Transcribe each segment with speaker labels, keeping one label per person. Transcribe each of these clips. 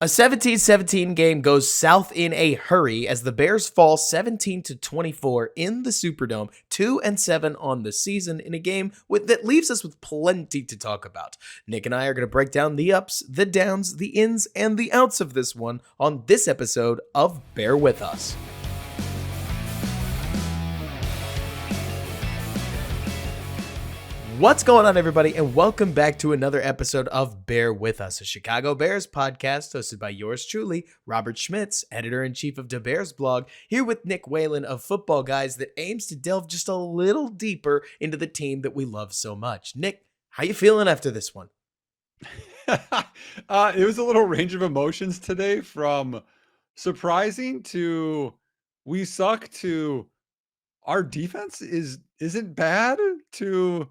Speaker 1: A 17-17 game goes south in a hurry as the Bears fall 17-24 in the Superdome, 2-7 on the season in a game that leaves us with plenty to talk about. Nick and I are going to break down the ups, the downs, the ins, and the outs of this one on this episode of Bear With Us. What's going on, everybody, and welcome back to another episode of Bear With Us, a Chicago Bears podcast hosted by yours truly, Robert Schmitz, editor-in-chief of the Bears blog, here with Nick Whalen of Football Guys that aims to delve just a little deeper into the team that we love so much. Nick, how you feeling after this one?
Speaker 2: It was a little range of emotions today, from surprising to we suck to our defense isn't bad to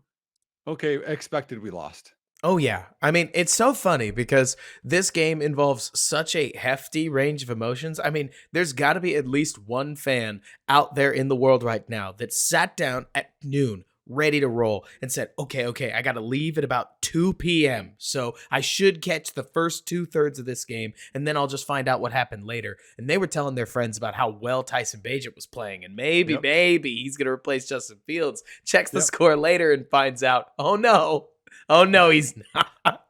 Speaker 2: okay, expected we lost.
Speaker 1: Oh, yeah. I mean, it's so funny because this game involves such a hefty range of emotions. I mean, there's got to be at least one fan out there in the world right now that sat down at noon, ready to roll, and said, okay, I got to leave at about 2 p.m. So I should catch the first 2/3 of this game, and then I'll just find out what happened later. And they were telling their friends about how well Tyson Bagent was playing, and maybe he's going to replace Justin Fields. Checks the score later and finds out, oh no, he's not.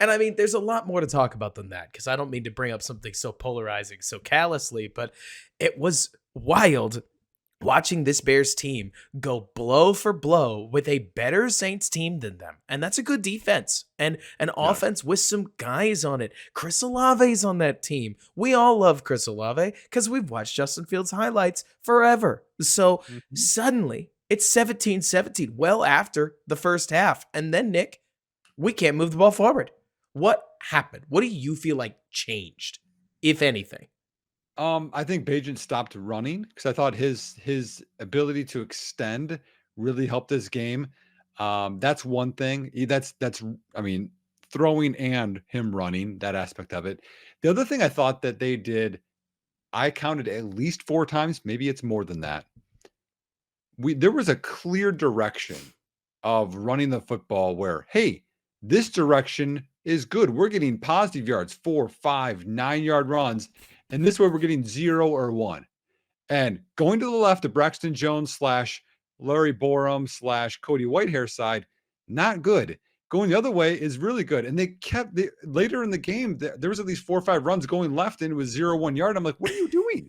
Speaker 1: And I mean, there's a lot more to talk about than that, because I don't mean to bring up something so polarizing so callously, but it was wild watching this Bears team go blow for blow with a better Saints team than them. And that's a good defense and an offense with some guys on it. Chris Olave's on that team. We all love Chris Olave because we've watched Justin Fields highlights forever. So suddenly it's 17-17, well after the first half. And then, Nick, we can't move the ball forward. What happened? What do you feel like changed, if anything?
Speaker 2: I think Bagent stopped running because I thought his ability to extend really helped this game. That's one thing. That's I mean, throwing and him running, that aspect of it. The other thing I thought that they did, I counted at least 4 times, maybe it's more than that. There was a clear direction of running the football where, hey, this direction is good. We're getting positive yards, 4, 5, 9-yard runs. And this way we're getting 0 or 1. And going to the left of Braxton Jones / Larry Borum / Cody Whitehair side, not good. Going the other way is really good. And they kept later in the game, there was at least 4 or 5 runs going left and it was 0, 1 yard. I'm like, what are you doing?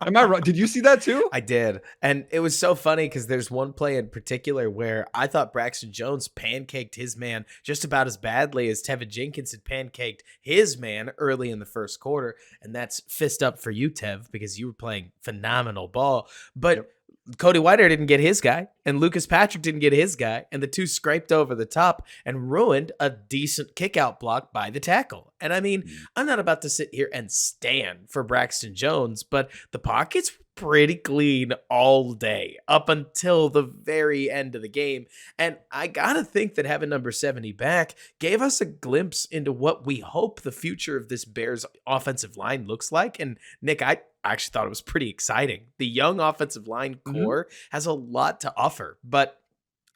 Speaker 2: Am I right? Did you see that too?
Speaker 1: I did. And it was so funny because there's one play in particular where I thought Braxton Jones pancaked his man just about as badly as Tevin Jenkins had pancaked his man early in the first quarter. And that's fist up for you, Tev, because you were playing phenomenal ball. But Cody Whitehair didn't get his guy, and Lucas Patrick didn't get his guy, and the two scraped over the top and ruined a decent kickout block by the tackle. And I mean, I'm not about to sit here and stand for Braxton Jones, but the pocket's pretty clean all day up until the very end of the game. And I gotta think that having number 70 back gave us a glimpse into what we hope the future of this Bears offensive line looks like. And Nick, I actually thought it was pretty exciting. The young offensive line core has a lot to offer, but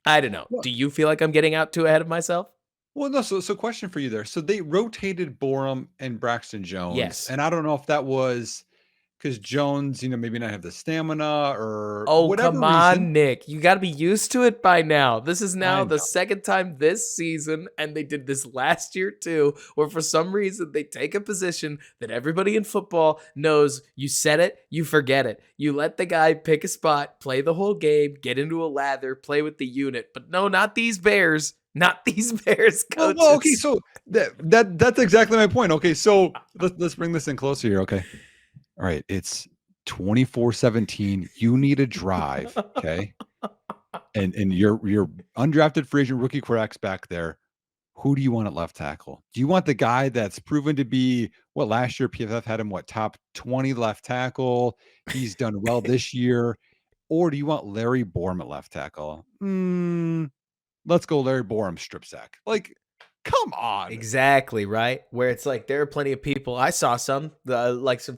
Speaker 1: I don't know. Do you feel like I'm getting out too ahead of myself?
Speaker 2: Well, no. So question for you there. So they rotated Borum and Braxton Jones.
Speaker 1: Yes.
Speaker 2: And I don't know if that was because Jones, maybe not have the stamina or
Speaker 1: whatever. Come on,
Speaker 2: reason.
Speaker 1: Nick. You got to be used to it by now. This is now the second time this season, and they did this last year too, where for some reason they take a position that everybody in football knows you set it, you forget it. You let the guy pick a spot, play the whole game, get into a lather, play with the unit. But no, not these Bears. Not these Bears coaches.
Speaker 2: Well, okay, so that's exactly my point. Okay, so let's bring this in closer here, okay? All right, it's 24-17. You need a drive, okay? And your undrafted free agent rookie quarterbacks back there. Who do you want at left tackle? Do you want the guy that's proven to be what last year PFF had him top 20 left tackle? He's done well this year. Or do you want Larry Borum at left tackle? Let's go Larry Borum strip sack. Like, come on.
Speaker 1: Exactly, right? Where it's like there are plenty of people. I saw some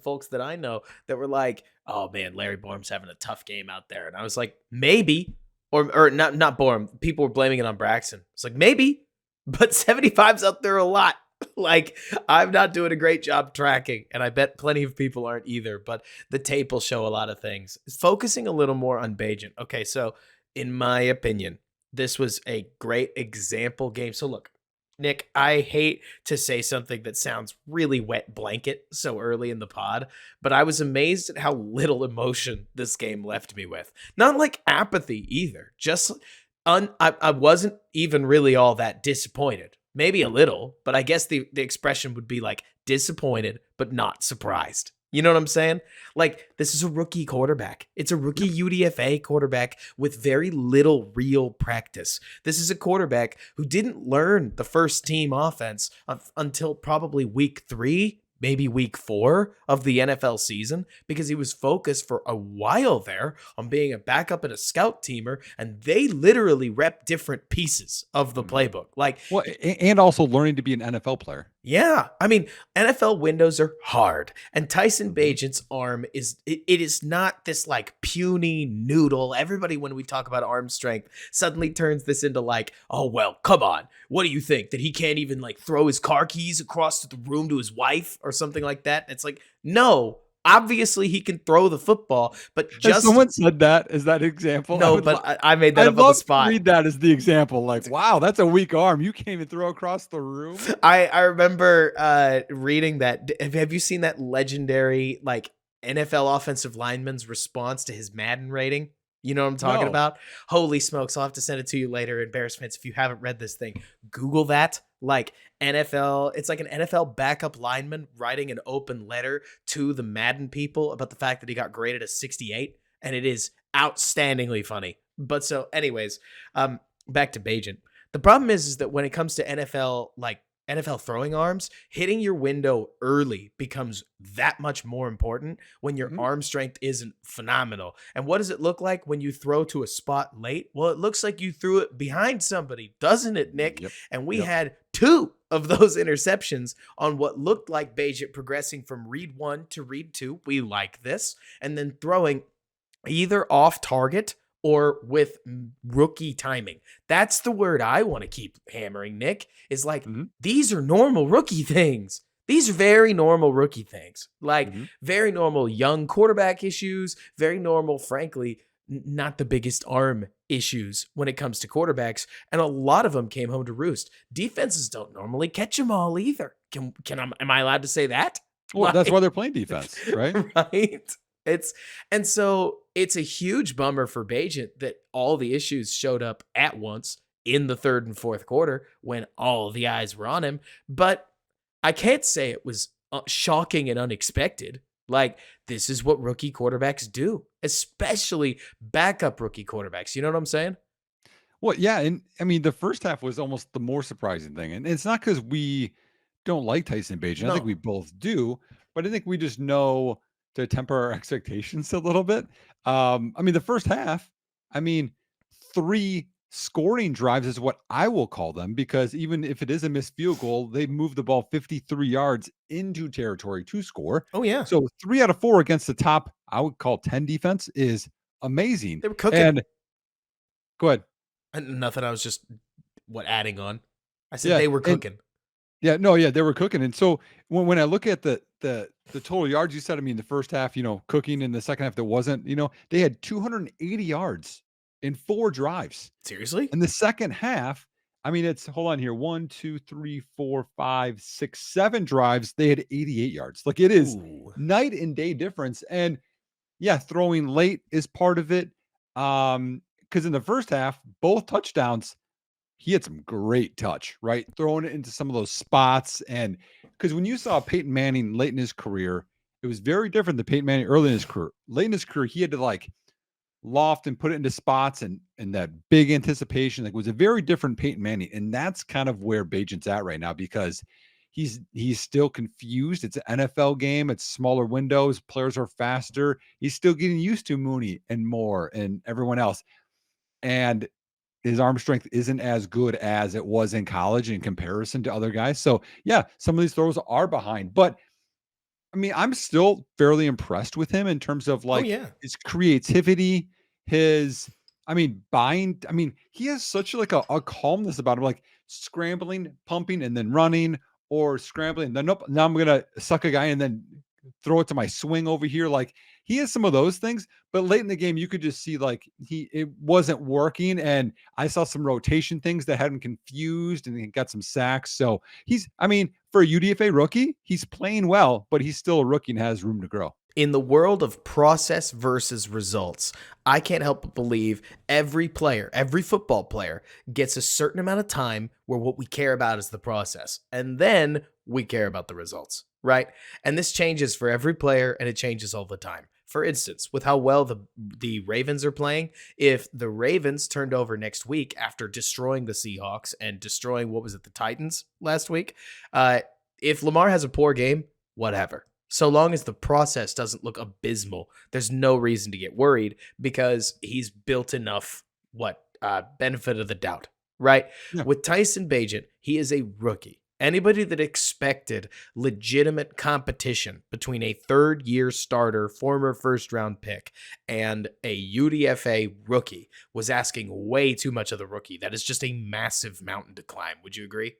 Speaker 1: folks that I know that were like, oh man, Larry Borum's having a tough game out there. And I was like, maybe. Or not Borum. People were blaming it on Braxton. It's like, maybe, but 75's out there a lot. Like, I'm not doing a great job tracking, and I bet plenty of people aren't either, but the tape will show a lot of things. Focusing a little more on Bagent. Okay, so in my opinion, this was a great example game. So look, Nick, I hate to say something that sounds really wet blanket so early in the pod, but I was amazed at how little emotion this game left me with. Not like apathy either. Just I wasn't even really all that disappointed. Maybe a little, but I guess the expression would be like disappointed, but not surprised. You know what I'm saying? Like, this is a rookie quarterback. It's a rookie UDFA quarterback with very little real practice. This is a quarterback who didn't learn the first team offense until probably week 3, maybe week 4 of the NFL season, because he was focused for a while there on being a backup and a scout teamer, and they literally rep different pieces of the playbook. Like,
Speaker 2: Well, and also learning to be an NFL player.
Speaker 1: yeah, I mean, NFL windows are hard, and Tyson
Speaker 2: Mhm.
Speaker 1: Bagent's arm it is not this like puny noodle. Everybody, when we talk about arm strength, suddenly turns this into like, oh well, come on, what do you think that he can't even like throw his car keys across the room to his wife or something like that? It's like, no, obviously he can throw the football, but
Speaker 2: If
Speaker 1: just
Speaker 2: someone said that as that example,
Speaker 1: no, but I made that
Speaker 2: I'd
Speaker 1: up on the
Speaker 2: love to
Speaker 1: spot.
Speaker 2: read that as the example. Like, wow, that's a weak arm. You can't even throw across the room.
Speaker 1: I remember reading that. Have you seen that legendary like NFL offensive lineman's response to his Madden rating? You know what I'm talking
Speaker 2: No.
Speaker 1: about? Holy smokes! I'll have to send it to you later. And Bears fans, if you haven't read this thing, Google that. Like NFL, it's like an NFL backup lineman writing an open letter to the Madden people about the fact that he got graded a 68, and it is outstandingly funny. But so, anyways, back to Bagent. The problem is that when it comes to NFL, like NFL throwing arms, hitting your window early becomes that much more important when your
Speaker 2: Mhm.
Speaker 1: arm strength isn't phenomenal. And what does it look like when you throw to a spot late? Well, it looks like you threw it behind somebody, doesn't it, Nick?
Speaker 2: Yep.
Speaker 1: And we
Speaker 2: Yep.
Speaker 1: had 2 of those interceptions on what looked like Bagent progressing from read 1 to read 2. We like this. And then throwing either off target or with rookie timing. That's the word I want to keep hammering, Nick, is like,
Speaker 2: Mhm.
Speaker 1: these are normal rookie things. These are very normal rookie things. Like,
Speaker 2: Mhm.
Speaker 1: very normal young quarterback issues, very normal, frankly, not the biggest arm issues when it comes to quarterbacks. And a lot of them came home to roost. Defenses don't normally catch them all either. Am I allowed to say that?
Speaker 2: Well, that's
Speaker 1: Like,
Speaker 2: why they're playing defense, right?
Speaker 1: right? It's and so it's a huge bummer for Bagent that all the issues showed up at once in the third and fourth quarter when all the eyes were on him. But I can't say it was shocking and unexpected. Like, this is what rookie quarterbacks do, especially backup rookie quarterbacks. You know what I'm saying?
Speaker 2: Well, yeah, and I mean, the first half was almost the more surprising thing, and it's not because we don't like Tyson Bagent. I think
Speaker 1: No.
Speaker 2: we both do, but I think we just know to temper our expectations a little bit. I mean, the first half, I mean, 3 scoring drives is what I will call them because even if it is a missed field goal, they moved the ball 53 yards into territory to score.
Speaker 1: Oh, yeah.
Speaker 2: So 3 out of 4 against the top, I would call 10 defense is amazing.
Speaker 1: They were cooking.
Speaker 2: And go ahead.
Speaker 1: Nothing. I was just adding on. I said
Speaker 2: Yeah,
Speaker 1: they were
Speaker 2: and
Speaker 1: cooking.
Speaker 2: yeah, no, yeah, they were cooking, and so when I look at the total yards you said, I mean, the first half, cooking, in the second half, there wasn't, they had 280 yards in 4 drives.
Speaker 1: Seriously?
Speaker 2: In the second half, I mean, it's hold on here, 1, 2, 3, 4, 5, 6, 7 drives, they had 88 yards. Like, it is
Speaker 1: Ooh.
Speaker 2: night and day difference, and yeah, throwing late is part of it, because in the first half, both touchdowns he had some great touch, right? Throwing it into some of those spots. And because when you saw Peyton Manning late in his career, it was very different than Peyton Manning early in his career. Late in his career, he had to like loft and put it into spots and that big anticipation. Like, it was a very different Peyton Manning. And that's kind of where Bagent's at right now because he's still confused. It's an NFL game, it's smaller windows, players are faster. He's still getting used to Mooney and Moore and everyone else. And his arm strength isn't as good as it was in college in comparison to other guys. So, yeah, some of these throws are behind, but I mean, I'm still fairly impressed with him in terms of
Speaker 1: Oh,
Speaker 2: like
Speaker 1: yeah.
Speaker 2: his creativity, his, he has such like a calmness about him, like scrambling, pumping, and then running, or scrambling. Then nope, now I'm gonna suck a guy and then throw it to my swing over here. Like he has some of those things, but late in the game, you could just see like it wasn't working. And I saw some rotation things that had him confused and he got some sacks. So I mean, for a UDFA rookie, he's playing well, but he's still a rookie and has room to grow.
Speaker 1: In the world of process versus results, I can't help but believe every player, every football player gets a certain amount of time where what we care about is the process. And then we care about the results, right? And this changes for every player and it changes all the time. For instance, with how well the Ravens are playing, if the Ravens turned over next week after destroying the Seahawks and destroying, the Titans last week, if Lamar has a poor game, whatever. So long as the process doesn't look abysmal, there's no reason to get worried because he's built enough, benefit of the doubt, right?
Speaker 2: Yeah.
Speaker 1: With Tyson Bagent, he is a rookie. Anybody that expected legitimate competition between a third-year starter, former first-round pick, and a UDFA rookie was asking way too much of the rookie. That is just a massive mountain to climb. Would you agree?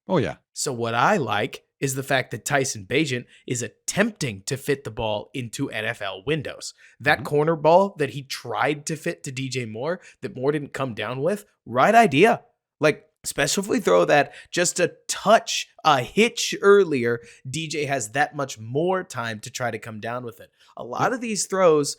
Speaker 2: Oh, yeah.
Speaker 1: So what I like is the fact that Tyson Bagent is attempting to fit the ball into NFL windows. That corner ball that he tried to fit to DJ Moore that Moore didn't come down with, right idea. Like, especially if we throw that just a touch, a hitch earlier, DJ has that much more time to try to come down with it. A lot of these throws,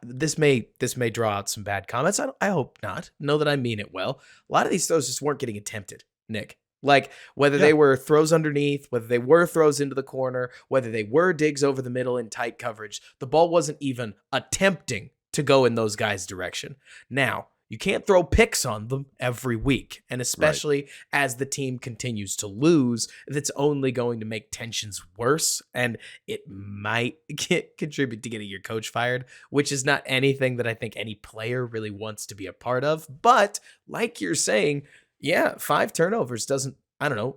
Speaker 1: this may draw out some bad comments. I hope not. Know that I mean it well. A lot of these throws just weren't getting attempted, Nick. Like whether they were throws underneath, whether they were throws into the corner, whether they were digs over the middle in tight coverage, the ball wasn't even attempting to go in those guys' direction. Now, you can't throw picks on them every week, and especially as the team continues to lose, that's only going to make tensions worse, and it might contribute to getting your coach fired, which is not anything that I think any player really wants to be a part of. But like you're saying, yeah, 5 turnovers doesn't,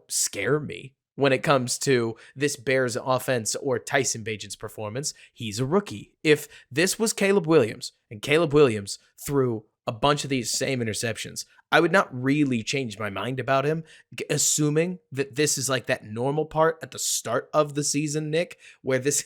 Speaker 1: scare me when it comes to this Bears offense or Tyson Bagent's performance. He's a rookie. If this was Caleb Williams and Caleb Williams threw a bunch of these same interceptions, I would not really change my mind about him, assuming that this is like that normal part at the start of the season, Nick, where this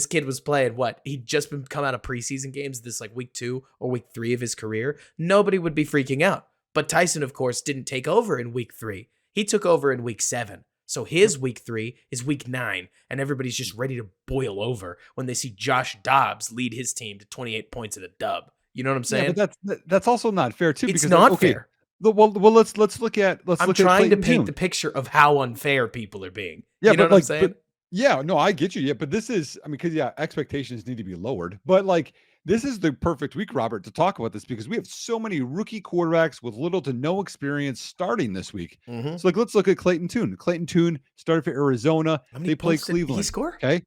Speaker 1: kid was playing he'd just come out of preseason games, this like week 2 or week 3 of his career. Nobody would be freaking out. But Tyson, of course, didn't take over in week 3. He took over in week 7. So his week 3 is week 9, and everybody's just ready to boil over when they see Josh Dobbs lead his team to 28 points in a dub. You know what I'm saying?
Speaker 2: Yeah, but that's also not fair too.
Speaker 1: It's not fair.
Speaker 2: Well, let's look at.
Speaker 1: I'm trying to paint the picture of how unfair people are being.
Speaker 2: Yeah,
Speaker 1: you know
Speaker 2: what
Speaker 1: I'm saying?
Speaker 2: Yeah, no, I get you. Yeah, but this is, because expectations need to be lowered. But this is the perfect week, Robert, to talk about this because we have so many rookie quarterbacks with little to no experience starting this week.
Speaker 1: Mm-hmm.
Speaker 2: So let's look at Clayton Tune. Clayton Tune started for Arizona. They play Cleveland.
Speaker 1: Did he score?
Speaker 2: Okay.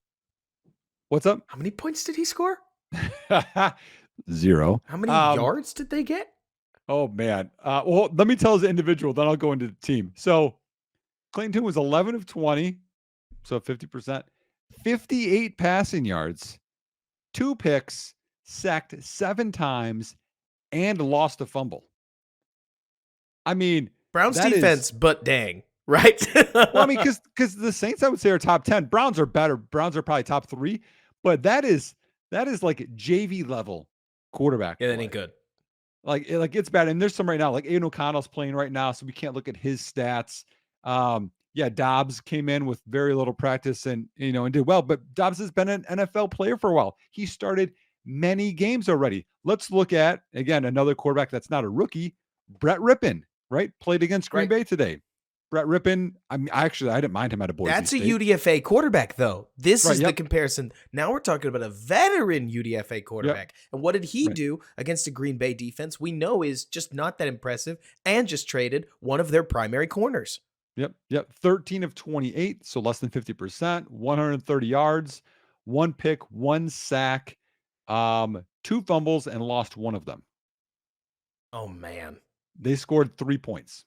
Speaker 2: What's up?
Speaker 1: How many points did he score?
Speaker 2: 0.
Speaker 1: How many yards did they get?
Speaker 2: Oh, man. Well, let me tell as an individual, then I'll go into the team. So Clayton Tune was 11 of 20, so 50%, 58 passing yards, 2 picks, sacked 7 times, and lost a fumble. I mean,
Speaker 1: Browns defense, but dang, right?
Speaker 2: Well, I mean, because the Saints, I would say, are top 10. Browns are better. Browns are probably top 3, but that is like JV level quarterback.
Speaker 1: Yeah, that ain't good.
Speaker 2: Like it's bad. And there's some right now, like Aiden O'Connell's playing right now, so we can't look at his stats. Dobbs came in with very little practice and did well, but Dobbs has been an NFL player for a while. He started many games already. Let's look at, again, another quarterback that's not a rookie, Brett Rippon, right? Played against Green Bay today. Brett Rippon, I didn't mind him at a Boise
Speaker 1: That's a
Speaker 2: State.
Speaker 1: UDFA quarterback, though. This is the comparison. Now we're talking about a veteran UDFA quarterback. Yep. And what did he do against a Green Bay defense we know is just not that impressive and just traded one of their primary corners?
Speaker 2: Yep. 13 of 28, so less than 50%, 130 yards, 1 pick, 1 sack, 2 fumbles, and lost 1 of them.
Speaker 1: Oh, man.
Speaker 2: They scored 3 points.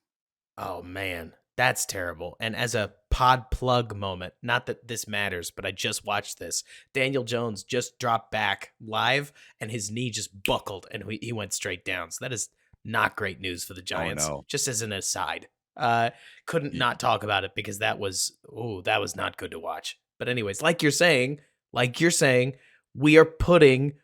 Speaker 1: Oh, man. That's terrible. And as a pod plug moment, not that this matters, but I just watched this. Daniel Jones just dropped back live, and his knee just buckled, and he went straight down. So that is not great news for the Giants, just as an aside. Couldn't not talk about it because that was not good to watch. But anyways, like you're saying, we are putting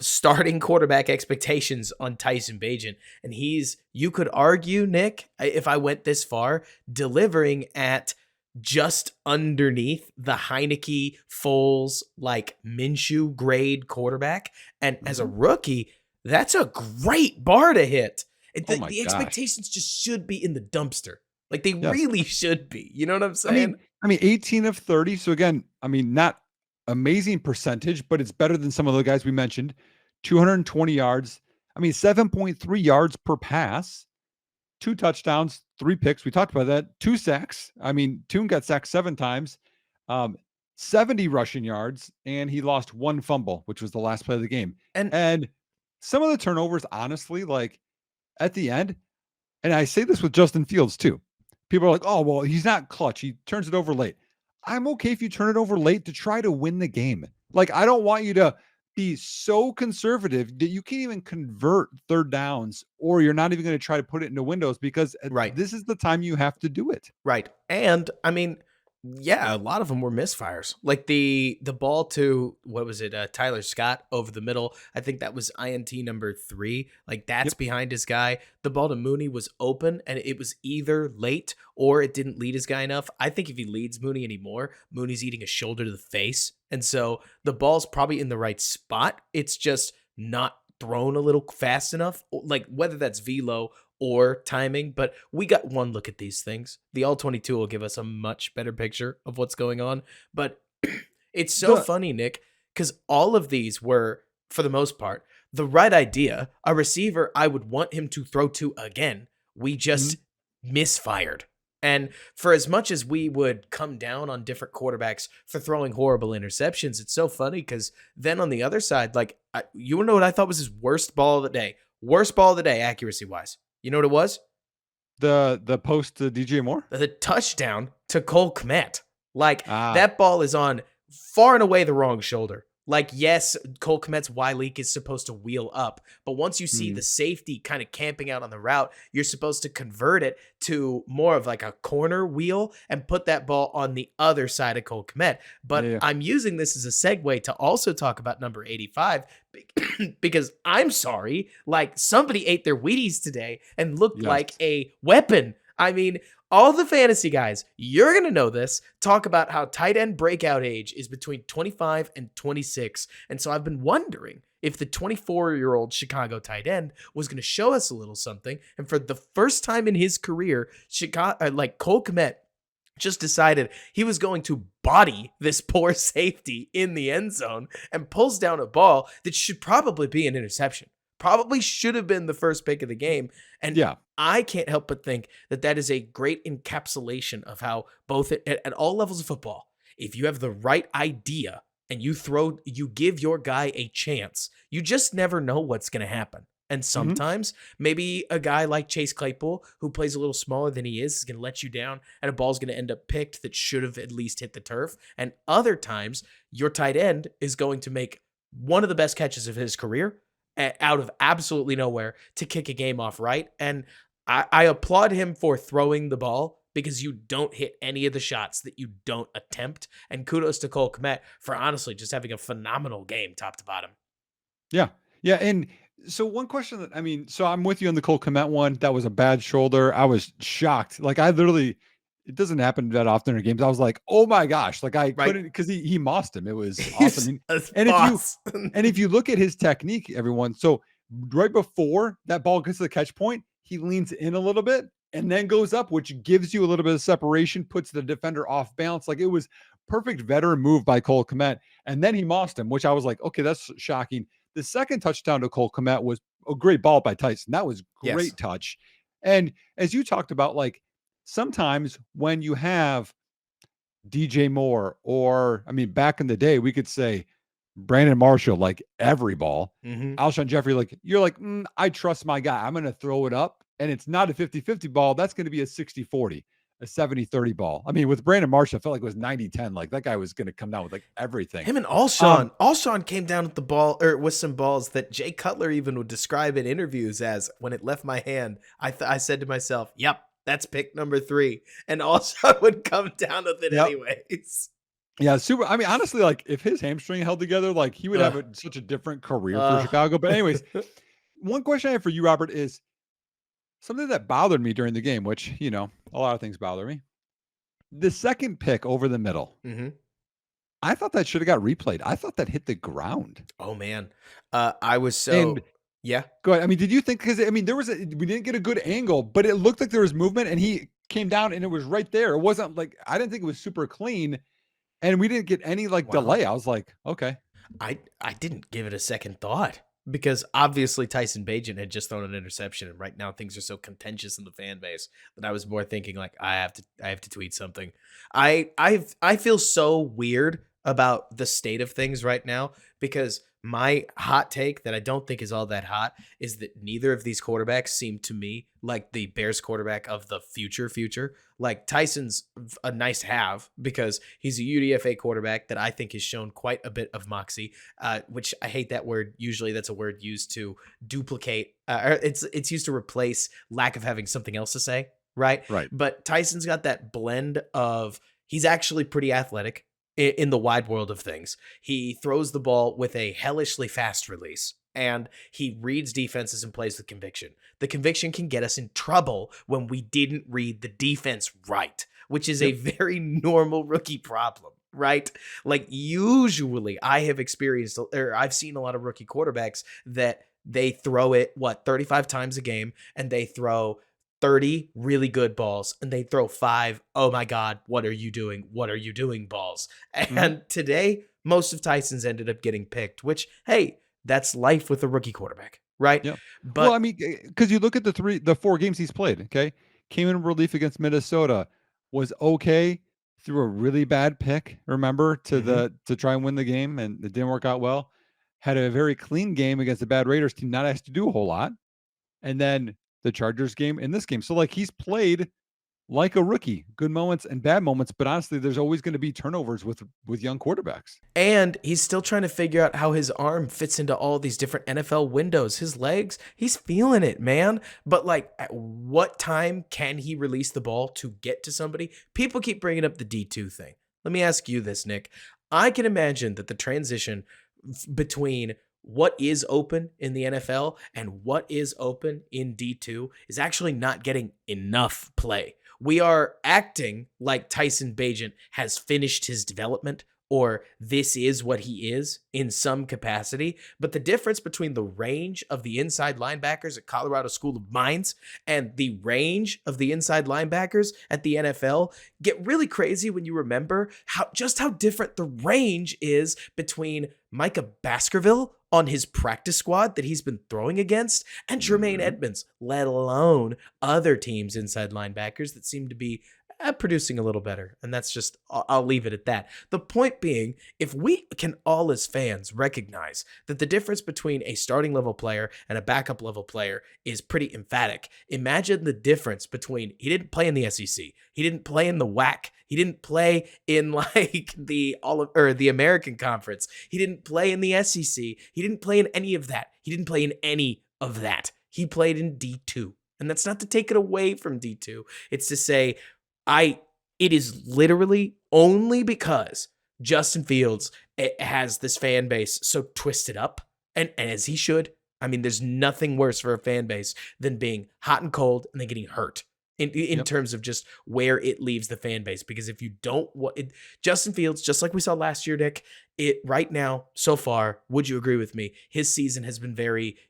Speaker 1: starting quarterback expectations on Tyson Bagent, and you could argue, Nick, if I went this far, delivering at just underneath the Heineke, Foles, like Minshew grade quarterback. And as a rookie, that's a great bar to hit. The expectations just should be in the dumpster. Like they really should be. You know what I'm saying?
Speaker 2: I mean, 18 of 30. So again, I mean, not amazing percentage, but it's better than some of the guys we mentioned. 220 yards. I mean, 7.3 yards per pass, 2 touchdowns, 3 picks. We talked about that. 2 sacks. I mean, Toon got sacked 7 times, 70 rushing yards, and he lost 1 fumble, which was the last play of the game. And some of the turnovers, honestly, like at the end, and I say this with Justin Fields too. People are like, oh, well, he's not clutch. He turns it over late. I'm okay if you turn it over late to try to win the game. Like, I don't want you to be so conservative that you can't even convert third downs, or you're not even going to try to put it into windows, because this is the time you have to do it.
Speaker 1: Right. And I mean, yeah, a lot of them were misfires. Like the ball to, what was it? Tyler Scott over the middle. I think that was INT number 3. Like that's behind his guy. The ball to Mooney was open, and it was either late or it didn't lead his guy enough. I think if he leads Mooney anymore, Mooney's eating a shoulder to the face. And so the ball's probably in the right spot. It's just not thrown a little fast enough, like whether that's velo or timing. But we got one look at these things. The All-22 will give us a much better picture of what's going on. But it's so funny, Nick, because all of these were, for the most part, the right idea. A receiver I would want him to throw to again. We just misfired. And for as much as we would come down on different quarterbacks for throwing horrible interceptions, it's so funny because then on the other side, like, you want to know what I thought was his worst ball of the day? Worst ball of the day, accuracy-wise. You know what it was?
Speaker 2: The post to DJ Moore?
Speaker 1: The touchdown to Cole Kmet. Like, that ball is on far and away the wrong shoulder. Like, yes, Cole Kmet's Y leak is supposed to wheel up, but once you see the safety kind of camping out on the route, you're supposed to convert it to more of like a corner wheel and put that ball on the other side of Cole Kmet. But I'm using this as a segue to also talk about number 85 because I'm sorry, like somebody ate their Wheaties today and looked like a weapon. I mean, all the fantasy guys, you're going to know this, talk about how tight end breakout age is between 25 and 26. And so I've been wondering if the 24-year-old Chicago tight end was going to show us a little something. And for the first time in his career, Cole Kmet just decided he was going to body this poor safety in the end zone and pulls down a ball that should probably be an interception. Probably should have been the first pick of the game. And I can't help but think that that is a great encapsulation of how both at all levels of football, if you have the right idea and you give your guy a chance, you just never know what's going to happen. And sometimes maybe a guy like Chase Claypool, who plays a little smaller than he is going to let you down, and a ball's going to end up picked that should have at least hit the turf. And other times, your tight end is going to make one of the best catches of his career out of absolutely nowhere to kick a game off right. And I applaud him for throwing the ball because you don't hit any of the shots that you don't attempt. And kudos to Cole Kmet for honestly just having a phenomenal game top to bottom.
Speaker 2: Yeah. Yeah. And so one question so I'm with you on the Cole Kmet one. That was a bad shoulder. I was shocked. Like it doesn't happen that often in games. I was like, oh my gosh. Like I couldn't, because he mossed him. It was awesome. And if you look at his technique, everyone, so right before that ball gets to the catch point, he leans in a little bit and then goes up, which gives you a little bit of separation, puts the defender off balance. Like it was perfect veteran move by Cole Kmet. And then he mossed him, which I was like, okay, that's shocking. The second touchdown to Cole Kmet was a great ball by Tyson. That was great touch. And as you talked about, like sometimes when you have DJ Moore, or back in the day, we could say Brandon Marshall, like every ball, Alshon Jeffrey, like you're like, I trust my guy. I'm going to throw it up. And it's not a 50-50 ball. That's going to be a 60-40, a 70-30 ball. With Brandon Marshall, I felt like it was 90-10. Like that guy was going to come down with like everything.
Speaker 1: Him and Alshon came down with the ball, or with some balls that Jay Cutler even would describe in interviews as, when it left my hand, I said to myself, yep, That's pick number 3. And also would come down with it
Speaker 2: Yep.
Speaker 1: anyways.
Speaker 2: Yeah, super. I mean, honestly, like if his hamstring held together, like he would have
Speaker 1: Uh,
Speaker 2: such a different career for
Speaker 1: uh,
Speaker 2: Chicago. But anyways, one question I have for you, Robert, is something that bothered me during the game, which, a lot of things bother me. The second pick over the middle.
Speaker 1: mhm.
Speaker 2: I thought that should have got replayed. I thought that hit the ground.
Speaker 1: Oh, man. I was
Speaker 2: And
Speaker 1: so yeah.
Speaker 2: go ahead. I mean, did you think, because I mean, we didn't get a good angle, but it looked like there was movement and he came down and it was right there. It wasn't like, I didn't think it was super clean and we didn't get any like
Speaker 1: Wow.
Speaker 2: delay. I was like, okay.
Speaker 1: I didn't give it a second thought because obviously Tyson Bagent had just thrown an interception, and right now things are so contentious in the fan base that I was more thinking like I have to tweet something. I feel so weird about the state of things right now because my hot take that I don't think is all that hot is that neither of these quarterbacks seem to me like the Bears quarterback of the future. Like Tyson's a nice have because he's a UDFA quarterback that I think has shown quite a bit of moxie, which I hate that word. Usually that's a word used to duplicate. Or it's used to replace lack of having something else to say, right?
Speaker 2: Right.
Speaker 1: But Tyson's got that blend of he's actually pretty athletic in the wide world of things. He throws the ball with a hellishly fast release. And he reads defenses and plays with conviction. The conviction can get us in trouble when we didn't read the defense right, which is a very normal rookie problem, right? Like usually I have experienced, or I've seen a lot of rookie quarterbacks that they throw it, 35 times a game, and they throw 30 really good balls, and they throw 5, oh my God, what are you doing? What are you doing balls? And today, most of Tyson's ended up getting picked, which, hey, that's life with a rookie quarterback, right?
Speaker 2: Yeah. Well, I
Speaker 1: But
Speaker 2: mean, because you look at the 4 games he's played, okay? Came in relief against Minnesota, was okay through a really bad pick, remember,
Speaker 1: mhm.
Speaker 2: to try and win the game, and it didn't work out well. Had a very clean game against the bad Raiders team, not asked to do a whole lot. And then the Chargers game and this game. So like he's played like a rookie, good moments and bad moments, but honestly, there's always going to be turnovers with young quarterbacks.
Speaker 1: And he's still trying to figure out how his arm fits into all these different NFL windows. His legs, he's feeling it, man. But like, at what time can he release the ball to get to somebody? People keep bringing up the D2 thing. Let me ask you this, Nick. I can imagine that the transition between what is open in the NFL and what is open in D2 is actually not getting enough play. We are acting like Tyson Bagent has finished his development or this is what he is in some capacity. But the difference between the range of the inside linebackers at Colorado School of Mines and the range of the inside linebackers at the NFL get really crazy when you remember how different the range is between Micah Baskerville on his practice squad that he's been throwing against and Jermaine
Speaker 2: Mhm.
Speaker 1: Edmonds, let alone other teams' inside linebackers that seem to be producing a little better. And that's just, I'll leave it at that. The point being, if we can all as fans recognize that the difference between a starting level player and a backup level player is pretty emphatic, imagine the difference between he didn't play in the SEC, he didn't play in the WAC, he didn't play in like the American Conference, he didn't play in the SEC, he didn't play in any of that. He didn't play in any of that. He played in D2. And that's not to take it away from D2. It's to say, it is literally only because Justin Fields has this fan base so twisted up, and as he should. I mean, there's nothing worse for a fan base than being hot and cold and then getting hurt in
Speaker 2: Yep.
Speaker 1: terms of just where it leaves the fan base. Because if you don't want Justin Fields, just like we saw last year, Nick, it right now, so far, would you agree with me? His season has been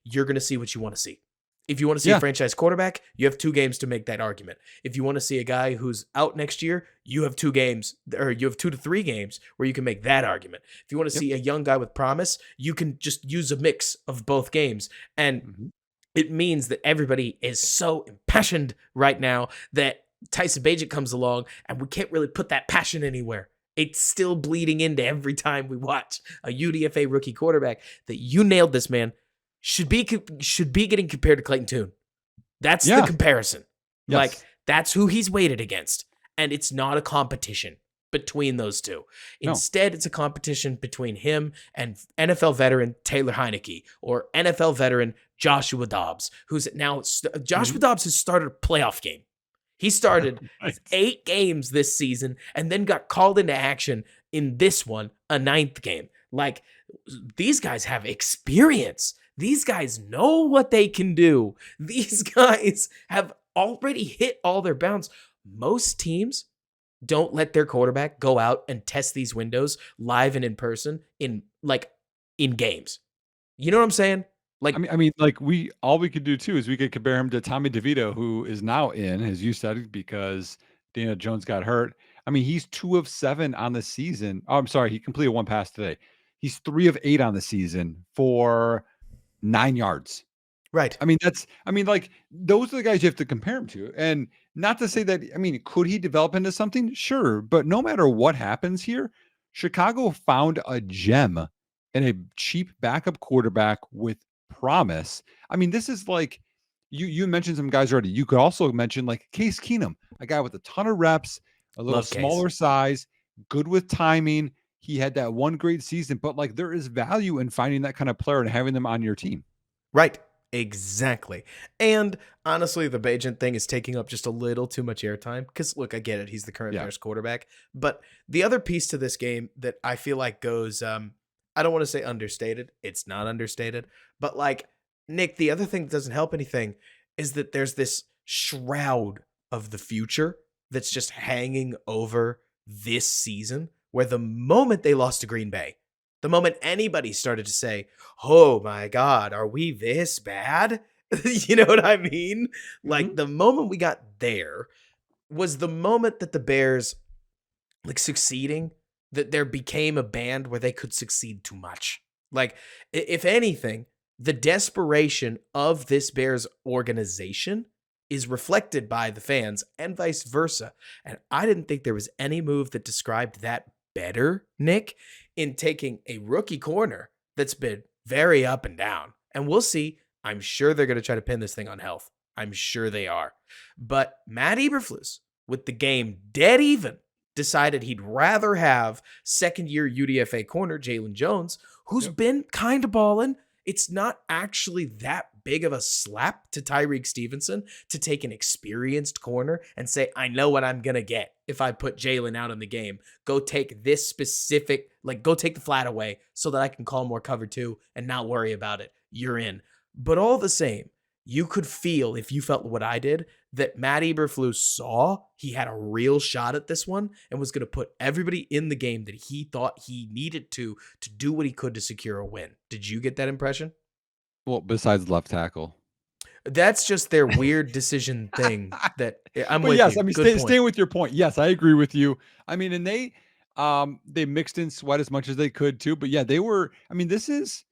Speaker 1: you're going to see what you want to see. If you want to see a
Speaker 2: Yeah.
Speaker 1: franchise quarterback, you have 2 games to make that argument. If you want to see a guy who's out next year, you have 2 games, or you have 2 to 3 games where you can make that argument. If you want to
Speaker 2: Yep.
Speaker 1: see a young guy with promise, you can just use a mix of both games. And
Speaker 2: Mhm.
Speaker 1: it means that everybody is so impassioned right now that Tyson Bagent comes along and we can't really put that passion anywhere. It's still bleeding into every time we watch a UDFA rookie quarterback that you nailed this, man. Should be getting compared to Clayton Tune. That's the
Speaker 2: Yeah.
Speaker 1: comparison. Like,
Speaker 2: Yes.
Speaker 1: that's who he's weighted against. And it's not a competition between those two.
Speaker 2: No.
Speaker 1: Instead, it's a competition between him and NFL veteran Taylor Heineke or NFL veteran Joshua Dobbs, who's now Joshua Dobbs has started a playoff game. He started
Speaker 2: Right.
Speaker 1: 8 games this season and then got called into action in this one, a 9th game. Like, these guys have experience. These guys know what they can do. These guys have already hit all their bounds. Most teams don't let their quarterback go out and test these windows live and in person in games. You know what I'm saying? Like,
Speaker 2: Like all we could do too is we could compare him to Tommy DeVito, who is now in, as you said, because Daniel Jones got hurt. I mean, he's 2 of 7 on the season. Oh, I'm sorry, he completed 1 pass today. He's 3 of 8 on the season for 9 yards.
Speaker 1: right.
Speaker 2: Like those are the guys you have to compare him to. And not to say that, could he develop into something? Sure. But no matter what happens here, Chicago found a gem in a cheap backup quarterback with promise. This is like you mentioned some guys already. You could also mention like Case Keenum, a guy with a ton of reps, a little
Speaker 1: Love Case.
Speaker 2: smaller size, good with timing. He had that one great season, but like there is value in finding that kind of player and having them on your team.
Speaker 1: Right. Exactly. And honestly, the Bagent thing is taking up just a little too much airtime because, look, I get it. He's the current
Speaker 2: Yeah.
Speaker 1: Bears quarterback. But the other piece to this game that I feel like goes, I don't want to say understated. It's not understated. But, like, Nick, the other thing that doesn't help anything is that there's this shroud of the future that's just hanging over this season where the moment they lost to Green Bay, the moment anybody started to say, oh my God, are we this bad? You know what I mean? Like, the moment we got there was the moment that the Bears, like, succeeding, that there became a band where they could succeed too much. Like, if anything, the desperation of this Bears organization is reflected by the fans and vice versa. And I didn't think there was any move that described that better, Nick, in taking a rookie corner that's been very up and down. And we'll see. I'm sure they're going to try to pin this thing on health. I'm sure they are. But Matt Eberflus, with the game dead even, decided he'd rather have second-year UDFA corner Jalen Jones, who's been kind of balling. It's not actually that big of a slap to Tyreek Stevenson to take an experienced corner and say, I know what I'm going to get if I put Jalen out in the game. Go take this specific, go take the flat away so that I can call more cover 2 and not worry about it. You're in. But all the same, you could feel, if you felt what I did, that Matt Eberflus saw he had a real shot at this one and was going to put everybody in the game that he thought he needed to do what he could to secure a win. Did you get that impression?
Speaker 2: Well, besides left tackle.
Speaker 1: That's just their weird decision thing that I'm
Speaker 2: But
Speaker 1: with
Speaker 2: yes,
Speaker 1: you.
Speaker 2: Staying with your point. Yes, I agree with you. And they mixed in Sweat as much as they could too. But yeah, they were. This is,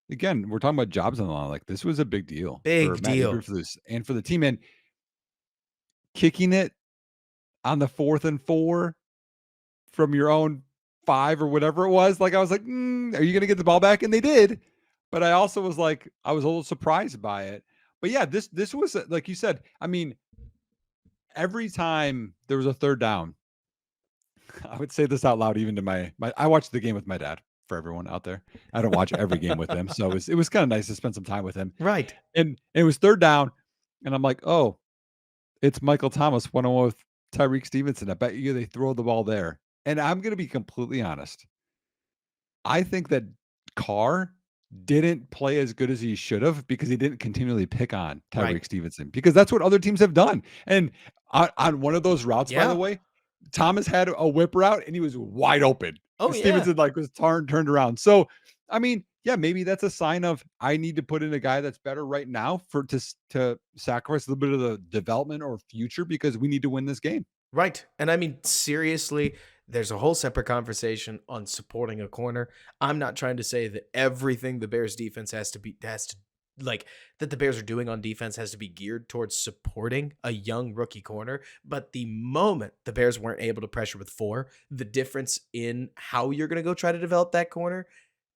Speaker 2: again, we're talking about jobs on the line. Like, this was a big deal for
Speaker 1: Big
Speaker 2: Matt
Speaker 1: deal.
Speaker 2: Eberflus and for the team. And kicking it on the 4th and 4 from your own 5 or whatever it was, like I was like, are you going to get the ball back? And they did. But I also was like, I was a little surprised by it. But yeah, this was, like you said, every time there was a third down, I would say this out loud, even to my I watched the game with my dad, for everyone out there. I don't watch every game with him. So it was kind of nice to spend some time with him.
Speaker 1: Right.
Speaker 2: And it was third down. And I'm like, oh, it's Michael Thomas, 1-on-1 with Tyreek Stevenson. I bet you they throw the ball there. And I'm going to be completely honest. I think that Carr didn't play as good as he should have because he didn't continually pick on Tyreek Stevenson, because that's what other teams have done. And on one of those routes, by the way, Thomas had a whip route and he was wide open.
Speaker 1: Oh,
Speaker 2: Stevenson was turned around. So, maybe that's a sign of, I need to put in a guy that's better right now to sacrifice a little bit of the development or future, because we need to win this game.
Speaker 1: Right. And seriously, there's a whole separate conversation on supporting a corner. I'm not trying to say that everything the Bears defense that the Bears are doing on defense has to be geared towards supporting a young rookie corner. But the moment the Bears weren't able to pressure with 4, the difference in how you're going to go try to develop that corner,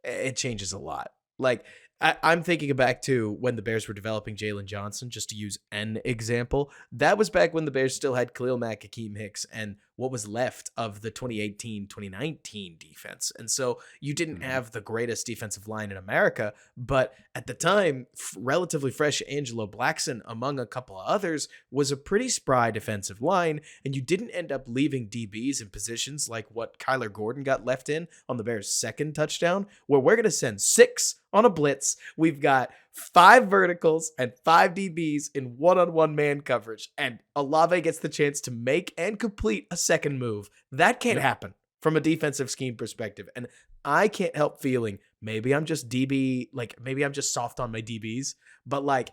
Speaker 1: it changes a lot. Like, I'm thinking back to when the Bears were developing Jalen Johnson, just to use an example. That was back when the Bears still had Khalil Mack, Akeem Hicks, and what was left of the 2018-2019 defense. And so you didn't have the greatest defensive line in America, but at the time, relatively fresh Angelo Blackson, among a couple of others, was a pretty spry defensive line, and you didn't end up leaving DBs in positions like what Kyler Gordon got left in on the Bears' second touchdown, where we're going to send 6 on a blitz. We've got 5 verticals and 5 DBs in one-on-one man coverage, and Olave gets the chance to make and complete a second move. That can't happen from a defensive scheme perspective. And I can't help feeling maybe I'm just maybe I'm just soft on my DBs, but like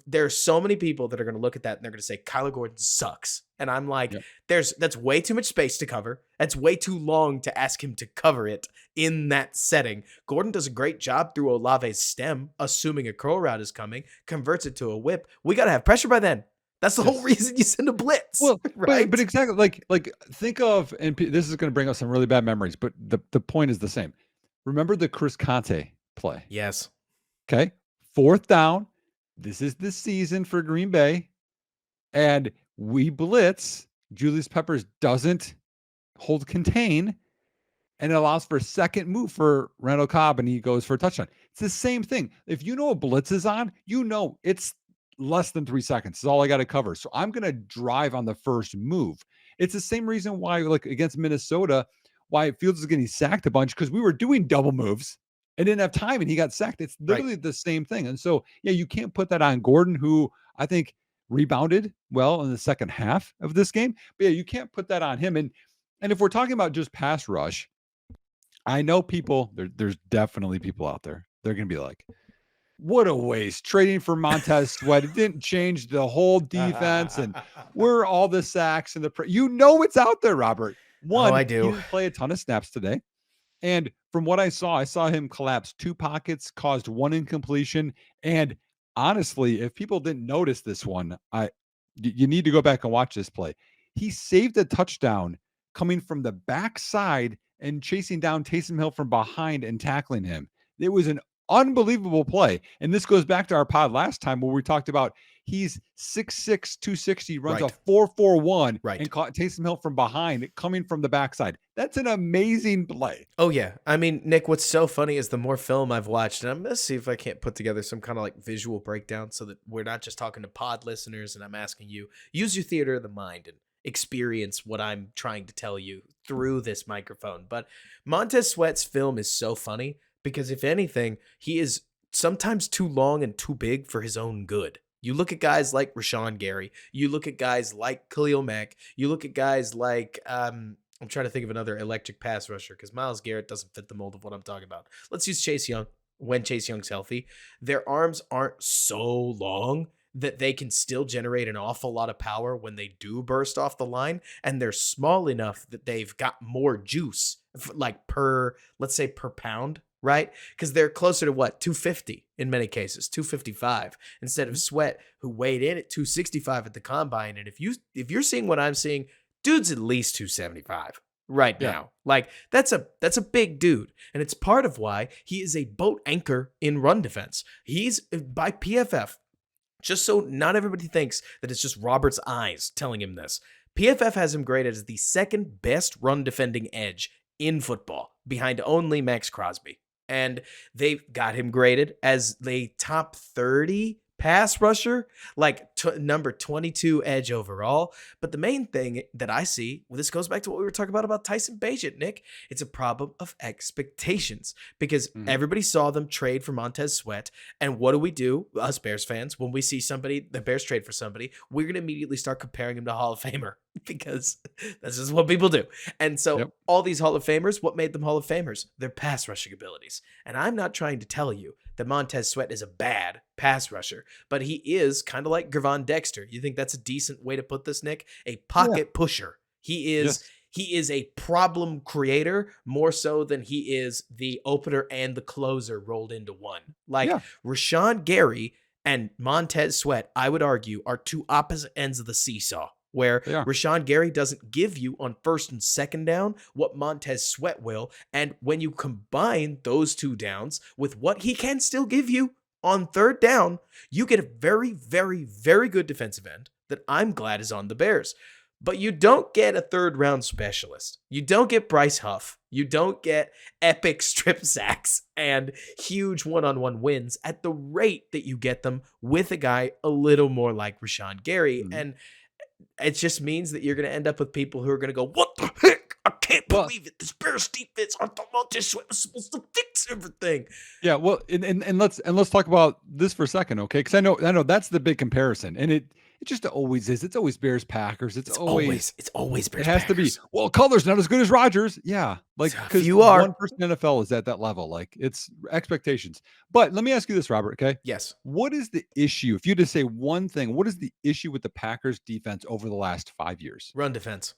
Speaker 1: there are so many people that are going to look at that and they're going to say Kyler Gordon sucks. And I'm like, that's way too much space to cover. That's way too long to ask him to cover it in that setting. Gordon does a great job through Olave's stem, assuming a curl route is coming, converts it to a whip. We got to have pressure by then. That's the whole reason you send a blitz.
Speaker 2: Well,
Speaker 1: right?
Speaker 2: but exactly like think of, and this is going to bring up some really bad memories, but the point is the same. Remember the Chris Conte play?
Speaker 1: Yes.
Speaker 2: Okay. 4th down. This is the season for Green Bay. And we blitz. Julius Peppers doesn't hold contain, and it allows for a second move for Randall Cobb, and he goes for a touchdown. It's the same thing. If you know a blitz is on, you know it's less than 3 seconds. It's all I got to cover. So I'm going to drive on the first move. It's the same reason why, like against Minnesota, why Fields is getting sacked a bunch, because we were doing double moves and didn't have time, and he got sacked. It's literally the same thing. And so, yeah, you can't put that on Gordon, who I think rebounded well in the second half of this game. But yeah, you can't put that on him. And if we're talking about just pass rush, I know people, there's definitely people out there. They're going to be like, what a waste trading for Montez Sweat. It didn't change the whole defense, and we're all the sacks and it's out there, Robert. One,
Speaker 1: I do.
Speaker 2: He didn't play a ton of snaps today. And from what I saw him collapse 2 pockets, caused 1 incompletion. And honestly, if people didn't notice this one, you need to go back and watch this play. He saved a touchdown coming from the backside and chasing down Taysom Hill from behind and tackling him. It was an unbelievable play. And this goes back to our pod last time where we talked about he's 6'6", 260, runs a 4.41 and caught Taysom Hill from behind coming from the backside. That's an amazing play.
Speaker 1: Oh, yeah. I mean, Nick, what's so funny is the more film I've watched, and I'm going to see if I can't put together some kind of like visual breakdown so that we're not just talking to pod listeners and I'm asking you, use your theater of the mind and experience what I'm trying to tell you through this microphone. But Montez Sweat's film is so funny because if anything, he is sometimes too long and too big for his own good. You look at guys like Rashawn Gary. You look at guys like Khalil Mack. You look at guys like, I'm trying to think of another electric pass rusher because Myles Garrett doesn't fit the mold of what I'm talking about. Let's use Chase Young when Chase Young's healthy. Their arms aren't so long that they can still generate an awful lot of power when they do burst off the line. And they're small enough that they've got more juice, like let's say per pound, right? Because they're closer to 250 in many cases, 255 instead of Sweat, who weighed in at 265 at the combine. And if you're seeing what I'm seeing, dude's at least 275 right now. Like that's a big dude. And it's part of why he is a boat anchor in run defense. He's by PFF, just so not everybody thinks that it's just Robert's eyes telling him this. PFF has him graded as the second best run defending edge in football behind only Max Crosby. And they've got him graded as the top 30 pass rusher, like number 22 edge overall. But the main thing that I see, this goes back to what we were talking about Tyson Bagent, Nick. It's a problem of expectations because everybody saw them trade for Montez Sweat. And what do? Us Bears fans, when we see the Bears trade for somebody, we're going to immediately start comparing him to Hall of Famer because this is what people do. And so all these Hall of Famers, what made them Hall of Famers? Their pass rushing abilities. And I'm not trying to tell you that Montez Sweat is a bad pass rusher, but he is kind of like Gervon Dexter. You think that's a decent way to put this, Nick? A pocket pusher. He is a problem creator more so than he is the opener and the closer rolled into one. Rashawn Gary and Montez Sweat, I would argue, are two opposite ends of the seesaw, where Rashawn Gary doesn't give you on first and second down what Montez Sweat will. And when you combine those two downs with what he can still give you on third down, you get a very, very, very good defensive end that I'm glad is on the Bears. But you don't get a third round specialist. You don't get Bryce Huff. You don't get epic strip sacks and huge one-on-one wins at the rate that you get them with a guy a little more like Rashawn Gary.
Speaker 2: Mhm.
Speaker 1: And it just means that you're going to end up with people who are going to go, what the heck? I can't
Speaker 2: Well,
Speaker 1: believe it. This Bears defense, I thought Montez Sweat was supposed to fix everything.
Speaker 2: yeah, well, and let's talk about this for a second, okay? Because I know that's the big comparison, and it just always is. It's always Bears Packers. It's always
Speaker 1: Bears
Speaker 2: it has to be.
Speaker 1: Packers.
Speaker 2: Well, Color's not as good as Rodgers. Yeah, like because
Speaker 1: You are.
Speaker 2: 1% NFL is at that level. Like it's expectations. But let me ask you this, Robert. Okay,
Speaker 1: Yes.
Speaker 2: what is the issue? If you had to say one thing, what is the issue with the Packers defense over the last 5 years?
Speaker 1: Run defense.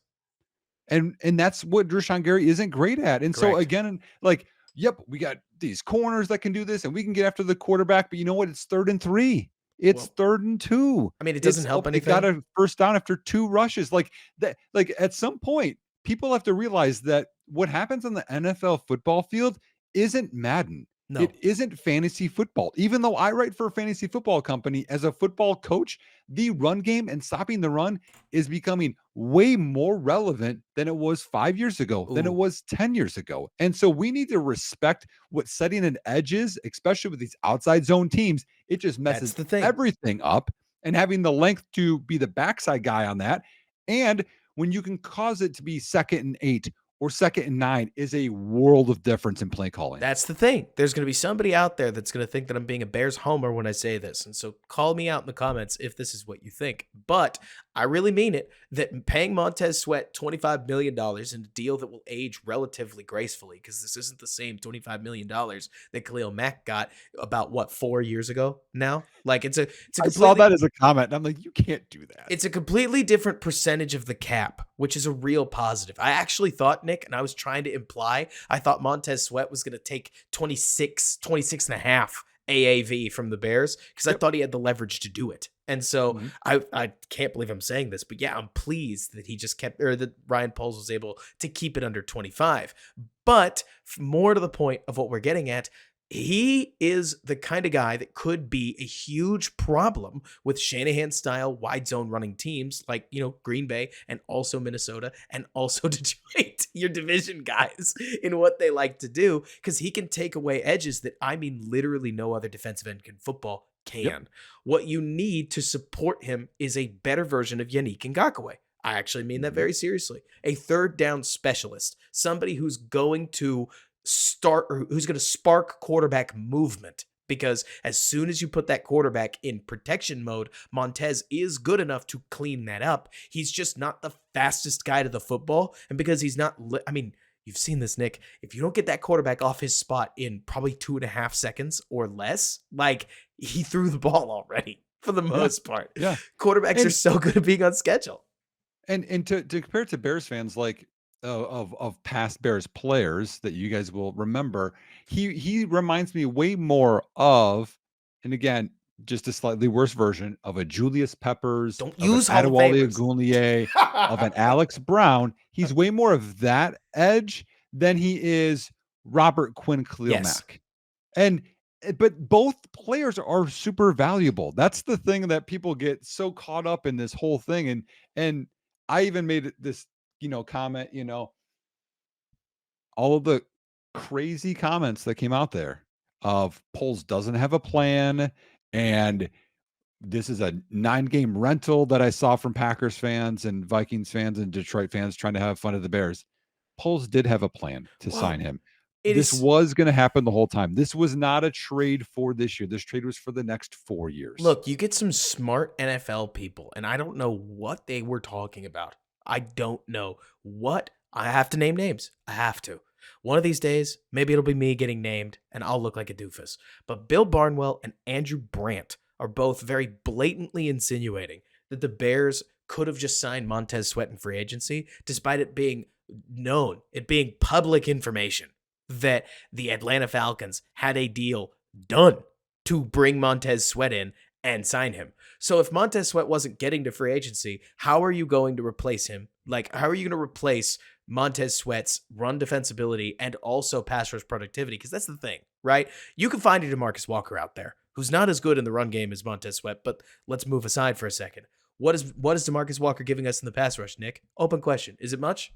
Speaker 2: And that's what Rashawn Gary isn't great at. And so
Speaker 1: Correct.
Speaker 2: again, like, yep, we got these corners that can do this, and we can get after the quarterback. But you know what? It's 3rd and 3. It's
Speaker 1: Well,
Speaker 2: 3rd and 2.
Speaker 1: I mean, it doesn't
Speaker 2: It's
Speaker 1: help
Speaker 2: they got
Speaker 1: anything.
Speaker 2: a first down after 2 rushes. Like that. Like at some point, people have to realize that what happens on the NFL football field isn't Madden.
Speaker 1: No.
Speaker 2: It isn't fantasy football. Even though I write for a fantasy football company as a football coach, the run game and stopping the run is becoming way more relevant than it was 5 years ago, than it
Speaker 1: Ooh.
Speaker 2: was 10 years ago. And so we need to respect what setting an edge is, especially with these outside zone teams. It just
Speaker 1: That's
Speaker 2: messes
Speaker 1: the thing.
Speaker 2: everything up. And having the length to be the backside guy on that. And when you can cause it to be 2nd and 8 or 2nd and 9 is a world of difference in play calling.
Speaker 1: That's the thing. There's going to be somebody out there that's going to think that I'm being a Bears homer when I say this. And so call me out in the comments if this is what you think. But I really mean it, that paying Montez Sweat $25 million in a deal that will age relatively gracefully, because this isn't the same $25 million that Khalil Mack got about, 4 years ago now? Like it's a
Speaker 2: I saw that as a comment, and I'm like, you can't do that.
Speaker 1: It's a completely different percentage of the cap, which is a real positive. I actually thought, Nick, and I was trying to imply, I thought Montez Sweat was going to take 26 and a half AAV from the Bears because I thought he had the leverage to do it. And so I can't believe I'm saying this, but yeah, I'm pleased that he just kept, or that Ryan Poles was able to keep it under 25. But more to the point of what we're getting at, he is the kind of guy that could be a huge problem with Shanahan-style wide zone running teams like, Green Bay and also Minnesota and also Detroit, your division guys, in what they like to do, because he can take away edges that, literally no other defensive end in football can.
Speaker 2: Yep.
Speaker 1: What you need to support him is a better version of Yannick Ngakoue. I actually mean that very seriously. A third down specialist, somebody who's going to spark quarterback movement, because as soon as you put that quarterback in protection mode, Montez is good enough to clean that up. He's just not the fastest guy to the football. And because he's not, you've seen this, Nick, if you don't get that quarterback off his spot in probably 2.5 seconds or less, like he threw the ball already for the most part.
Speaker 2: Yeah.
Speaker 1: Quarterbacks are so good at being on schedule.
Speaker 2: And to compare it to Bears fans, like of past Bears players that you guys will remember, he reminds me way more of, and again, just a slightly worse version of a Julius Peppers,
Speaker 1: Don't
Speaker 2: of an
Speaker 1: use Hall of
Speaker 2: Adewale
Speaker 1: Famers.
Speaker 2: Ogunleye, of an Alex Brown. He's way more of that edge than he is Robert Quinn Khalil
Speaker 1: Yes.
Speaker 2: Mack. But both players are super valuable. That's the thing that people get so caught up in this whole thing. And I even made this, comment, all of the crazy comments that came out there of Poles doesn't have a plan. And this is a 9-game rental that I saw from Packers fans and Vikings fans and Detroit fans trying to have fun at the Bears. Poles did have a plan to sign him. This was going to happen the whole time. This was not a trade for this year. This trade was for the next 4 years.
Speaker 1: Look, you get some smart NFL people, and I don't know what they were talking about. I don't know what. I have to name names. I have to. One of these days, maybe it'll be me getting named, and I'll look like a doofus. But Bill Barnwell and Andrew Brandt are both very blatantly insinuating that the Bears could have just signed Montez Sweat in free agency, despite it being known, it being public information, that the Atlanta Falcons had a deal done to bring Montez Sweat in and sign him. So if Montez Sweat wasn't getting to free agency, how are you going to replace him? Like, how are you going to replace Montez Sweat's run defensibility and also pass rush productivity? Because that's the thing, right? You can find a DeMarcus Walker out there who's not as good in the run game as Montez Sweat, but let's move aside for a second. What is DeMarcus Walker giving us in the pass rush, Nick? Open question. Is it much?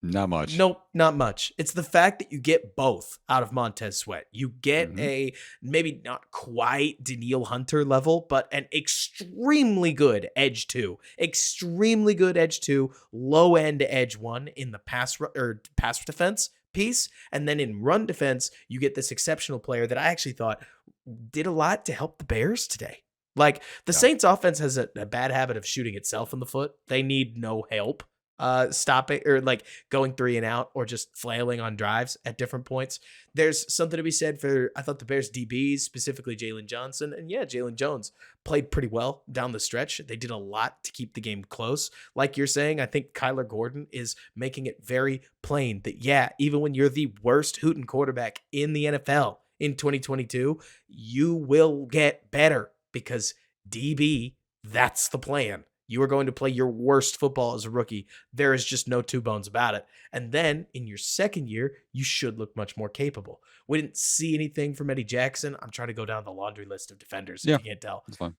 Speaker 2: Not much.
Speaker 1: Nope, not much. It's the fact that you get both out of Montez Sweat. You get a maybe not quite Danielle Hunter level, but an extremely good edge 2. Extremely good edge 2, low end edge 1 in the pass defense piece. And then in run defense, you get this exceptional player that I actually thought did a lot to help the Bears today. Like, the Saints offense has a bad habit of shooting itself in the foot. They need no help stopping or like going 3 and out or just flailing on drives at different points. There's something to be said for, I thought the Bears DBs, specifically Jalen Johnson, and Jalen Jones played pretty well down the stretch. They did a lot to keep the game close. Like you're saying, I think Kyler Gordon is making it very plain that, even when you're the worst hooting quarterback in the NFL in 2022, you will get better because DB, that's the plan. You are going to play your worst football as a rookie. There is just no two bones about it. And then in your second year, you should look much more capable. We didn't see anything from Eddie Jackson. I'm trying to go down the laundry list of defenders, if you can't tell.
Speaker 2: That's fine.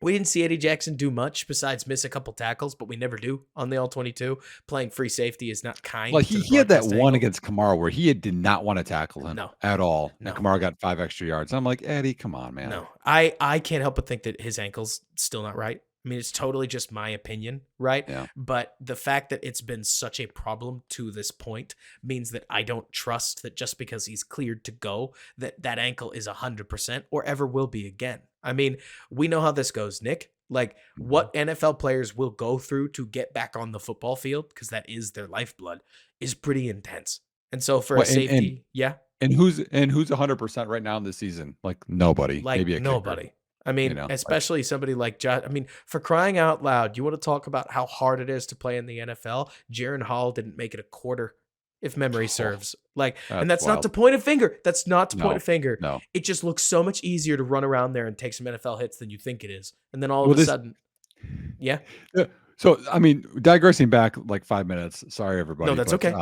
Speaker 1: We didn't see Eddie Jackson do much besides miss a couple tackles, but we never do on the All-22. Playing free safety is not kind.
Speaker 2: Well, he had that one against Kamara where he did not want to tackle him at all.
Speaker 1: No.
Speaker 2: And Kamara got 5 extra yards. I'm like, Eddie, come on, man.
Speaker 1: No, I can't help but think that his ankle's still not right. I mean, it's totally just my opinion, right?
Speaker 2: Yeah.
Speaker 1: But the fact that it's been such a problem to this point means that I don't trust that just because he's cleared to go, that ankle is 100% or ever will be again. I mean, we know how this goes, Nick. Like, what NFL players will go through to get back on the football field, because that is their lifeblood, is pretty intense. And so for a safety,
Speaker 2: And who's 100% right now in the season? Like nobody.
Speaker 1: Like
Speaker 2: maybe a
Speaker 1: nobody.
Speaker 2: Kicker.
Speaker 1: I mean, especially somebody like Josh. I mean, for crying out loud, you want to talk about how hard it is to play in the NFL? Jaron Hall didn't make it a quarter, if memory serves. Like, and that's
Speaker 2: wild.
Speaker 1: not to point a finger. That's not to point a finger.
Speaker 2: No.
Speaker 1: It just looks so much easier to run around there and take some NFL hits than you think it is. And then all of a sudden,
Speaker 2: So, I mean, digressing back like 5 minutes. Sorry, everybody.
Speaker 1: No, that's okay.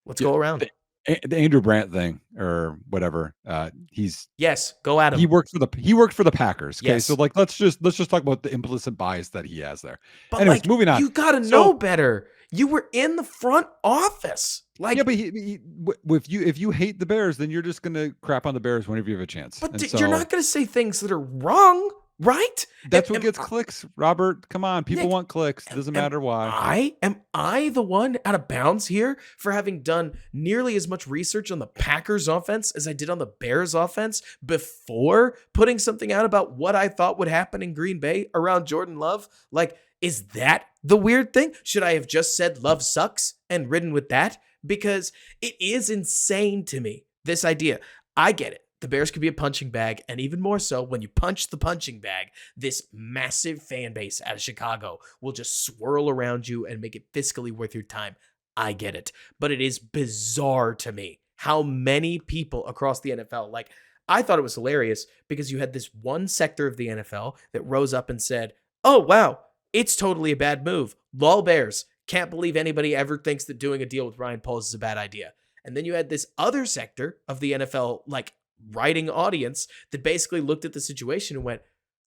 Speaker 1: Let's go around.
Speaker 2: The Andrew Brandt thing or whatever.
Speaker 1: Go at him.
Speaker 2: He worked for the Packers. Okay,
Speaker 1: Yes.
Speaker 2: so like let's just talk about the implicit bias that he has there.
Speaker 1: But
Speaker 2: anyways, moving on.
Speaker 1: You gotta know better. You were in the front office. Like,
Speaker 2: but if you hate the Bears, then you're just gonna crap on the Bears whenever you have a chance.
Speaker 1: But you're not gonna say things that are wrong. Right?
Speaker 2: That's what gets clicks, Robert. Come on. People want clicks. Doesn't matter why.
Speaker 1: Am I the one out of bounds here for having done nearly as much research on the Packers offense as I did on the Bears offense before putting something out about what I thought would happen in Green Bay around Jordan Love? Like, is that the weird thing? Should I have just said Love sucks and ridden with that? Because it is insane to me, this idea. I get it. The Bears could be a punching bag, and even more so when you punch the punching bag, this massive fan base out of Chicago will just swirl around you and make it fiscally worth your time. I get it. But it is bizarre to me how many people across the NFL, like, I thought it was hilarious because you had this one sector of the NFL that rose up and said, oh, wow, it's totally a bad move. Lol Bears. Can't believe anybody ever thinks that doing a deal with Ryan Poles is a bad idea. And then you had this other sector of the NFL, like, writing audience that basically looked at the situation and went,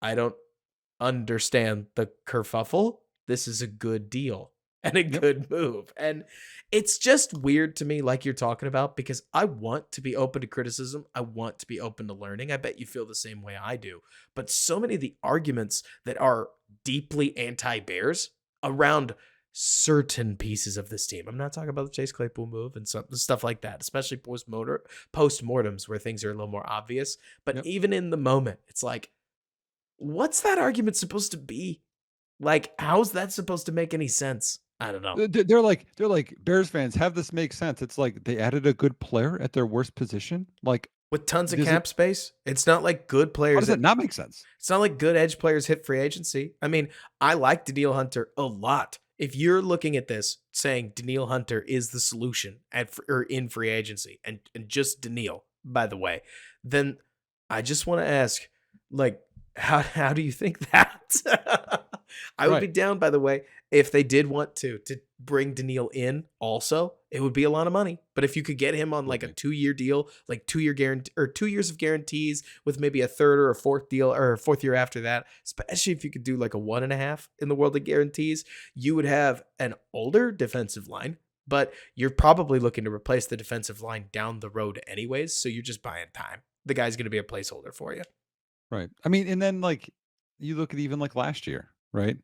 Speaker 1: I don't understand the kerfuffle. This is a good deal and a good move. And it's just weird to me, like you're talking about, because I want to be open to criticism. I want to be open to learning. I bet you feel the same way I do. But so many of the arguments that are deeply anti-Bears around certain pieces of this team. I'm not talking about the Chase Claypool move and stuff like that, especially post-mortems where things are a little more obvious. But even in the moment, it's like, what's that argument supposed to be? Like, how's that supposed to make any sense? I don't know.
Speaker 2: They're like Bears fans, have this make sense. It's like they added a good player at their worst position. Like,
Speaker 1: with tons of cap space, it's not like good players.
Speaker 2: How does that not make sense?
Speaker 1: It's not like good edge players hit free agency. I mean, I like Danielle Hunter a lot. If you're looking at this saying Danielle Hunter is the solution in free agency and just Danielle, by the way, then I just want to ask, like, how do you think that? I would be
Speaker 2: Right.
Speaker 1: down, by the way, if they did want to bring Daniil in also. It would be a lot of money. But if you could get him on
Speaker 2: Would
Speaker 1: like a
Speaker 2: be.
Speaker 1: 2-year deal, like 2-year guarantee or 2 years of guarantees with maybe a third or a fourth deal or a fourth year after that, especially if you could do like a 1.5 in the world of guarantees, you would have an older defensive line, but you're probably looking to replace the defensive line down the road anyways. So you're just buying time. The guy's going to be a placeholder for you.
Speaker 2: Right. I mean, and then like you look at even like last year, right?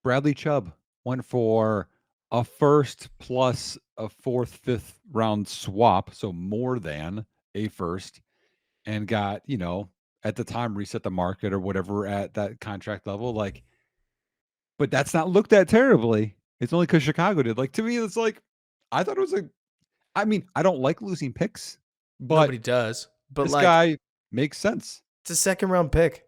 Speaker 2: Bradley Chubb went for a first plus a fourth, fifth round swap, so more than a first, and got, at the time reset the market or whatever at that contract level. Like, but that's not looked at terribly. It's only because Chicago did. Like to me, it's like I thought it was I mean, I don't like losing picks, but
Speaker 1: Nobody does. But
Speaker 2: this
Speaker 1: like
Speaker 2: guy makes sense.
Speaker 1: it's a second round pick.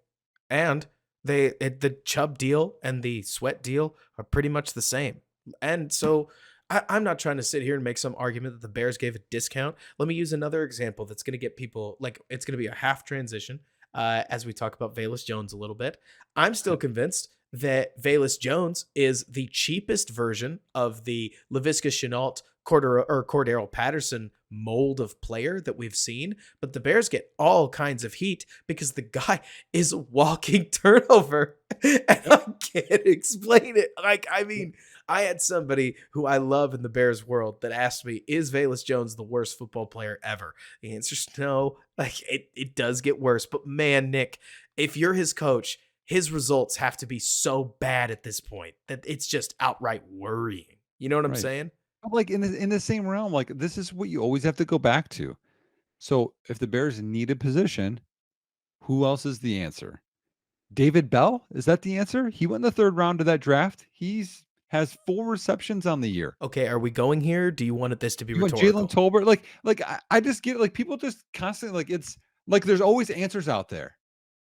Speaker 1: And the Chubb deal and the Sweat deal are pretty much the same. And so I'm not trying to sit here and make some argument that the Bears gave a discount. Let me use another example that's going to get people like it's going to be a half transition as we talk about Velus Jones a little bit. I'm still convinced that Velus Jones is the cheapest version of the Laviska Shenault Cordero Patterson mold of player that we've seen, but the Bears get all kinds of heat because the guy is a walking turnover, and I can't explain it. Like, I mean, I had somebody who I love in the Bears world that asked me, "Is Velus Jones the worst football player ever?" The answer's no. Like, it does get worse, but man, Nick, if you're his coach, his results have to be so bad at this point that it's just outright worrying. You know what I'm
Speaker 2: Right.
Speaker 1: saying?
Speaker 2: But, like, in the same realm, like, this is what you always have to go back to. So, if the Bears need a position, who else is the answer? David Bell? Is that the answer? He went in the 3rd round of that draft. Has 4 receptions on the year.
Speaker 1: Okay, are we going here? Do you want this to be
Speaker 2: You want Jalen
Speaker 1: rhetorical?
Speaker 2: Tolbert? Like, I just get like, people just constantly like, it's like there's always answers out there.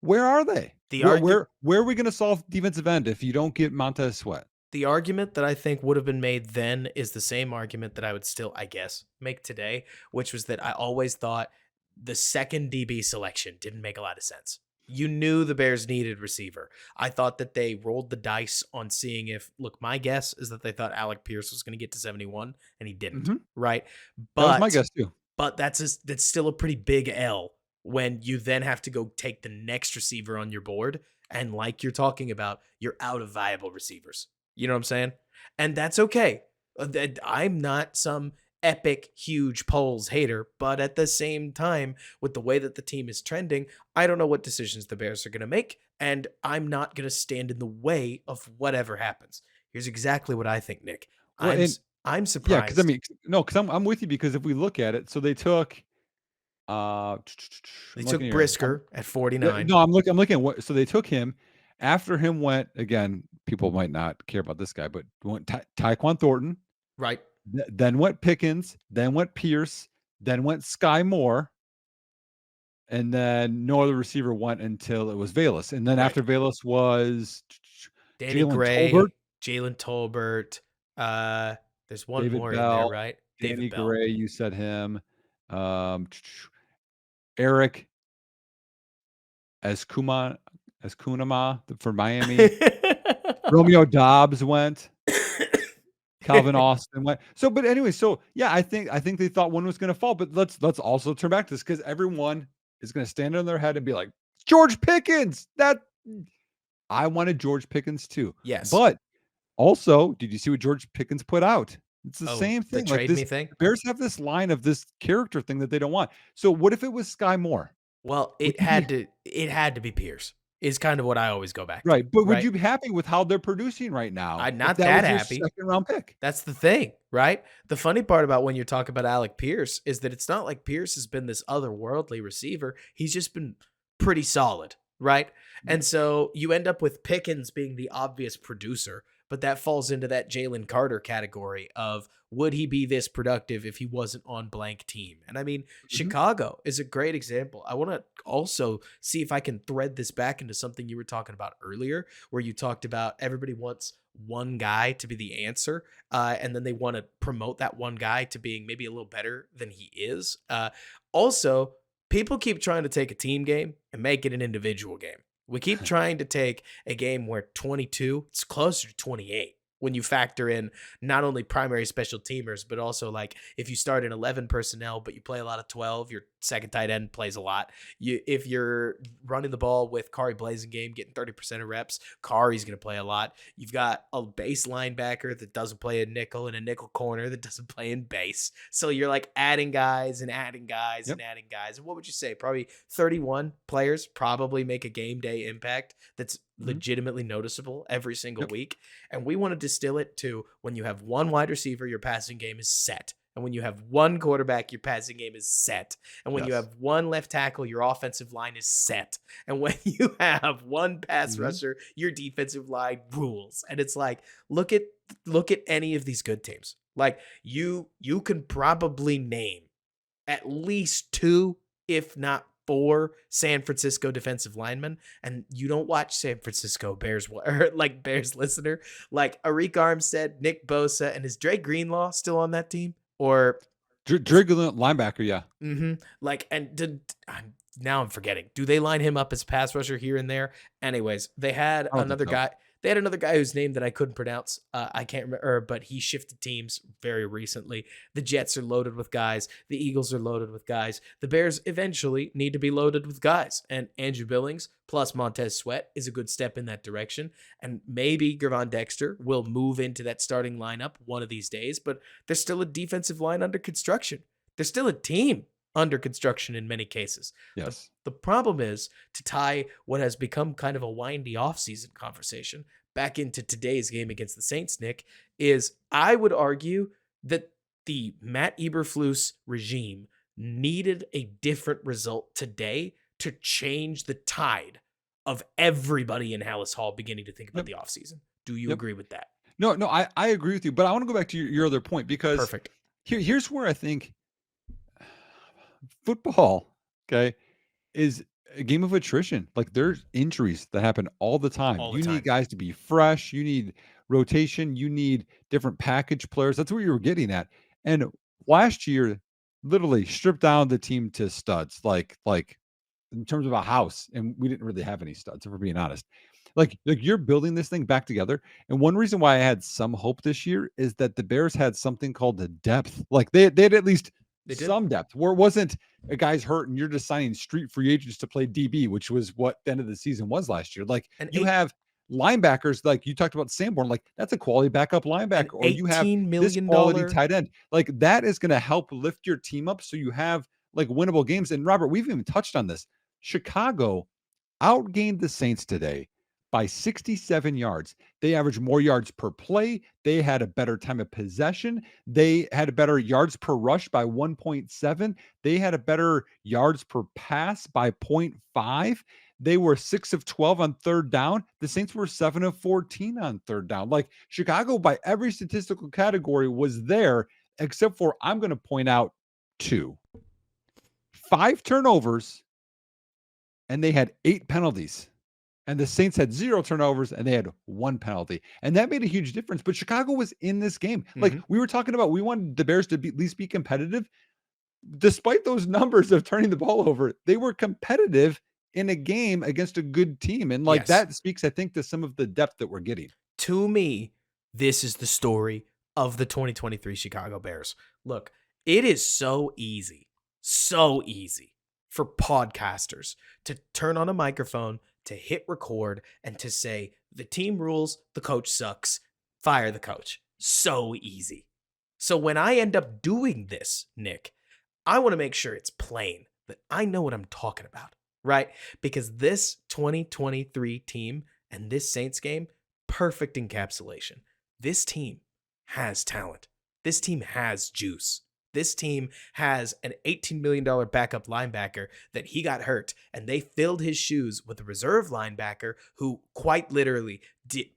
Speaker 2: Where are they?
Speaker 1: The
Speaker 2: Where
Speaker 1: argu-
Speaker 2: where where are we gonna solve defensive end if you don't get Montez Sweat?
Speaker 1: the argument that I think would have been made then is the same argument that I would still, I guess, make today, which was that I always thought the second DB selection didn't make a lot of sense. You knew the Bears needed receiver. I thought that they rolled the dice on seeing if, look, my guess is that they thought Alec Pierce was going to get to 71 and he didn't,
Speaker 2: Mhm.
Speaker 1: right?
Speaker 2: That was my
Speaker 1: But
Speaker 2: guess too.
Speaker 1: that's still a pretty big L when you then have to go take the next receiver on your board. And like you're talking about, you're out of viable receivers. You know what I'm saying? And that's okay. I'm not some epic, huge polls hater, but at the same time, with the way that the team is trending, I don't know what decisions the Bears are going to make. And I'm not going to stand in the way of whatever happens. Here's exactly what I think, Nick.
Speaker 2: Well,
Speaker 1: I'm
Speaker 2: and
Speaker 1: I'm
Speaker 2: yeah, because I
Speaker 1: surprised.
Speaker 2: mean, no, because I'm with you because if we look at it, so they took, I'm
Speaker 1: They
Speaker 2: looking
Speaker 1: took
Speaker 2: here.
Speaker 1: Brisker at
Speaker 2: Yeah,
Speaker 1: 49.
Speaker 2: no, I'm looking at what, so they took him. After him went, again, people might not care about this guy, but went Tyquan Thornton,
Speaker 1: Right.
Speaker 2: then went Pickens, then went Pierce, then went Sky Moore, and then no other receiver went until it was Valus. And then
Speaker 1: Right.
Speaker 2: after Valus was
Speaker 1: Danny
Speaker 2: Jalen Tolbert,
Speaker 1: Gray, Jalen Tolbert. There's one
Speaker 2: David
Speaker 1: more in there,
Speaker 2: Bell,
Speaker 1: right?
Speaker 2: Danny
Speaker 1: David Bell.
Speaker 2: Gray, you said him, um, Eric Kunama for Miami. Romeo Dobbs went. Calvin Austin went. So, but anyway, so yeah, I think they thought one was going to fall, but let's also turn back to this because everyone is going to stand on their head and be like, George Pickens. That I wanted George Pickens too,
Speaker 1: Yes.
Speaker 2: but also, did you see what George Pickens put out? It's the
Speaker 1: Oh,
Speaker 2: same
Speaker 1: the
Speaker 2: thing. Like
Speaker 1: trade
Speaker 2: this,
Speaker 1: me thing?
Speaker 2: the Bears have this line of this character thing that they don't want. So, what if it was Sky Moore?
Speaker 1: Well,
Speaker 2: Would you be
Speaker 1: it had to be Pierce. Is kind of what I always go back to,
Speaker 2: right? But would
Speaker 1: right?
Speaker 2: you be happy with how they're producing right now
Speaker 1: I'm
Speaker 2: if
Speaker 1: not
Speaker 2: that
Speaker 1: that
Speaker 2: was your
Speaker 1: happy.
Speaker 2: 2nd round pick?
Speaker 1: That's the thing, right? The funny part about when you talk about Alec Pierce is that it's not like Pierce has been this otherworldly receiver. He's just been pretty solid, right? And so you end up with Pickens being the obvious producer, but that falls into that Jalen Carter category of would he be this productive if he wasn't on blank team? And I mean,
Speaker 2: Mhm.
Speaker 1: Chicago is a great example. I want to also see if I can thread this back into something you were talking about earlier, where you talked about everybody wants one guy to be the answer, and then they want to promote that one guy to being maybe a little better than he is. Also, people keep trying to take a team game and make it an individual game. We keep trying to take a game where 22, it's closer to 28 when you factor in not only primary special teamers, but also like if you start in 11 personnel, but you play a lot of 12, your second tight end plays a lot. If you're running the ball with Kari Blasingame, getting 30% of reps, Kari's going to play a lot. You've got a base linebacker that doesn't play a nickel and a nickel corner that doesn't play in base. So you're like adding guys and adding guys
Speaker 2: Yep.
Speaker 1: and adding guys. And what would you say? Probably 31 players probably make a game day impact that's
Speaker 2: Mhm.
Speaker 1: legitimately noticeable every single
Speaker 2: Yep.
Speaker 1: week. And we want to distill it to when you have one wide receiver, your passing game is set. And when you have one quarterback, your passing game is set. And when you
Speaker 2: Yes.
Speaker 1: have one left tackle, your offensive line is set. And when you have one pass
Speaker 2: Mhm.
Speaker 1: rusher, your defensive line rules. And it's like, look at any of these good teams. Like you can probably name at least 2, if not 4 San Francisco defensive linemen, and you don't watch San Francisco Bears or like Bears listener. Like Arik Armstead, Nick Bosa, and is Dre Greenlaw still on that team? Or
Speaker 2: Driggling linebacker, yeah.
Speaker 1: like, and now I'm forgetting. Do they line him up as pass rusher here and there? Anyways, they had
Speaker 2: I don't think
Speaker 1: another
Speaker 2: so.
Speaker 1: guy. They had another guy whose name that I couldn't pronounce. I can't remember, but he shifted teams very recently. The Jets are loaded with guys. The Eagles are loaded with guys. The Bears eventually need to be loaded with guys. And Andrew Billings plus Montez Sweat is a good step in that direction. And maybe Gervon Dexter will move into that starting lineup one of these days, but there's still a defensive line under construction. There's still a team under construction in many cases.
Speaker 2: Yes.
Speaker 1: The problem is to tie what has become kind of a windy offseason conversation back into today's game against the Saints, Nick, is I would argue that the Matt Eberflus regime needed a different result today to change the tide of everybody in Hallis Hall beginning to think about
Speaker 2: Yep.
Speaker 1: the offseason. Do you
Speaker 2: Yep.
Speaker 1: agree with that?
Speaker 2: No, I agree with you, but I want to go back to your other point because
Speaker 1: Perfect.
Speaker 2: here's where I think football, okay, is a game of attrition. Like there's injuries that happen all the time.
Speaker 1: All the
Speaker 2: You need
Speaker 1: time.
Speaker 2: guys to be fresh. You need rotation. You need different package players. That's what you were getting at. And last year, literally stripped down the team to studs, like in terms of a house, and we didn't really have any studs, if we're being honest. Like you're building this thing back together. And one reason why I had some hope this year is that the Bears had something called the depth. Like they had at least
Speaker 1: They did.
Speaker 2: some depth where it wasn't a guy's hurt and you're just signing street free agents to play DB, which was what the end of the season was last year. Like
Speaker 1: An
Speaker 2: you have linebackers, like you talked about Sanborn, like that's a quality backup
Speaker 1: an
Speaker 2: linebacker, or you have
Speaker 1: $18
Speaker 2: this
Speaker 1: million
Speaker 2: quality tight end. Like that is going to help lift your team up so you have like winnable games. And Robert, we've even touched on this. Chicago outgained the Saints today by 67 yards. They averaged more yards per play. They had a better time of possession. They had a better yards per rush by 1.7. They had a better yards per pass by 0.5. They were 6 of 12 on third down. The Saints were 7 of 14 on third down. Like Chicago, by every statistical category, was there, except for I'm going to point out 2. 5 turnovers, and they had 8 penalties. And the Saints had 0 turnovers and they had 1 penalty. And that made a huge difference. But Chicago was in this game. Like we were talking about, we wanted the Bears to at least be competitive. Despite those numbers of turning the ball over, they were competitive in a game against a good team. And like
Speaker 1: Yes.
Speaker 2: that speaks, I think, to some of the depth that we're getting.
Speaker 1: To me, this is the story of the 2023 Chicago Bears. Look, it is so easy for podcasters to turn on a microphone, to hit record, and to say, the team rules, the coach sucks, fire the coach. So easy. So when I end up doing this, Nick, I want to make sure it's plain that I know what I'm talking about, right? Because this 2023 team and this Saints game, perfect encapsulation. This team has talent. This team has juice. This team has an $18 million backup linebacker that he got hurt, and they filled his shoes with a reserve linebacker who quite literally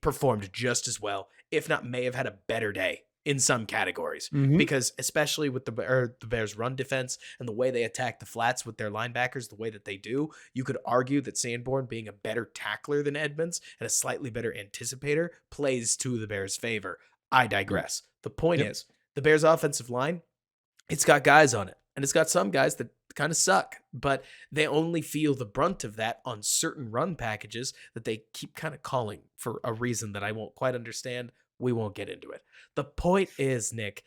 Speaker 1: performed just as well, if not may have had a better day in some categories. Because especially with the Bears' run defense and the way they attack the flats with their linebackers, the way that they do, you could argue that Sanborn, being a better tackler than Edmonds and a slightly better anticipator, plays to the Bears' favor. I digress. The point is, the Bears' offensive line, it's got guys on it, and it's got some guys that kind of suck, but they only feel the brunt of that on certain run packages that they keep kind of calling for a reason that I won't quite understand. We won't get into it. The point is, Nick,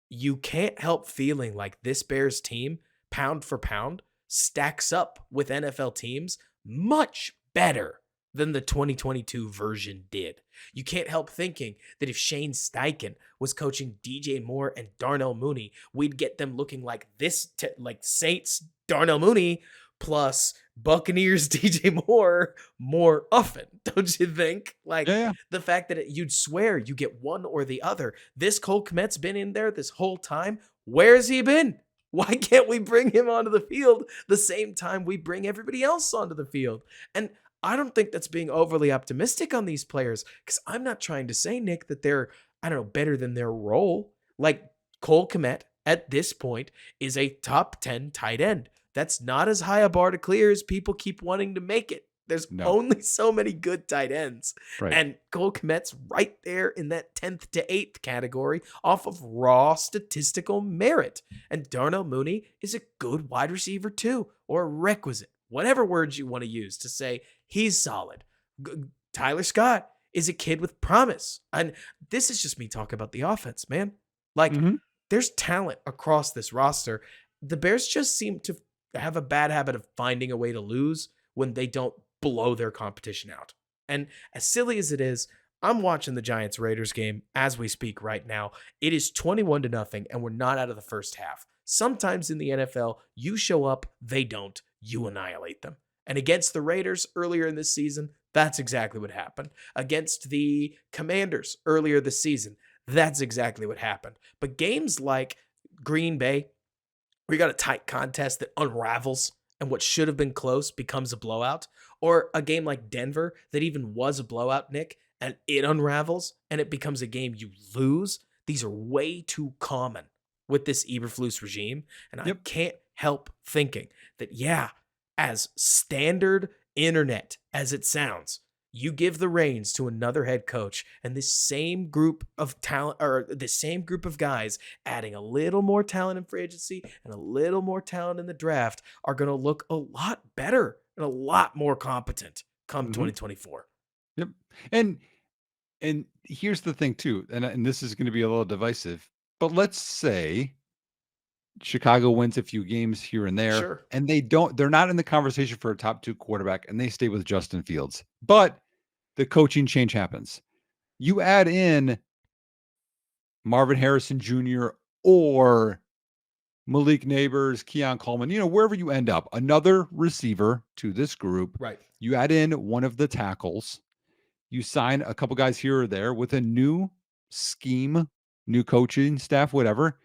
Speaker 1: you can't help feeling like this Bears team, pound for pound, stacks up with NFL teams much better than the 2022 version did. You can't help thinking that if Shane Steichen was coaching DJ Moore and Darnell Mooney, we'd get them looking like this, like Saints Darnell Mooney plus Buccaneers DJ Moore more often, don't you think? Like
Speaker 2: Yeah.
Speaker 1: the fact that you'd swear you get one or the other. This Cole Kmet's been in there this whole time. Where's he been? Why can't we bring him onto the field the same time we bring everybody else onto the field? And I don't think that's being overly optimistic on these players, because I'm not trying to say, Nick, that they're, I don't know, better than their role. Like Cole Kmet at this point is a top 10 tight end. That's not as high a bar to clear as people keep wanting to make it. There's only so many good tight ends.
Speaker 2: Right.
Speaker 1: And Cole Kmet's right there in that 10th to 8th category off of raw statistical merit. And Darnell Mooney is a good wide receiver too, or requisite, whatever words you want to use to say he's solid. Tyler Scott is a kid with promise. And this is just me talking about the offense, man. Like, there's talent across this roster. The Bears just seem to have a bad habit of finding a way to lose when they don't blow their competition out. And as silly as it is, I'm watching the Giants-Raiders game as we speak right now. It is 21-0, and we're not out of the first half. Sometimes in the NFL, you show up, they don't. You annihilate them. And against the Raiders earlier in this season, that's exactly what happened. Against the Commanders earlier this season, that's exactly what happened. But games like Green Bay, where you got a tight contest that unravels and what should have been close becomes a blowout, or a game like Denver that even was a blowout, Nick, and it unravels and it becomes a game you lose, these are way too common with this Eberflus regime. And I can't help thinking that, yeah, as standard internet as it sounds, you give the reins to another head coach, and this same group of talent, or the same group of guys adding a little more talent in free agency and a little more talent in the draft, are going to look a lot better and a lot more competent come 2024.
Speaker 2: Yep. And here's the thing too, and this is going to be a little divisive, but let's say Chicago wins a few games here and there,
Speaker 1: Sure.
Speaker 2: and they're not in the conversation for a top 2 quarterback, and they stay with Justin Fields. But the coaching change happens. You add in Marvin Harrison Jr. or Malik Neighbors, Keon Coleman, wherever you end up, another receiver to this group.
Speaker 1: Right.
Speaker 2: You add in one of the tackles. You sign a couple guys here or there with a new scheme, new coaching staff, whatever.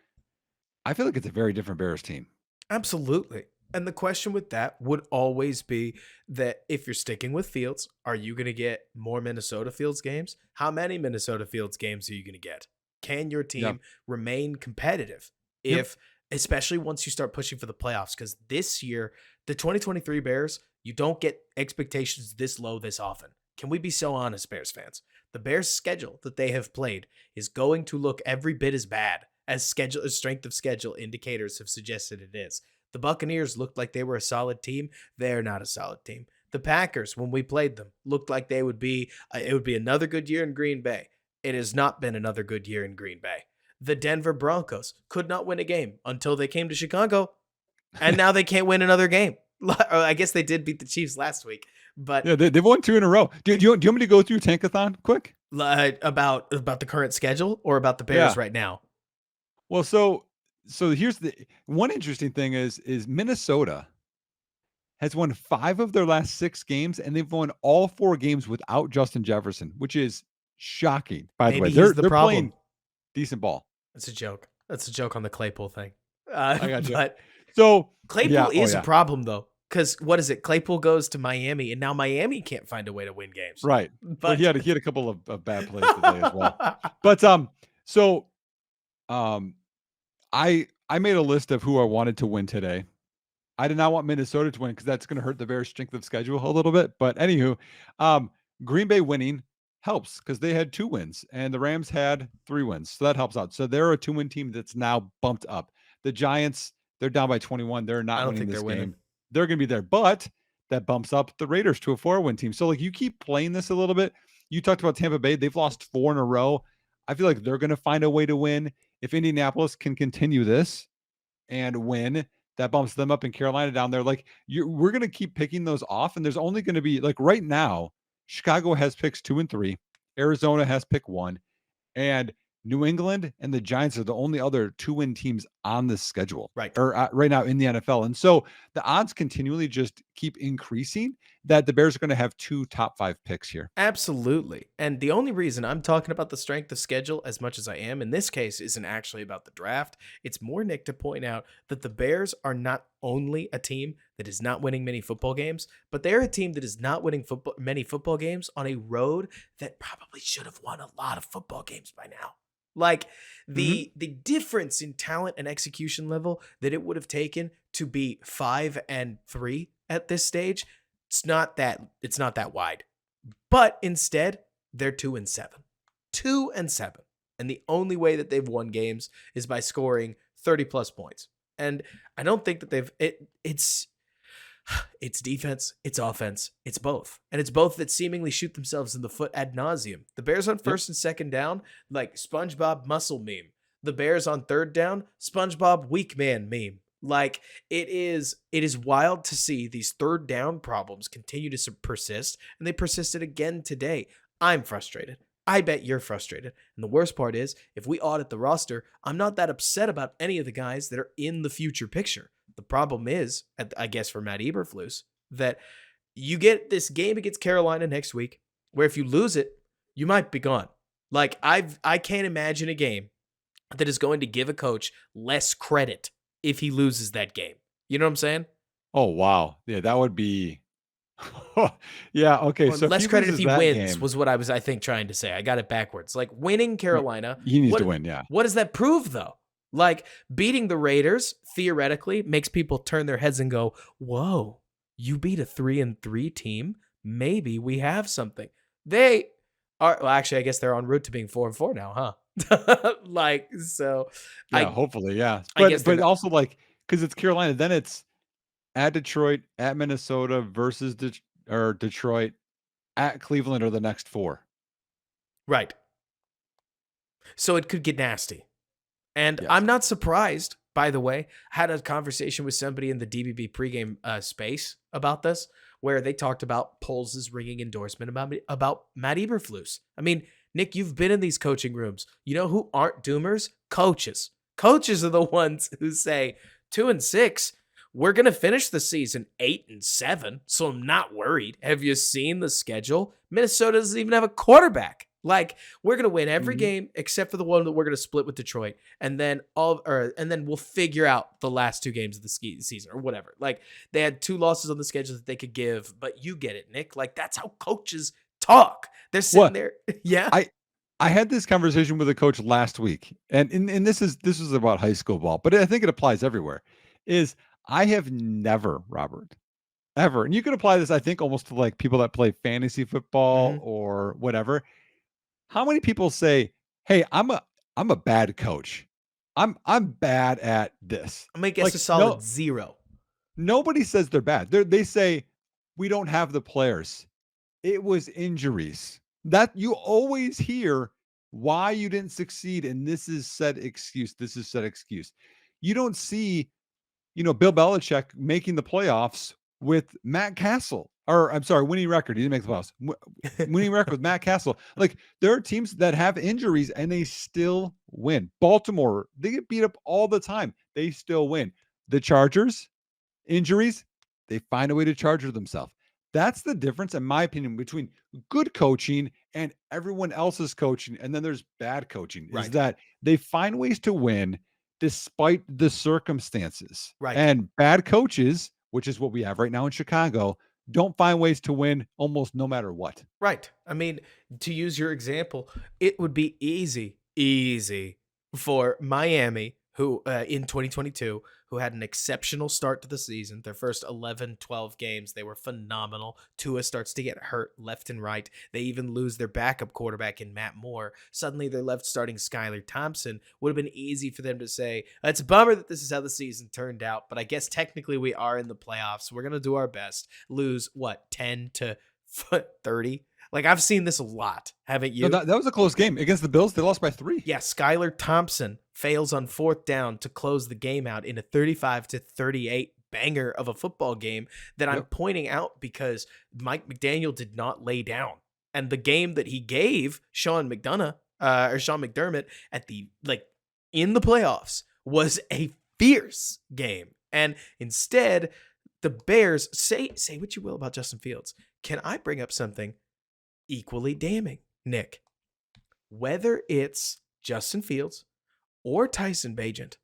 Speaker 2: I feel like it's a very different Bears team.
Speaker 1: Absolutely. And the question with that would always be that if you're sticking with Fields, are you going to get more Minnesota Fields games? How many Minnesota Fields games are you going to get? Can your team remain competitive especially once you start pushing for the playoffs? Because this year, the 2023 Bears, you don't get expectations this low this often. Can we be so honest, Bears fans? The Bears' schedule that they have played is going to look every bit as bad as strength of schedule indicators have suggested it is. The Buccaneers looked like they were a solid team. They're not a solid team. The Packers, when we played them, looked like they would be, it would be another good year in Green Bay. It has not been another good year in Green Bay. The Denver Broncos could not win a game until they came to Chicago, and now they can't win another game. I guess they did beat the Chiefs last week, but
Speaker 2: yeah, they've won 2 in a row. Do you want me to go through Tankathon quick?
Speaker 1: About the current schedule or about the Bears right now?
Speaker 2: Well, so here's the one interesting thing is Minnesota has won 5 of their last 6 games, and they've won all 4 games without Justin Jefferson, which is shocking. By the way, they're playing decent ball.
Speaker 1: That's a joke. That's a joke on the Claypool thing.
Speaker 2: I got you.
Speaker 1: But
Speaker 2: so
Speaker 1: Claypool is a problem though, because what is it? Claypool goes to Miami, and now Miami can't find a way to win games.
Speaker 2: Right.
Speaker 1: But
Speaker 2: well, he had a couple of bad plays today as well. But I made a list of who I wanted to win today. I did not want Minnesota to win because that's going to hurt the Bears' strength of schedule a little bit. But anywho, Green Bay winning helps because they had 2 wins and the Rams had 3 wins. So that helps out. So they're a 2-win team that's now bumped up. The Giants They're down by 21. They're
Speaker 1: I
Speaker 2: not
Speaker 1: don't
Speaker 2: winning
Speaker 1: think
Speaker 2: this
Speaker 1: they're winning.
Speaker 2: game. They're going to be there, but that bumps up the Raiders to a 4-win team. So like you keep playing this a little bit. You talked about Tampa Bay. They've lost 4 in a row. I feel like they're going to find a way to win. If Indianapolis can continue this and win, that bumps them up in Carolina down there. Like we're going to keep picking those off. And there's only going to be like right now, Chicago has picks 2 and 3. Arizona has pick 1. And New England and the Giants are the only other 2-win teams on the schedule
Speaker 1: Right.
Speaker 2: or right now in the NFL. And so the odds continually just keep increasing that the Bears are going to have 2 top 5 picks here.
Speaker 1: Absolutely. And the only reason I'm talking about the strength of schedule as much as I am in this case isn't actually about the draft. It's more, Nick, to point out that the Bears are not only a team that is not winning many football games, but they're a team that is not winning many football games on a road that probably should have won a lot of football games by now. Like the difference in talent and execution level that it would have taken to be 5-3 at this stage, it's not that wide. But instead, they're 2-7. 2-7. And the only way that they've won games is by scoring 30 plus points. And I don't think that it's defense, it's offense, it's both. And it's both that seemingly shoot themselves in the foot ad nauseum. The Bears on first and second down, like SpongeBob muscle meme. The Bears on third down, SpongeBob weak man meme. Like it is wild to see these third down problems continue to persist, and they persisted again today. I'm frustrated. I bet you're frustrated. And the worst part is, if we audit the roster, I'm not that upset about any of the guys that are in the future picture. The problem is, I guess for Matt Eberflus, that you get this game against Carolina next week, where if you lose it, you might be gone. Like I can't imagine a game that is going to give a coach less credit if he loses that game. You know what I'm saying?
Speaker 2: Oh, wow. Yeah, that would be. Yeah. Okay.
Speaker 1: Or
Speaker 2: So
Speaker 1: less
Speaker 2: if he
Speaker 1: credit if
Speaker 2: loses
Speaker 1: he
Speaker 2: that
Speaker 1: wins
Speaker 2: game,
Speaker 1: was what I was, I think, trying to say. I got it backwards. Like winning Carolina.
Speaker 2: he needs to win. Yeah.
Speaker 1: What does that prove, though? Like beating the Raiders theoretically makes people turn their heads and go, "Whoa, you beat a 3-3 team? Maybe we have something." They are. Well, actually, I guess they're en route to being 4-4 now, huh? Like so.
Speaker 2: Yeah.
Speaker 1: I
Speaker 2: Hopefully. Yeah.
Speaker 1: I guess
Speaker 2: But also like because it's Carolina, then it's at Detroit, at Minnesota versus Detroit, at Cleveland are the next 4.
Speaker 1: right. So it could get nasty. And
Speaker 2: Yes.
Speaker 1: I'm not surprised, by the way. I had a conversation with somebody in the DBB pregame space about this, where they talked about Poles' ringing endorsement about Matt Eberflus. I mean, Nick, you've been in these coaching rooms. You know who aren't doomers? Coaches. Coaches are the ones who say 2-6. We're going to finish the season 8-7, so I'm not worried. Have you seen the schedule? Minnesota doesn't even have a quarterback. Like, we're going to win every game except for the one that we're going to split with Detroit. And then we'll figure out the last 2 games of the season or whatever. Like, they had 2 losses on the schedule that they could give, but you get it, Nick. Like, that's how coaches talk. They're sitting there. Yeah.
Speaker 2: I had this conversation with a coach last week, and this is about high school ball, but I think it applies everywhere. Is I have never, Robert, ever, and you can apply this, I think, almost to like people that play fantasy football or whatever. How many people say, "Hey, I'm a bad coach. I'm bad at this."
Speaker 1: I'm going to guess
Speaker 2: Like,
Speaker 1: a solid 0.
Speaker 2: Nobody says they're bad. They say we don't have the players. It was injuries. That you always hear why you didn't succeed, and this is said excuse. This is said excuse. You don't see, Bill Belichick making the playoffs with Matt Castle. Or I'm sorry, winning record. He didn't make the playoffs. Winning record with Matt Castle. Like there are teams that have injuries and they still win. Baltimore, they get beat up all the time. They still win. The Chargers, injuries, they find a way to charge themselves. That's the difference, in my opinion, between good coaching and everyone else's coaching. And then there's bad coaching, is that they find ways to win despite the circumstances.
Speaker 1: Right.
Speaker 2: And bad coaches, which is what we have right now in Chicago, don't find ways to win almost no matter what.
Speaker 1: Right. I mean, to use your example, it would be easy for Miami, who in 2022, who had an exceptional start to the season. Their first 11, 12 games, they were phenomenal. Tua starts to get hurt left and right. They even lose their backup quarterback in Matt Moore. Suddenly, they're left starting Skylar Thompson. Would have been easy for them to say, it's a bummer that this is how the season turned out, but I guess technically we are in the playoffs. We're going to do our best. Lose, 10 to 30? Like, I've seen this a lot, haven't you?
Speaker 2: No, that was a close game against the Bills. They lost by 3.
Speaker 1: Yeah, Skylar Thompson fails on 4th down to close the game out in a 35-38 banger of a football game that I'm pointing out because Mike McDaniel did not lay down. And the game that he gave Sean McDermott at the in the playoffs was a fierce game. And instead, the Bears, say what you will about Justin Fields. Can I bring up something equally damning, Nick? Whether it's Justin Fields or Tyson Bagent,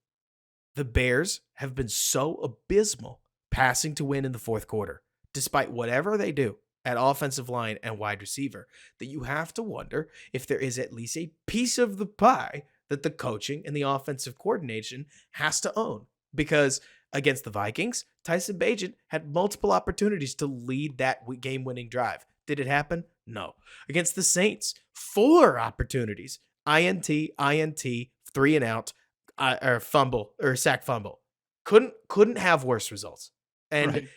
Speaker 1: the Bears have been so abysmal passing to win in the fourth quarter, despite whatever they do at offensive line and wide receiver, that you have to wonder if there is at least a piece of the pie that the coaching and the offensive coordination has to own. Because against the Vikings, Tyson Bagent had multiple opportunities to lead that game-winning drive. Did it happen? No. Against the Saints, 4 opportunities. INT, 3 and out, or fumble, or sack fumble. Couldn't have worse results. And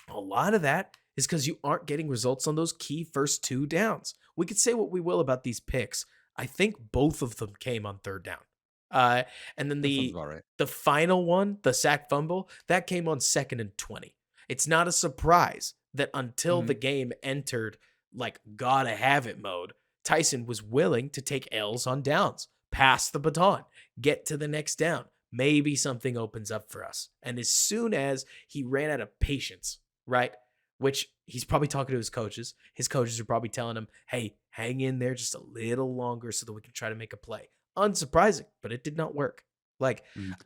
Speaker 1: a lot of that is because you aren't getting results on those key first 2 downs. We could say what we will about these picks. I think both of them came on 3rd down. And then the final one, the sack fumble, that came on 2nd and 20. It's not a surprise that until the game entered gotta have it mode, Tyson was willing to take L's on downs, pass the baton, get to the next down. Maybe something opens up for us. And as soon as he ran out of patience, right, which he's probably talking to his coaches are probably telling him, hey, hang in there just a little longer so that we can try to make a play. Unsurprising, but it did not work.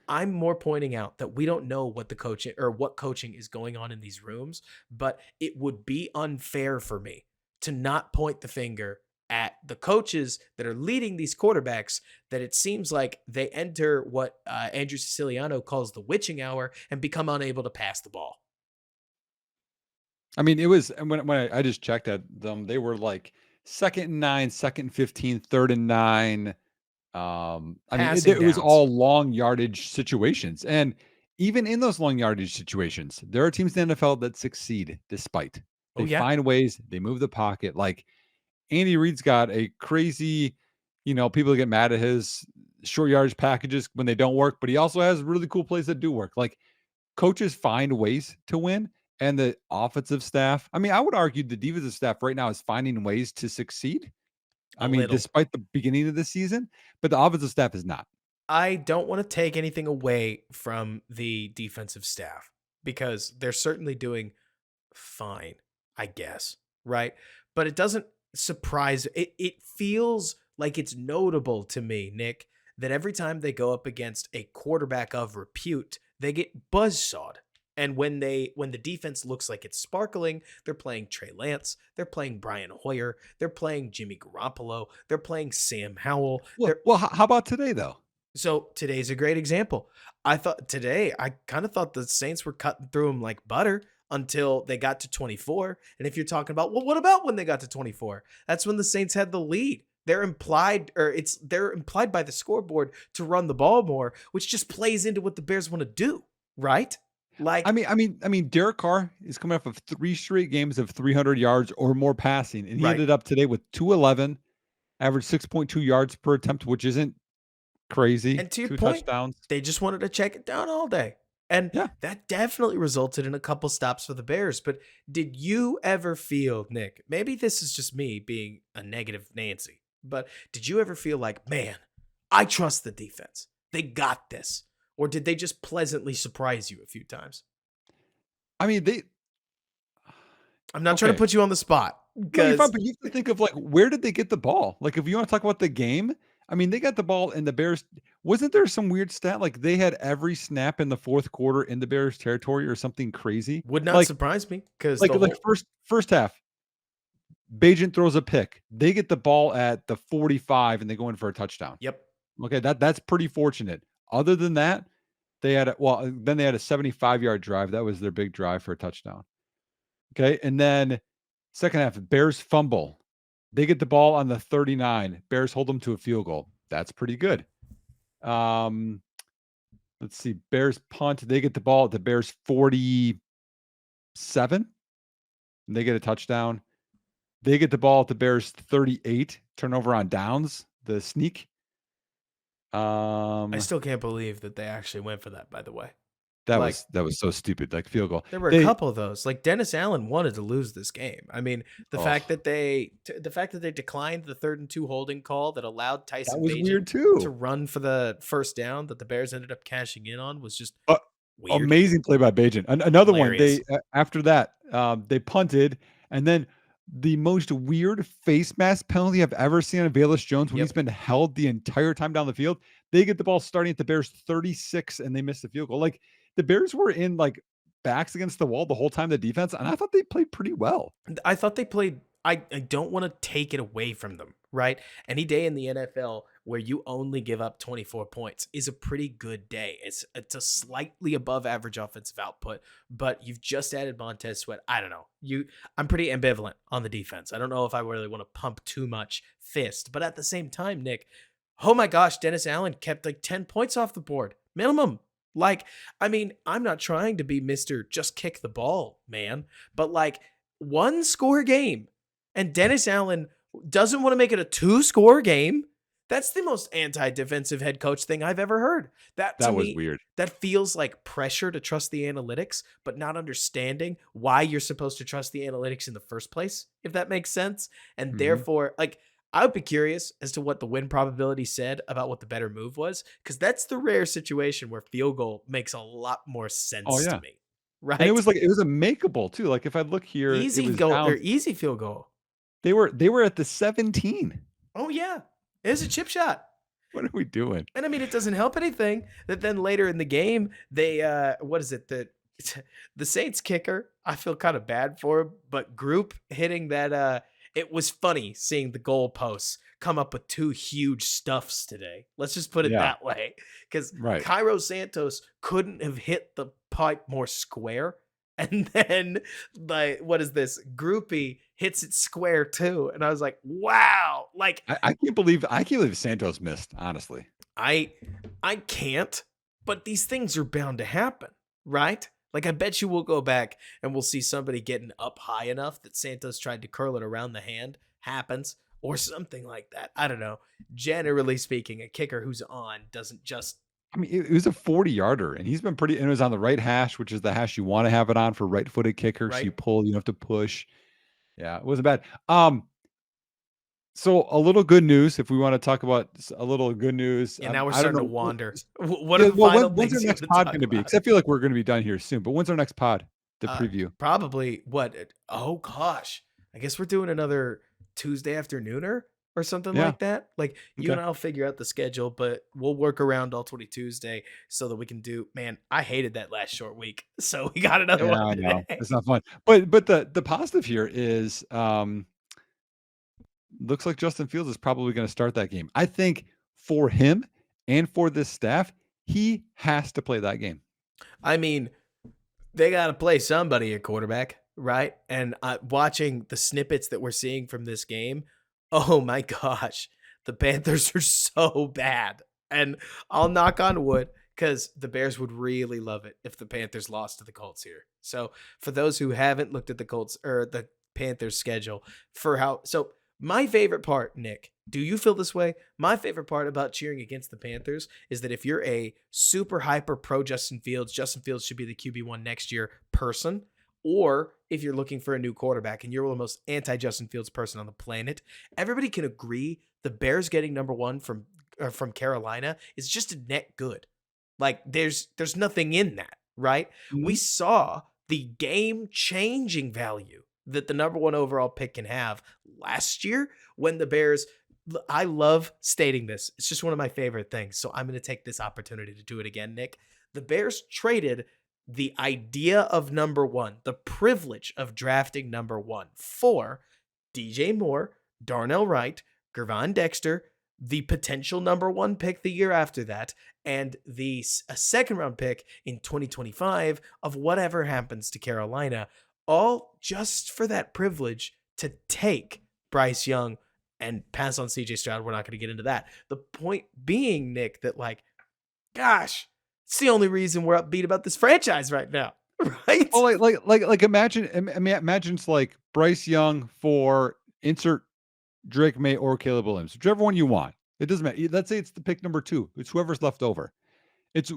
Speaker 1: I'm more pointing out that we don't know what the coaching or what coaching is going on in these rooms, but it would be unfair for me to not point the finger at the coaches that are leading these quarterbacks, that it seems like they enter what Andrew Siciliano calls the witching hour and become unable to pass the ball.
Speaker 2: I mean, it was when I just checked at them, they were 2nd and 9, 2nd and 15, 3rd and 9. I mean, it was all long yardage situations. And even in those long yardage situations, there are teams in the NFL that succeed despite. They find ways, they move the pocket. Andy Reid's got a crazy, people get mad at his short yardage packages when they don't work, but he also has really cool plays that do work. Coaches find ways to win, and the offensive staff, I mean, I would argue the defensive staff right now is finding ways to succeed. Despite the beginning of the season, but the offensive staff is not.
Speaker 1: I don't want to take anything away from the defensive staff because they're certainly doing fine, I guess, right? But it doesn't surprise. It feels like it's notable to me, Nick, that every time they go up against a quarterback of repute, they get buzzsawed. And when the defense looks like it's sparkling, they're playing Trey Lance, they're playing Brian Hoyer, they're playing Jimmy Garoppolo, they're playing Sam Howell.
Speaker 2: Well, how about today, though?
Speaker 1: So today's a great example. I kind of thought the Saints were cutting through them like butter until they got to 24. And if you're talking about, well, what about when they got to 24? That's when the Saints had the lead. They're implied by the scoreboard to run the ball more, which just plays into what the Bears want to do, right?
Speaker 2: I mean, Derek Carr is coming off of 3 straight games of 300 yards or more passing, and he ended up today with 211, average 6.2 yards per attempt, which isn't crazy.
Speaker 1: And to your
Speaker 2: 2
Speaker 1: point,
Speaker 2: touchdowns.
Speaker 1: They just wanted to check it down all day. And that definitely resulted in a couple stops for the Bears. But did you ever feel, Nick, maybe this is just me being a negative Nancy, but did you ever feel like, man, I trust the defense. They got this. Or did they just pleasantly surprise you a few times?
Speaker 2: I mean,
Speaker 1: I'm not trying to put you on the spot.
Speaker 2: No, you're fine, but you have to think of where did they get the ball? If you want to talk about the game, I mean, they got the ball in the Bears. Wasn't there some weird stat? They had every snap in the fourth quarter in the Bears territory or something crazy.
Speaker 1: Would not surprise me because
Speaker 2: first half, Bagent throws a pick. They get the ball at the 45 and they go in for a touchdown.
Speaker 1: Yep.
Speaker 2: Okay, that's pretty fortunate. Other than that, Then they had a 75-yard drive. That was their big drive for a touchdown. Okay, and then second half, Bears fumble. They get the ball on the 39. Bears hold them to a field goal. That's pretty good. Let's see. Bears punt. They get the ball at the Bears 47. And they get a touchdown. They get the ball at the Bears 38. Turnover on downs. The sneak.
Speaker 1: I still can't believe that they actually went for that, by the way. Like,
Speaker 2: that was so stupid. Like field goal.
Speaker 1: there were a couple of those. Like Dennis Allen wanted to lose this game. I mean, the fact that they declined the 3rd and 2 holding call that allowed Tyson Bagent to run for the first down that the Bears ended up cashing in on was just weird.
Speaker 2: Amazing play by Bagent. Another Hilarious. One. After that, they punted, and then the most weird face mask penalty I've ever seen on Velus Jones when he's been held the entire time down the field. They get the ball starting at the Bears 36, and they miss the field goal. Like the Bears were in like backs against the wall the whole time, the defense, and I thought they played pretty well.
Speaker 1: I thought they played. I don't want to take it away from them, right? Any day in the NFL where you only give up 24 points is a pretty good day. It's a slightly above average offensive output, but you've just added Montez Sweat. I don't know. I'm pretty ambivalent on the defense. I don't know if I really want to pump too much fist, but at the same time, Nick, oh my gosh, Dennis Allen kept like 10 points off the board, minimum. Like, I mean, I'm not trying to be Mr. just kick the ball, man, but like 1-score game and Dennis Allen doesn't want to make it a 2-score game. That's the most anti-defensive head coach thing I've ever heard. That was weird. That feels like pressure to trust the analytics, but not understanding why you're supposed to trust the analytics in the first place, if that makes sense. And therefore, like, I would be curious as to what the win probability said about what the better move was, because that's the rare situation where field goal makes a lot more sense to me. Right?
Speaker 2: And it was a makeable too. Like if I look here,
Speaker 1: easy goal or easy field goal.
Speaker 2: They were at the 17.
Speaker 1: Oh yeah, it was a chip shot.
Speaker 2: What are we doing?
Speaker 1: And I mean, it doesn't help anything that then later in the game they the Saints kicker. I feel kind of bad for him, but Group hitting that. It was funny seeing the goalposts come up with 2 huge stuffs today. Let's just put it that way, because Cairo Santos couldn't have hit the pipe more square. And then, like, what is this? Groupie hits it square too, and I was like, "Wow!" Like,
Speaker 2: I can't believe Santos missed. Honestly,
Speaker 1: I can't. But these things are bound to happen, right? Like, I bet you we'll go back and we'll see somebody getting up high enough that Santos tried to curl it around the hand. Happens, or something like that. I don't know. Generally speaking, a kicker who's on doesn't just.
Speaker 2: I mean, it was a 40-yarder, and he's been pretty. And it was on the right hash, which is the hash you want to have it on for right-footed kickers. So you pull, you have to push. Yeah, it wasn't bad. So a little good news, if we want to talk about a little good news.
Speaker 1: Yeah, now we're starting to wander. What are the final things?
Speaker 2: When's our next pod going to be? Because I feel like we're going to be done here soon. But when's our next pod? The preview.
Speaker 1: Probably what? Oh gosh, I guess we're doing another Tuesday afternooner or something like that. Like you and I'll figure out the schedule, but we'll work around all 20 Tuesday so that we can do. Man, I hated that last short week, so we got another one. I know
Speaker 2: it's not fun, but the positive here is looks like Justin Fields is probably going to start that game. I think for him and for this staff, he has to play that game.
Speaker 1: I mean, they got to play somebody at quarterback, right? And watching the snippets that we're seeing from this game. Oh my gosh, the Panthers are so bad. And I'll knock on wood because the Bears would really love it if the Panthers lost to the Colts here. So for those who haven't looked at the Colts or the Panthers schedule my favorite part, Nick, do you feel this way? My favorite part about cheering against the Panthers is that if you're a super hyper pro Justin Fields should be the QB1 next year person. Or if you're looking for a new quarterback and you're the most anti-Justin Fields person on the planet, everybody can agree the Bears getting number 1 from Carolina is just a net good. Like there's nothing in that, right? Mm-hmm. We saw the game-changing value that the number 1 overall pick can have last year when the Bears. I love stating this. It's just one of my favorite things. So I'm going to take this opportunity to do it again, Nick. The Bears traded the idea of number 1, the privilege of drafting number 1 for DJ Moore, Darnell Wright, Gervon Dexter, the potential number one pick the year after that, and a second round pick in 2025 of whatever happens to Carolina, all just for that privilege to take Bryce Young and pass on CJ Stroud. We're not going to get into that. The point being, Nick, that like, gosh, it's the only reason we're upbeat about this franchise right now, right?
Speaker 2: Oh, like imagine, I mean, imagine it's like Bryce Young for insert Drake May or Caleb Williams, whichever one you want. It doesn't matter. Let's say it's the pick number 2. It's whoever's left over. It's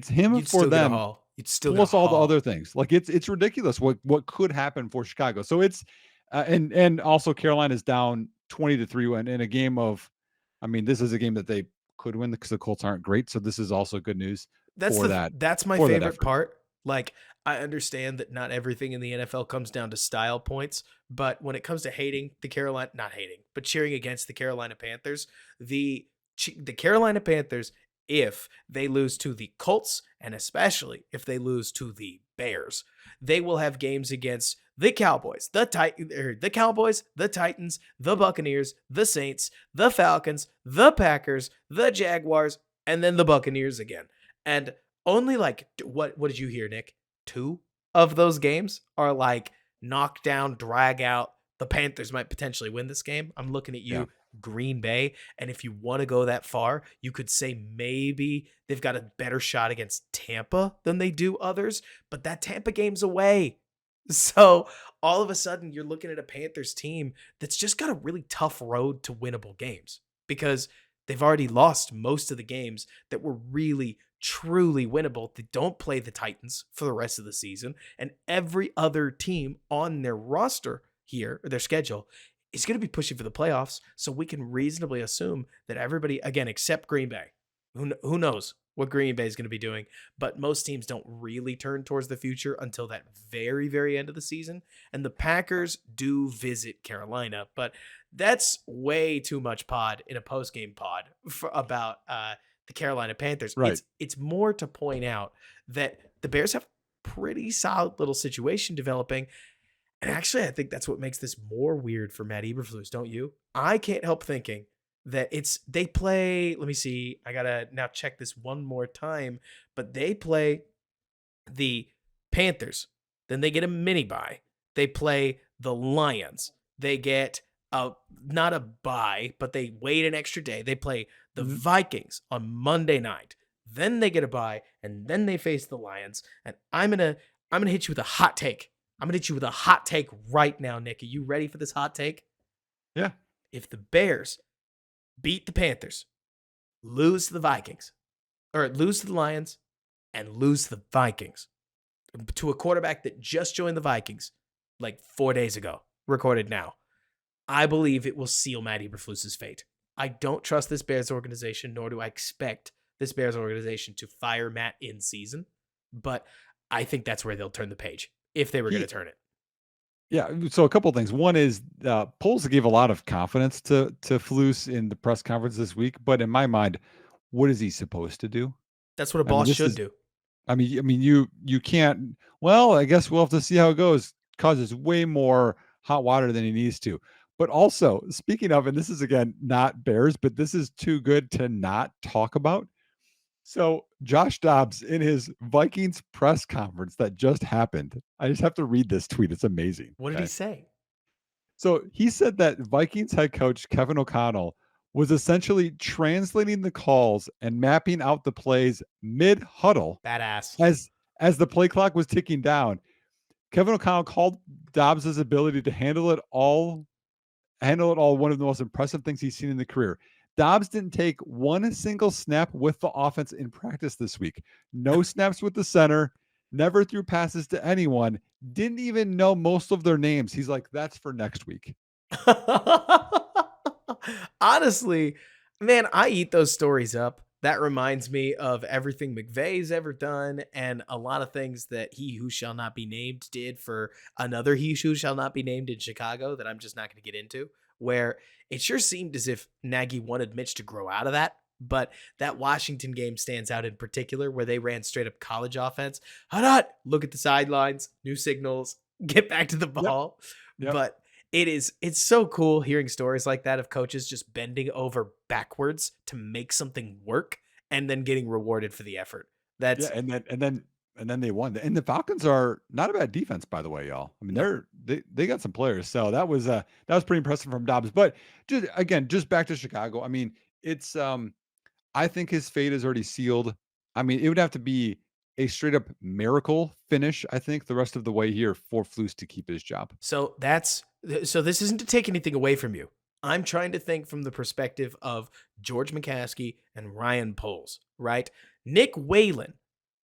Speaker 2: him
Speaker 1: You'd
Speaker 2: for
Speaker 1: still get a
Speaker 2: them
Speaker 1: haul. You'd still get a
Speaker 2: plus all the
Speaker 1: haul.
Speaker 2: other things. Like it's ridiculous what could happen for Chicago. So it's and also Carolina's down 20-3 in a game of, I mean, this is a game that they could win because the Colts aren't great. So this is also good news for that.
Speaker 1: That's my
Speaker 2: For that
Speaker 1: favorite
Speaker 2: effort.
Speaker 1: part. Like, I understand that not everything in the NFL comes down to style points, but when it comes to not hating, but cheering against the Carolina Panthers, the Carolina Panthers, if they lose to the Colts, and especially if they lose to the Bears, they will have games against the Cowboys, the Cowboys, the Titans, the Buccaneers, the Saints, the Falcons, the Packers, the Jaguars, and then the Buccaneers again. And only like, what did you hear, Nick? 2 of those games are like knockdown, drag out. The Panthers might potentially win this game. I'm looking at you,
Speaker 2: Yeah.
Speaker 1: Green Bay. And if you want to go that far, you could say maybe they've got a better shot against Tampa than they do others, but that Tampa game's away. So all of a sudden, you're looking at a Panthers team that's just got a really tough road to winnable games because they've already lost most of the games that were really, truly winnable. They don't play the Titans for the rest of the season, and every other team on their roster here, or their schedule, is going to be pushing for the playoffs. So we can reasonably assume that everybody, again, except Green Bay, who knows what Green Bay is going to be doing, but most teams don't really turn towards the future until that very, very end of the season. And the Packers do visit Carolina, but that's way too much pod in a post-game pod about the Carolina Panthers.
Speaker 2: Right.
Speaker 1: It's more to point out that the Bears have a pretty solid little situation developing. And actually, I think that's what makes this more weird for Matt Eberflus, don't you? I can't help thinking that they play, let me see, I gotta now check this one more time, but they play the Panthers, then they get a mini bye. They play the Lions. They get not a bye, but they wait an extra day. They play the Vikings on Monday night. Then they get a bye, and then they face the Lions. And I'm gonna hit you with a hot take. I'm gonna hit you with a hot take right now, Nick. Are you ready for this hot take?
Speaker 2: Yeah.
Speaker 1: If the Bears beat the Panthers, lose to the Vikings, or lose to the Lions, and lose to the Vikings, to a quarterback that just joined the Vikings like 4 days ago, recorded now, I believe it will seal Matt Eberflus's fate. I don't trust this Bears organization, nor do I expect this Bears organization to fire Matt in season, but I think that's where they'll turn the page, if they were going to turn it.
Speaker 2: Yeah. So a couple of things. One is polls gave a lot of confidence to Flus in the press conference this week, but in my mind, what is he supposed to do?
Speaker 1: That's what a boss should do.
Speaker 2: I mean, you can't. Well, I guess we'll have to see how it goes. Causes way more hot water than he needs to. But also, speaking of, and this is again not Bears, but this is too good to not talk about. So Josh Dobbs in his Vikings press conference that just happened. I just have to read this tweet. It's amazing.
Speaker 1: What did he say?
Speaker 2: So he said that Vikings head coach Kevin O'Connell was essentially translating the calls and mapping out the plays mid-huddle.
Speaker 1: Badass.
Speaker 2: As the play clock was ticking down. Kevin O'Connell called Dobbs' ability to handle it all one of the most impressive things he's seen in the career. Dobbs didn't take one single snap with the offense in practice this week. No snaps with the center, never threw passes to anyone, didn't even know most of their names. He's like, that's for next week.
Speaker 1: Honestly, man, I eat those stories up. That reminds me of everything McVay's ever done and a lot of things that he who shall not be named did for another he who shall not be named in Chicago that I'm just not going to get into, where it sure seemed as if Nagy wanted Mitch to grow out of that. But that Washington game stands out in particular where they ran straight up college offense. Look at the sidelines, new signals, get back to the ball.
Speaker 2: Yep.
Speaker 1: But It's so cool hearing stories like that of coaches just bending over backwards to make something work and then getting rewarded for the effort.
Speaker 2: Yeah,
Speaker 1: That's
Speaker 2: and then they won. And the Falcons are not a bad defense, by the way, y'all. I mean,
Speaker 1: no.
Speaker 2: they got some players, so that was pretty impressive from Dobbs. But just back to Chicago. I mean, it's I think his fate is already sealed. I mean, it would have to be a straight up miracle finish, I think, the rest of the way here for Flus to keep his job.
Speaker 1: So this isn't to take anything away from you. I'm trying to think from the perspective of George McCaskey and Ryan Poles, right? Nick Whalen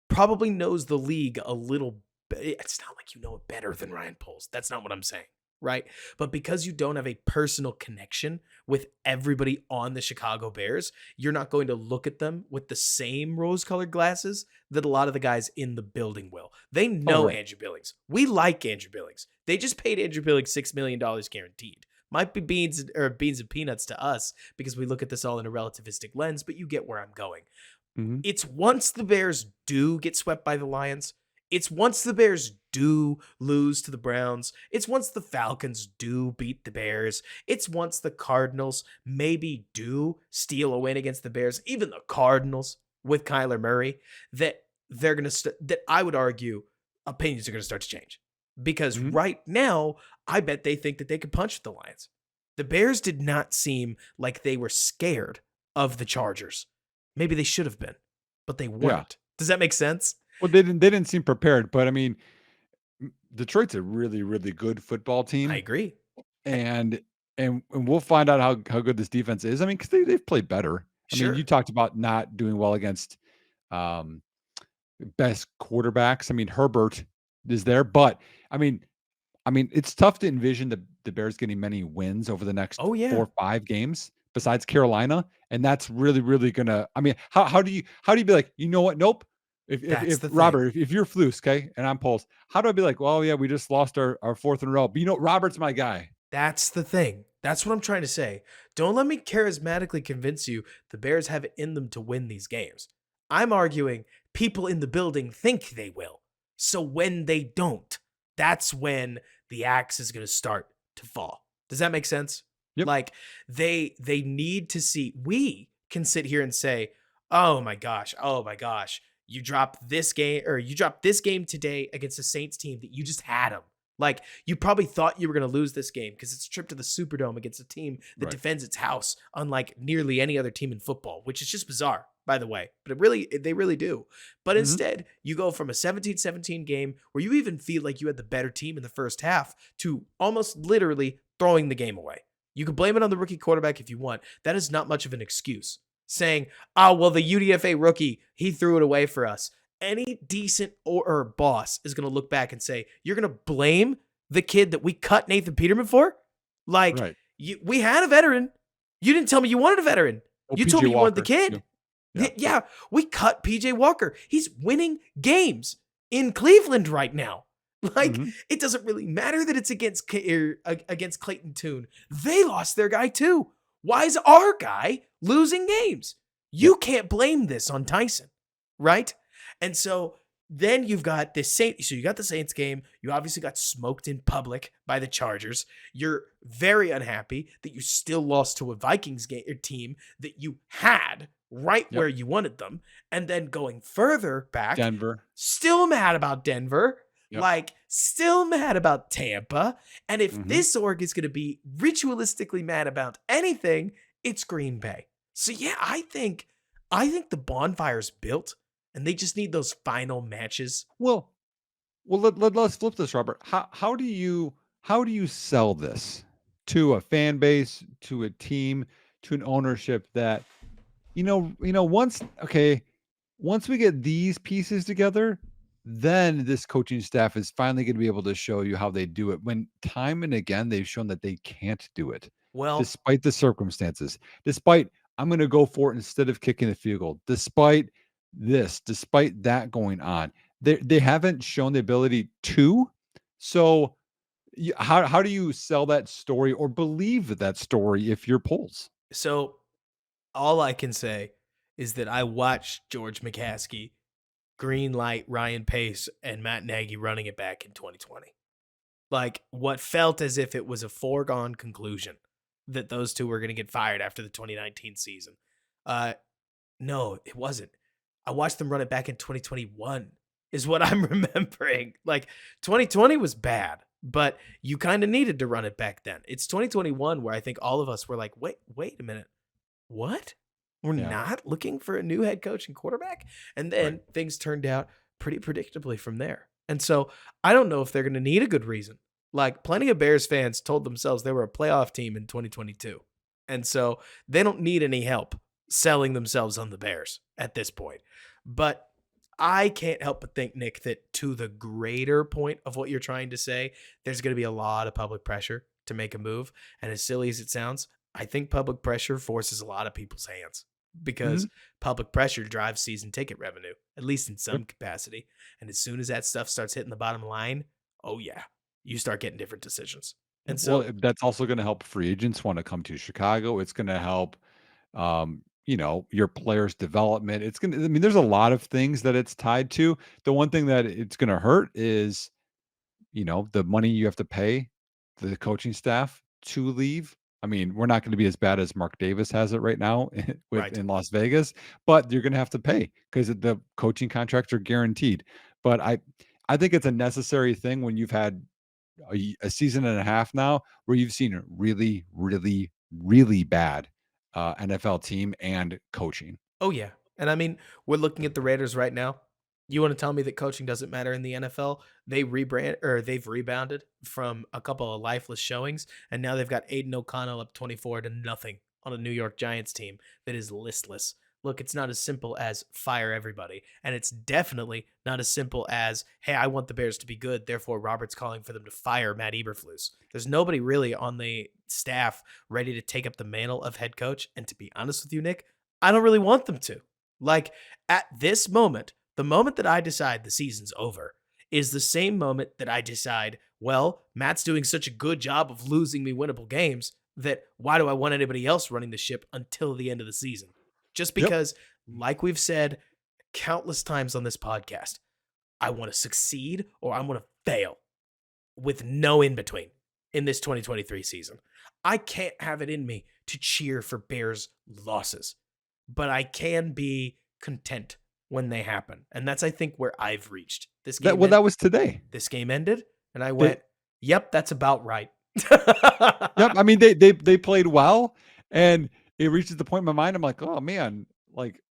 Speaker 1: probably knows the league a little bit. It's not like you know it better than Ryan Poles. That's not what I'm saying, right? But because you don't have a personal connection with everybody on the Chicago Bears, you're not going to look at them with the same rose-colored glasses that a lot of the guys in the building will. They
Speaker 2: Oh,
Speaker 1: know
Speaker 2: right.
Speaker 1: Andrew Billings. We like Andrew Billings. They just paid Andrew Billings $6 million guaranteed. Might be beans and peanuts to us because we look at this all in a relativistic lens, but you get where I'm going.
Speaker 2: Mhm.
Speaker 1: It's once the Bears do get swept by the Lions, it's once the Bears do lose to the Browns, it's once the Falcons do beat the Bears, it's once the Cardinals maybe do steal a win against the Bears, even the Cardinals with Kyler Murray, that they're going to that I would argue opinions are going to start to change. Because
Speaker 2: Mhm.
Speaker 1: right now, I bet they think that they could punch the Lions. The Bears did not seem like they were scared of the Chargers. Maybe they should have been, but they
Speaker 2: Yeah.
Speaker 1: weren't. Does that make sense?
Speaker 2: Well, they didn't seem prepared, but I mean, Detroit's a really, really good football
Speaker 1: I
Speaker 2: team,
Speaker 1: agree. Eh,
Speaker 2: and and we'll find out how good this defense is. I mean, because they've played better. I mean, you
Speaker 1: Sure.
Speaker 2: talked about not doing well against um, best quarterbacks. I mean, Herbert is there, but I mean, it's tough to envision the Bears getting many wins over the next
Speaker 1: Oh, yeah.
Speaker 2: 4 or 5 games besides Carolina, and that's really, really gonna I mean, how do you be like, "You know what? Nope."
Speaker 1: That's
Speaker 2: If
Speaker 1: the thing.
Speaker 2: Robert, if you're Flus, okay, and I'm Pulse, how do I be like, "Well, yeah, we just lost our 4th in a row, but, you know, Robert's my guy."
Speaker 1: That's the thing. That's what I'm trying to say. Don't let me charismatically convince you the Bears have it in them to win these games. I'm arguing people in the building think they will. So when they don't, that's when the axe is going to start to fall. Does that make sense?
Speaker 2: Yep.
Speaker 1: Like they need to see we can sit here and say, "Oh my gosh. Oh my gosh. You dropped this game or you dropped this game today against a Saints team that you just had them." Like you probably thought you were going to lose this game because it's a trip to the Superdome against a team that
Speaker 2: Right.
Speaker 1: defends its house, unlike nearly any other team in football, which is just bizarre, by the way. But they really do. But
Speaker 2: Mhm.
Speaker 1: instead, you go from a 17-17 game where you even feel like you had the better team in the first half to almost literally throwing the game away. You can blame it on the rookie quarterback if you want. That is not much of an excuse. Saying, "Oh, well, the UDFA rookie, he threw it away for us." Any decent or boss is going to look back and say, "You're going to blame the kid that we cut Nathan Peterman for? Like,
Speaker 2: Right.
Speaker 1: we had a veteran. You didn't tell me you wanted a veteran.
Speaker 2: Oh,
Speaker 1: You told
Speaker 2: PJ
Speaker 1: me you wanted the
Speaker 2: Walker.
Speaker 1: kid."
Speaker 2: Yep. Yeah.
Speaker 1: Yeah, we cut PJ Walker. He's winning games in Cleveland right now. Like,
Speaker 2: Mhm.
Speaker 1: it doesn't really matter that it's against Clayton Tune. They lost their guy too. Why is our guy losing games?
Speaker 2: Yep.
Speaker 1: You can't blame this on Tyson, right? And so then you've got this Saint. So you got the Saints game. You obviously got smoked in public by the Chargers. You're very unhappy that you still lost to a Vikings team that you had right
Speaker 2: Yep.
Speaker 1: where you wanted them. And then going further back,
Speaker 2: Denver.
Speaker 1: still mad about Denver.
Speaker 2: Yep.
Speaker 1: Like, still mad about Tampa. And if
Speaker 2: Mhm.
Speaker 1: this org is going to be ritualistically mad about anything, it's Green Bay. So yeah, I think the bonfire's built and they just need those final matches.
Speaker 2: Well let's flip this, Robert. How do you sell this to a fan base, to a team, to an ownership that once we get these pieces together, then this coaching staff is finally going to be able to show you how they do it. When time and again they've shown that they can't do it,
Speaker 1: Well,
Speaker 2: despite the circumstances, despite I'm going to go for it instead of kicking the field goal, despite that going on, they haven't shown the ability to. So how do you sell that story or believe that story if you're Poles?
Speaker 1: so all I can say is that I watched George McCaskey green light Ryan Pace and Matt Nagy running it back in 2020. Like what felt as if it was a foregone conclusion that those two were going to get fired after the 2019 season. Uh, no, it wasn't. I watched them run it back in 2021 is what I'm remembering. Like 2020 was bad, but you kind of needed to run it back then. It's 2021 where I think all of us were like, wait a minute. What? We're
Speaker 2: Yeah.
Speaker 1: not looking for a new head coach and quarterback? And
Speaker 2: Right.
Speaker 1: then things turned out pretty predictably from there. And so I don't know if they're going to need a good reason. Like plenty of Bears fans told themselves they were a playoff team in 2022. And so they don't need any help selling themselves on the Bears at this point. But I can't help but think, Nick, that to the greater point of what you're trying to say, there's going to be a lot of public pressure to make a move. And as silly as it sounds, I think public pressure forces a lot of people's hands because
Speaker 2: Mhm.
Speaker 1: public pressure drives season ticket revenue, at least in some
Speaker 2: Yep.
Speaker 1: capacity. And as soon as that stuff starts hitting the bottom line, oh yeah, you start getting different decisions. And
Speaker 2: Well,
Speaker 1: so,
Speaker 2: that's also gonna help free agents wanna come to Chicago. It's gonna help, your players' development. It's gonna I mean, there's a lot of things that it's tied to. The one thing that it's gonna hurt is, the money you have to pay the coaching staff to leave. I mean, we're not gonna be as bad as Mark Davis has it right now with
Speaker 1: right.
Speaker 2: in Las Vegas, but you're gonna have to pay because the coaching contracts are guaranteed. But I think it's a necessary thing when you've had a season and a half now where you've seen a really, really, really bad NFL team and coaching.
Speaker 1: Oh yeah. And I mean, we're looking at the Raiders right now. You want to tell me that coaching doesn't matter in the NFL? They've rebounded from a couple of lifeless showings, and now they've got Aiden O'Connell up 24 to nothing on a New York Giants team that is listless. Look, it's not as simple as fire everybody, and it's definitely not as simple as, hey, I want the Bears to be good, therefore Robert's calling for them to fire Matt Eberflus. There's nobody really on the staff ready to take up the mantle of head coach, and to be honest with you, Nick, I don't really want them to. Like at this moment, the moment that I decide the season's over is the same moment that I decide, well, Matt's doing such a good job of losing me winnable games that why do I want anybody else running the ship until the end of the season? Just
Speaker 2: Yep.
Speaker 1: because, like we've said countless times on this podcast, I want to succeed or I want to fail with no in between in this 2023 season. I can't have it in me to cheer for Bears losses, but I can be content when they happen. And that's, I think, where I've reached.
Speaker 2: That was today.
Speaker 1: This game ended, and I
Speaker 2: They
Speaker 1: went, yep, that's about right.
Speaker 2: Yep. I mean, they played well, and it reaches the point in my mind. I'm like, oh man, like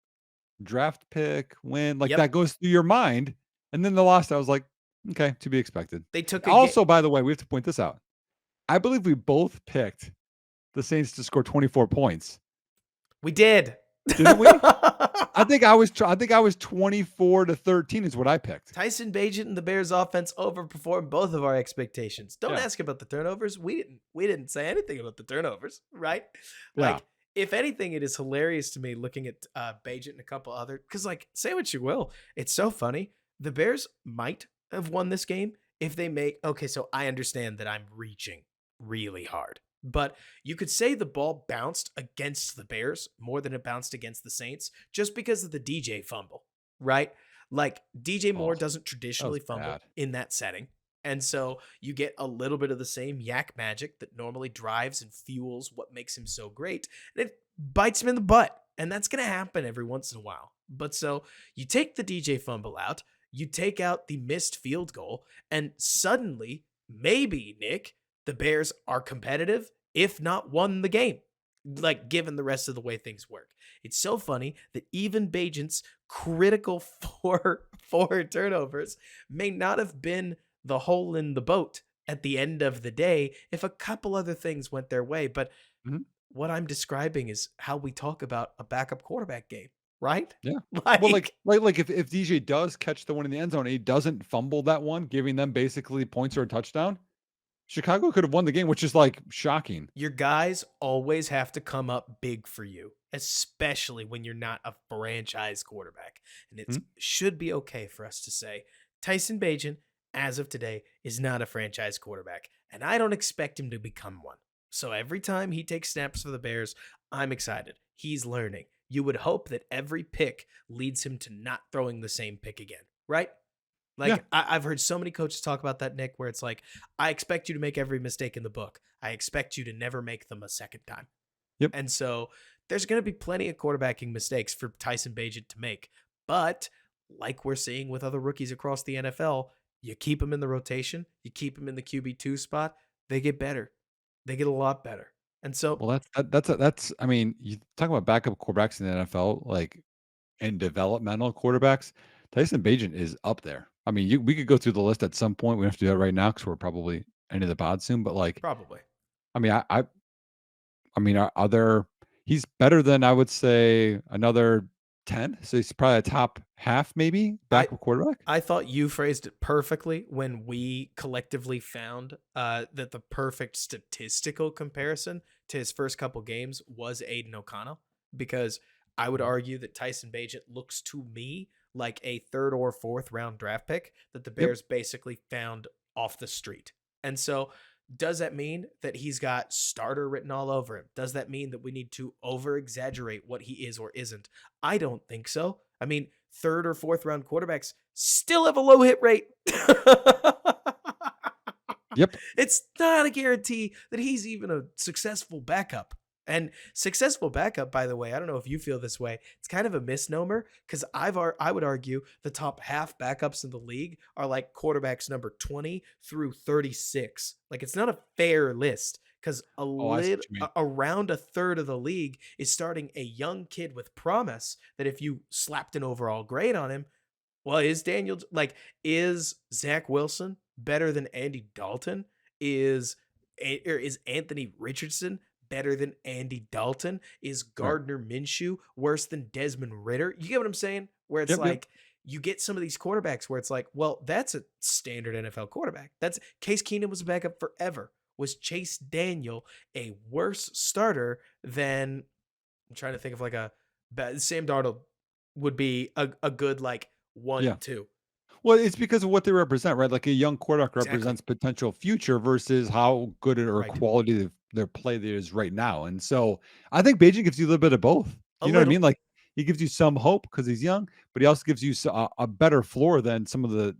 Speaker 2: draft pick win, like
Speaker 1: Yep.
Speaker 2: that goes through your mind. And then the loss, I was like, okay, to be expected.
Speaker 1: They took a game.
Speaker 2: Also, by the way, we have to point this out. I believe we both picked the Saints to score 24 points.
Speaker 1: We did.
Speaker 2: Didn't we? I think I was 24-13 is what I picked.
Speaker 1: Tyson Bagent and the Bears offense overperformed both of our expectations. Don't
Speaker 2: Yeah.
Speaker 1: ask about the turnovers. We didn't say anything about the turnovers, right?
Speaker 2: Yeah.
Speaker 1: Like, if anything, it is hilarious to me looking at Bagent and a couple other, because like, say what you will, it's so funny. The Bears might have won this game if they make, okay, so I understand that I'm reaching really hard. But you could say the ball bounced against the Bears more than it bounced against the Saints just because of the DJ fumble, right? Like DJ Moore
Speaker 2: Oh,
Speaker 1: doesn't traditionally fumble
Speaker 2: bad.
Speaker 1: in that setting. And so you get a little bit of the same yak magic that normally drives and fuels what makes him so great. And it bites him in the butt. And that's going to happen every once in a while. But so you take the DJ fumble out, you take out the missed field goal, and suddenly, maybe, Nick, the Bears are competitive, if not won the game, like given the rest of the way things work. It's so funny that even Bagent's critical four turnovers may not have been the hole in the boat at the end of the day if a couple other things went their way. But
Speaker 2: Mhm.
Speaker 1: what I'm describing is how we talk about a backup quarterback game, right?
Speaker 2: Yeah.
Speaker 1: Like,
Speaker 2: Well, like if DJ does catch the one in the end zone and he doesn't fumble that one, giving them basically points or a touchdown, Chicago could have won the game, which is like shocking.
Speaker 1: your guys always have to come up big for you, especially when you're not a franchise quarterback. And it
Speaker 2: Mhm.
Speaker 1: should be okay for us to say Tyson Bagent, as of today, is not a franchise quarterback. And I don't expect him to become one. So every time he takes snaps for the Bears, I'm excited. He's learning. You would hope that every pick leads him to not throwing the same pick again, right?
Speaker 2: Yeah.
Speaker 1: Like I've heard so many coaches talk about that, Nick, where it's like, I expect you to make every mistake in the book. I expect you to never make them a second time.
Speaker 2: Yep.
Speaker 1: And so there's going to be plenty of quarterbacking mistakes for Tyson Bagent to make. But like we're seeing with other rookies across the NFL, you keep them in the rotation, you keep them in the QB2 spot, they get better. They get a lot better. And so,
Speaker 2: Well, that's I mean, you talk about backup quarterbacks in the NFL, like, and developmental quarterbacks. Tyson Bagent is up there. I mean, we could go through the list at some point. We don't have to do that right now because we're probably into the pod soon. But like,
Speaker 1: probably.
Speaker 2: I mean, I mean, are there? He's better than I would say another 10. So he's probably a top half, maybe
Speaker 1: I
Speaker 2: backup quarterback.
Speaker 1: I thought you phrased it perfectly when we collectively found that the perfect statistical comparison to his first couple games was Aiden O'Connell, because I would
Speaker 2: Mhm.
Speaker 1: argue that Tyson Bagent looks to me like a third or fourth round draft pick that the
Speaker 2: Yep.
Speaker 1: Bears basically found off the street. And so, does that mean that he's got starter written all over him? Does that mean that we need to over exaggerate what he is or isn't? I don't think so. I mean, third or fourth round quarterbacks still have a low hit rate.
Speaker 2: Yep.
Speaker 1: It's not a guarantee that he's even a successful backup. And successful backup, by the way, I don't know if you feel this way. It's kind of a misnomer because I would argue the top half backups in the league are like quarterbacks number 20 through 36. Like, it's not a fair list because
Speaker 2: Oh, I see what you mean.
Speaker 1: around a third of the league is starting a young kid with promise that if you slapped an overall grade on him, well, is Zach Wilson better than Andy Dalton? Is Anthony Richardson better than Andy Dalton? Is
Speaker 2: Right.
Speaker 1: Gardner Minshew worse than Desmond Ritter? You get what I'm saying? Where it's
Speaker 2: Yep. Yep.
Speaker 1: like you get some of these quarterbacks where it's like, well, that's a standard NFL quarterback. That's Case Keenum was a backup forever. Was Chase Daniel a worse starter than, I'm trying to think of like Sam Darnold would be a good like
Speaker 2: Yeah.
Speaker 1: 1-2.
Speaker 2: Well, it's because of what they represent, right? Like a young quarterback
Speaker 1: Exactly.
Speaker 2: represents potential future versus how good or
Speaker 1: Right.
Speaker 2: quality their play there is right now. And so I think Beijing gives you a little bit of both.
Speaker 1: A
Speaker 2: You know what I
Speaker 1: little.
Speaker 2: mean? Like he gives you some hope because he's young, but he also gives you a better floor than some of the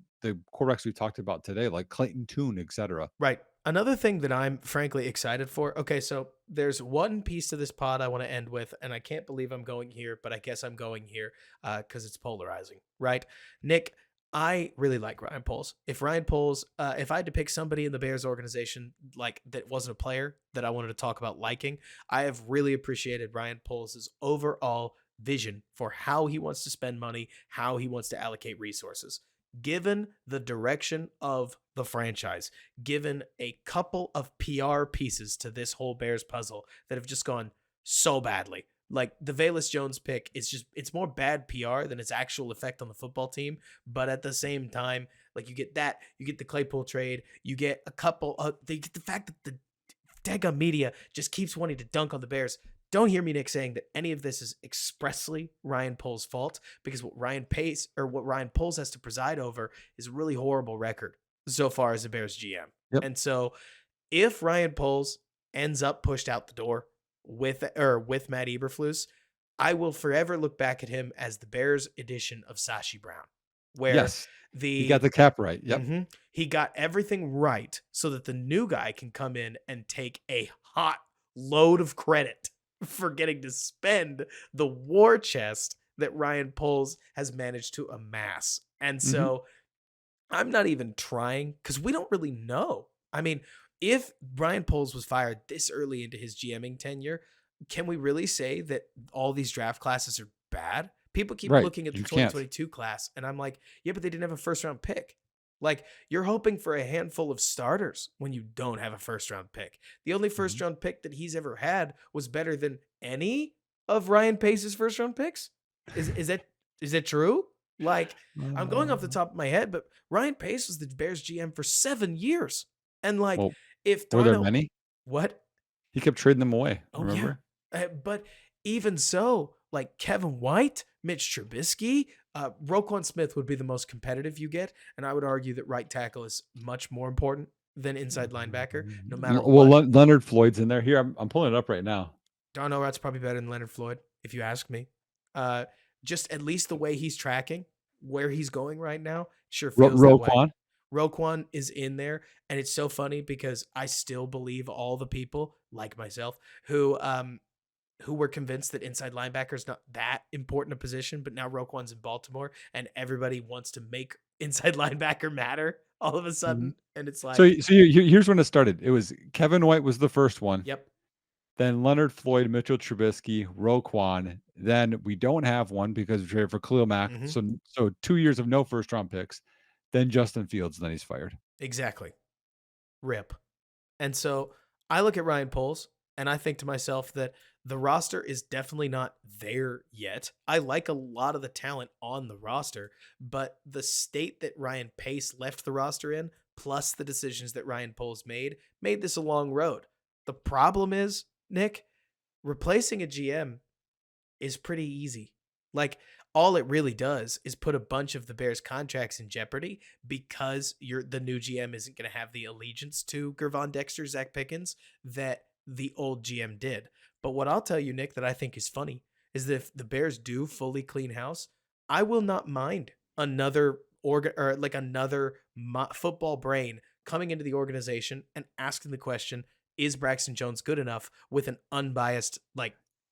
Speaker 2: quarterbacks we talked about today, like Clayton Tune, et cetera.
Speaker 1: Right. Another thing that I'm frankly excited for. Okay, so there's one piece to this pod I want to end with, and I can't believe I'm going here, but I guess I'm going here because it's polarizing, right? Nick, I really like Ryan Poles. If I had to pick somebody in the Bears organization like that wasn't a player that I wanted to talk about liking, I have really appreciated Ryan Poles' overall vision for how he wants to spend money, how he wants to allocate resources. Given the direction of the franchise, given a couple of PR pieces to this whole Bears puzzle that have just gone so badly. Like the Velus Jones pick, it's more bad PR than its actual effect on the football team. But at the same time, like you get that, you get the Claypool trade, you get a couple, they get the fact that the daggum media just keeps wanting to dunk on the Bears. Don't hear me, Nick, saying that any of this is expressly Ryan Poles' fault, because what Ryan Poles has to preside over is a really horrible record so far as a Bears GM.
Speaker 2: Yep.
Speaker 1: And so if Ryan Poles ends up pushed out the door with Matt Eberflus, I will forever look back at him as the Bears edition of Sashi Brown, where
Speaker 2: Yes. He got
Speaker 1: the
Speaker 2: the cap right. Yep.
Speaker 1: mhm, he got everything right so that the new guy can come in and take a hot load of credit for getting to spend the war chest that Ryan Poles has managed to amass. And
Speaker 2: Hmm.
Speaker 1: so I'm not even trying because we don't really know. I mean, if Brian Poles was fired this early into his GMing tenure, can we really say that all these draft classes are bad? People keep
Speaker 2: Right.
Speaker 1: looking at the
Speaker 2: You can't.
Speaker 1: 2022 class, and I'm like, yeah, but they didn't have a first round pick. Like, you're hoping for a handful of starters when you don't have a first round pick. The only first
Speaker 2: Mhm.
Speaker 1: round pick that he's ever had was better than any of Ryan Pace's first round picks. Is that true? Like, I'm going off the
Speaker 2: Uh,
Speaker 1: top of my head, but Ryan Pace was the Bears GM for 7 years. And like,
Speaker 2: well,
Speaker 1: if
Speaker 2: were there
Speaker 1: Darnell,
Speaker 2: many?
Speaker 1: what?
Speaker 2: He kept trading them away.
Speaker 1: Oh yeah.
Speaker 2: Remember?
Speaker 1: But even so, like Kevin White, Mitch Trubisky, Roquan Smith would be the most competitive you get, and I would argue that right tackle is much more important than inside linebacker, no matter
Speaker 2: Well,
Speaker 1: what.
Speaker 2: Leonard Floyd's in there. Here, I'm pulling it up right now.
Speaker 1: Darnell Wright's probably better than Leonard Floyd, if you ask me. Uh, just at least the way he's tracking, where he's going right now, sure feels that way.
Speaker 2: Roquan.
Speaker 1: Roquan is in there, and it's so funny because I still believe all the people like myself who were convinced that inside linebacker is not that important a position, but now Roquan's in Baltimore, and everybody wants to make inside linebacker matter all of a
Speaker 2: Mhm.
Speaker 1: sudden, and it's
Speaker 2: So,
Speaker 1: like,
Speaker 2: here's when it started. It was Kevin White was the first one.
Speaker 1: yep,
Speaker 2: Then Leonard Floyd, Mitchell Trubisky, Roquan. Then we don't have one because we traded for Khalil Mack.
Speaker 1: hmm
Speaker 2: So 2 years of no first round picks. Then Justin Fields. Then he's fired.
Speaker 1: exactly, rip. And so I look at Ryan Poles and I think to myself that the roster is definitely not there yet. I like a lot of the talent on the roster, but the state that Ryan Pace left the roster in, plus the decisions that Ryan Poles made this a long road. The problem is, Nick, replacing a GM is pretty easy. Like, all it really does is put a bunch of the Bears contracts in jeopardy because the new GM isn't going to have the allegiance to Gervon Dexter, Zach Pickens that the old GM did. But what I'll tell you, Nick, that I think is funny is that if the Bears do fully clean house, I will not mind another football brain coming into the organization and asking the question, is Braxton Jones good enough, with an unbiased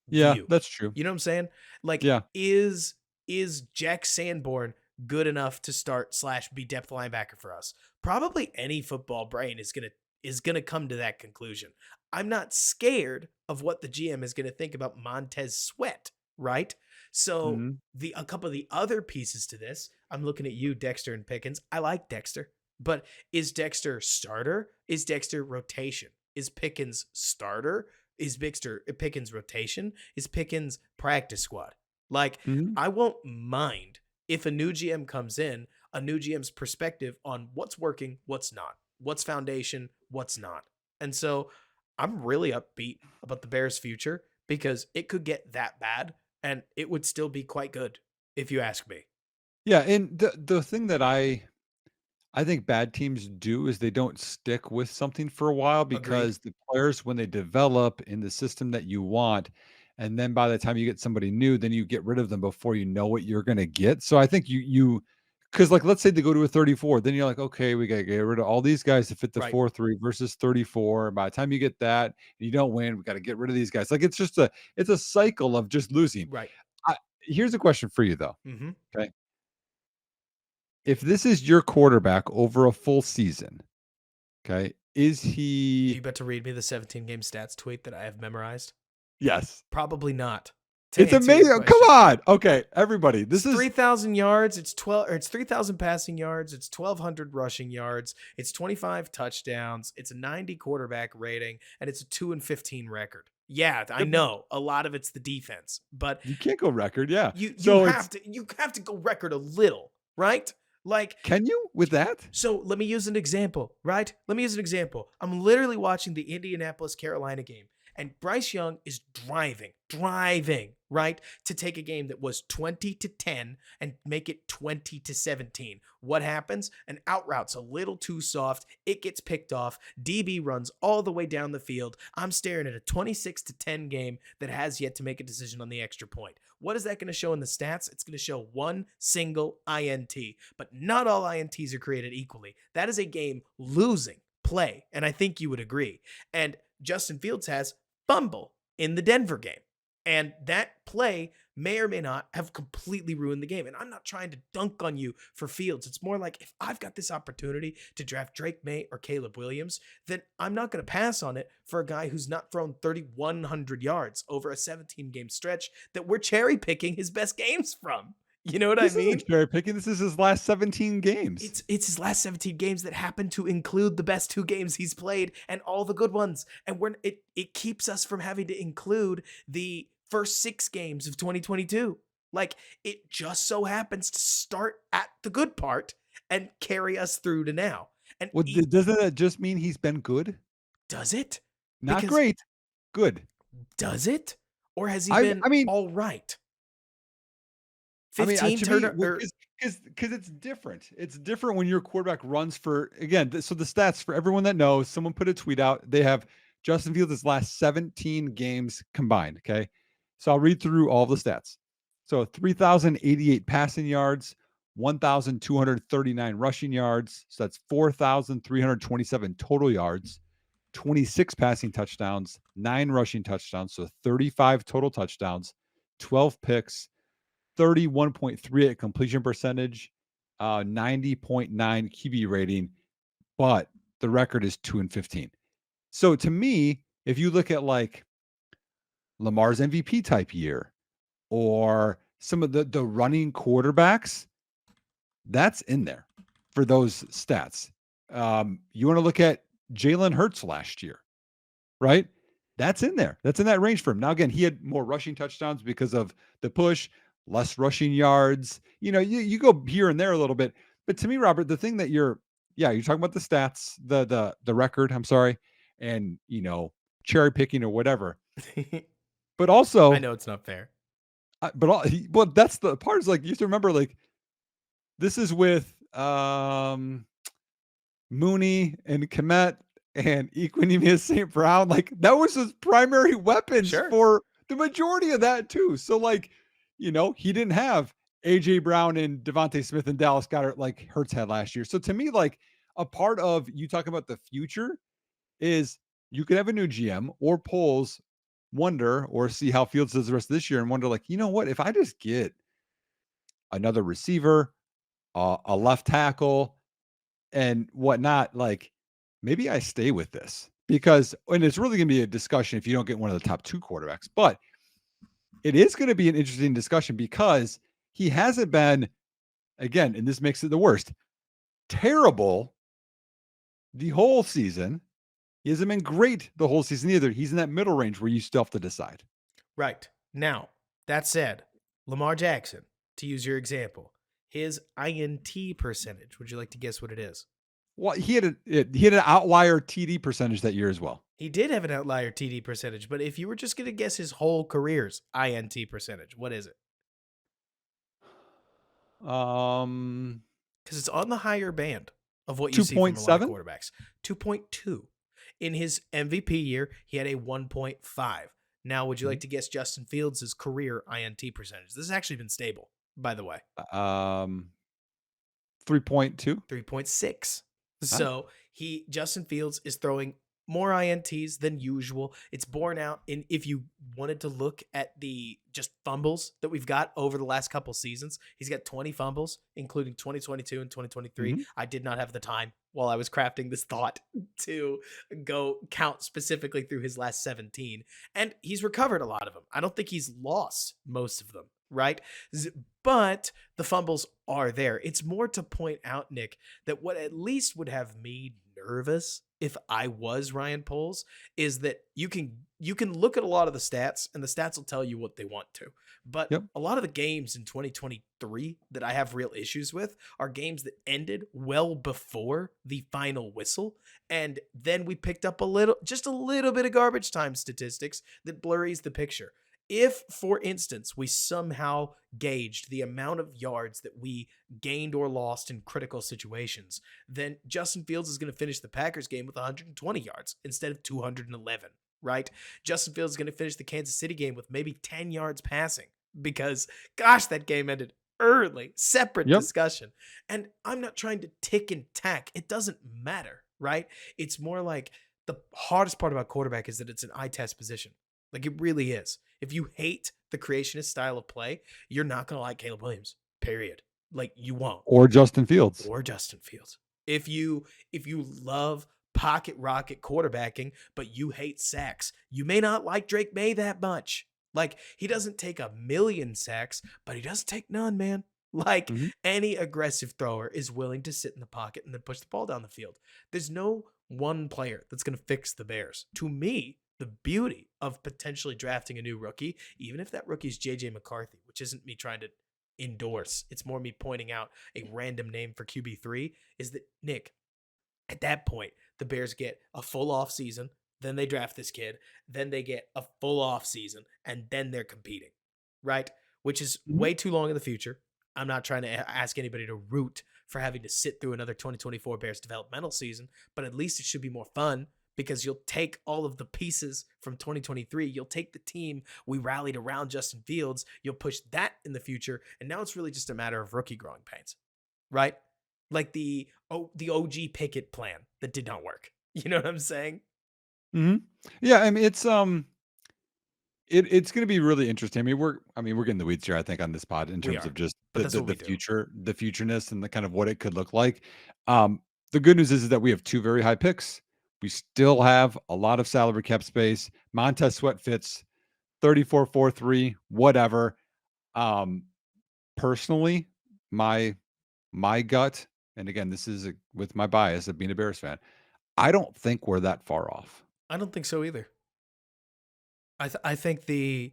Speaker 2: Yeah,
Speaker 1: view?
Speaker 2: that's true.
Speaker 1: You know what I'm saying? Like,
Speaker 2: Yeah.
Speaker 1: is Jack Sanborn good enough to start / be depth linebacker for us? Probably any football brain is gonna come to that conclusion. I'm not scared of what the GM is gonna think about Montez Sweat, right? So
Speaker 2: Mhm.
Speaker 1: a couple of the other pieces to this, I'm looking at you, Dexter and Pickens. I like Dexter, but is Dexter starter? Is Dexter rotation? Is Pickens starter? Is Pickens rotation? Is Pickens practice squad? Like,
Speaker 2: Mhm.
Speaker 1: I won't mind if a new GM comes in, a new GM's perspective on what's working, what's not, what's foundation, what's not. And so I'm really upbeat about the Bears' future because it could get that bad and it would still be quite good, if you ask me.
Speaker 2: Yeah, and the thing that I think bad teams do is they don't stick with something for a while
Speaker 1: Agreed.
Speaker 2: because the players, when they develop in the system that you want, and then by the time you get somebody new, then you get rid of them before you know what you're going to get. So I think because like let's say they go to a 34, then you're like, okay, we got to get rid of all these guys to fit the
Speaker 1: Right.
Speaker 2: 4-3 versus 34. By the time you get that, and you don't win, we got to get rid of these guys. Like it's a cycle of just losing.
Speaker 1: Right.
Speaker 2: Here's a question for you though.
Speaker 1: Mm-hmm.
Speaker 2: Okay. If this is your quarterback over a full season, okay, is
Speaker 1: Are
Speaker 2: he
Speaker 1: you about to read me the 17 game stats tweet that I have memorized?
Speaker 2: yes.
Speaker 1: Probably not. To
Speaker 2: It's
Speaker 1: answer your
Speaker 2: amazing. Oh, come
Speaker 1: question,
Speaker 2: on. Okay, everybody.
Speaker 1: it's
Speaker 2: This is
Speaker 1: 3,000 yards. It's 3,000 passing yards. It's 1,200 rushing yards. It's 25 touchdowns. It's a 90 quarterback rating, and it's a 2-15 record. Yeah, I know a lot of it's the defense, but
Speaker 2: you can't go record, yeah.
Speaker 1: you you
Speaker 2: So
Speaker 1: have
Speaker 2: it's
Speaker 1: to you have to go record a little, right? Like,
Speaker 2: can you with that?
Speaker 1: so let me use an example, right? Let me use an example. I'm literally watching the Indianapolis Carolina game, and Bryce Young is driving, right, to take a game that was 20-10 and make it 20-17. What happens? An out route's a little too soft. It gets picked off. DB runs all the way down the field. I'm staring at a 26-10 game that has yet to make a decision on the extra point. What is that going to show in the stats? It's going to show one single INT, but not all INTs are created equally. That is a game losing play, and I think you would agree. And Justin Fields has fumble in the Denver game. And that play may or may not have completely ruined the game. And I'm not trying to dunk on you for Fields. It's more like, if I've got this opportunity to draft Drake May or Caleb Williams, then I'm not going to pass on it for a guy who's not thrown 3,100 yards over a 17 game stretch that we're cherry picking his best games from. You know what I
Speaker 2: This
Speaker 1: mean?
Speaker 2: isn't cherry picking. This is his last 17 games.
Speaker 1: It's his last 17 games that happen to include the best 2 games he's played and all the good ones. And it keeps us from having to include the first 6 games of 2022. Like, it just so happens to start at the good part and carry us through to now. And
Speaker 2: Well, doesn't that just mean he's been good?
Speaker 1: does it?
Speaker 2: Not
Speaker 1: Because
Speaker 2: great. Good.
Speaker 1: does it? Or has he
Speaker 2: I
Speaker 1: been
Speaker 2: I mean
Speaker 1: all right?
Speaker 2: I mean,
Speaker 1: 15
Speaker 2: to me,
Speaker 1: turner or
Speaker 2: because it's different. It's different when your quarterback runs for again. So the stats for everyone that knows, someone put a tweet out. They have Justin Fields' last 17 games combined. Okay, so I'll read through all the stats. So 3,088 passing yards, 1,239 rushing yards. So that's 4,327 total yards, 26 passing touchdowns, 9 rushing touchdowns. So 35 total touchdowns, 12 picks, 31.38 completion percentage, 90.9 QB rating. But the record is 2-15. So to me, if you look at like Lamar's MVP type year or some of the running quarterbacks, that's in there for those stats. You want to look at Jalen Hurts last year, right? That's in there. That's in that range for him. Now, again, he had more rushing touchdowns because of the push, less rushing yards. You go here and there a little bit. But to me, Robert, the thing that you're talking about the stats, the record, I'm sorry, and cherry picking or whatever. But
Speaker 1: I
Speaker 2: also,
Speaker 1: know it's not fair.
Speaker 2: well, that's the part is like you have to remember, like, this is with Mooney and Kmet and Equinemius St. Brown. Like, that was his primary weapons
Speaker 1: Sure.
Speaker 2: for the majority of that too. So like, he didn't have AJ Brown and Devontae Smith and Dallas Goedert like Hurts had last year. So to me, like, a part of you talking about the future is you could have a new GM or polls wonder or see how Fields does the rest of this year and wonder, like, you know what, if I just get another receiver, a left tackle, and whatnot, like, maybe I stay with this because, and it's really going to be a discussion if you don't get one of the top 2 quarterbacks, but it is going to be an interesting discussion because he hasn't been, again, and this makes it the worst, terrible the whole season. He hasn't been great the whole season either. He's in that middle range where you still have to decide.
Speaker 1: Right. Now, that said, Lamar Jackson, to use your example, his INT percentage, would you like to guess what it is?
Speaker 2: Well, he had an outlier TD percentage that year as well.
Speaker 1: He did have an outlier TD percentage, but if you were just going to guess his whole career's INT percentage, what is it? Because it's on the higher band of what you see from a lot of
Speaker 2: 2.7.
Speaker 1: quarterbacks. 2.2. In his MVP year, he had a 1.5. Now, would you like to guess Justin Fields' career INT percentage? This has actually been stable, by the way.
Speaker 2: 3.2.
Speaker 1: 3.6. So Justin Fields is throwing more INTs than usual. It's borne out in, if you wanted to look at the just fumbles that we've got over the last couple seasons, he's got 20 fumbles, including 2022 and 2023. I did not have the time while I was crafting this thought to go count specifically through his last 17. And he's recovered a lot of them. I don't think he's lost most of them, right? But the fumbles are there. It's more to point out, Nick, that what at least would have me nervous if I was Ryan Poles is that you can look at a lot of the stats and the stats will tell you what they want to. But a lot of the games in 2023 that I have real issues with are games that ended well before the final whistle. And then we picked up just a little bit of garbage time statistics that blurs the picture. If, for instance, we somehow gauged the amount of yards that we gained or lost in critical situations, then Justin Fields is going to finish the Packers game with 120 yards instead of 211, right? Justin Fields is going to finish the Kansas City game with maybe 10 yards passing because, gosh, that game ended early. Separate discussion. And I'm not trying to tick and tack. It doesn't matter, right? It's more like the hardest part about quarterback is that it's an eye test position. Like, it really is. If you hate the creationist style of play, you're not going to like Caleb Williams, period. Like, you won't.
Speaker 2: Or Justin Fields.
Speaker 1: If you love pocket rocket quarterbacking, but you hate sacks, you may not like Drake May that much. Like, he doesn't take a million sacks, but he doesn't take none, man. Like, any aggressive thrower is willing to sit in the pocket and then push the ball down the field. There's no one player that's going to fix the Bears. To me, the beauty of potentially drafting a new rookie, even if that rookie is JJ McCarthy, which isn't me trying to endorse, it's more me pointing out a random name for QB3, is that, Nick, at that point, the Bears get a full off season, then they draft this kid, then they get a full off season, and then they're competing, right? Which is way too long in the future. I'm not trying to ask anybody to root for having to sit through another 2024 Bears developmental season, but at least it should be more fun because you'll take all of the pieces from 2023. You'll take the team we rallied around Justin Fields. You'll push that in the future. And now it's really just a matter of rookie growing pains. right? Like the OG Pickett plan that did not work. You know what I'm saying?
Speaker 2: Mhm. Yeah, I mean, it's gonna be really interesting. We're getting the weeds here, I think, on this pod in
Speaker 1: We
Speaker 2: terms of
Speaker 1: are,
Speaker 2: just
Speaker 1: but that's what
Speaker 2: the
Speaker 1: we do.
Speaker 2: future, the futureness and the kind of what it could look like. Um, the good news is that we have 2 very high picks. We still have a lot of salary cap space. Montez Sweat fits 34-4-3, whatever. Um, personally, my my gut, and again, this is with my bias of being a Bears fan, I don't think we're that far off.
Speaker 1: I don't think so either. I think the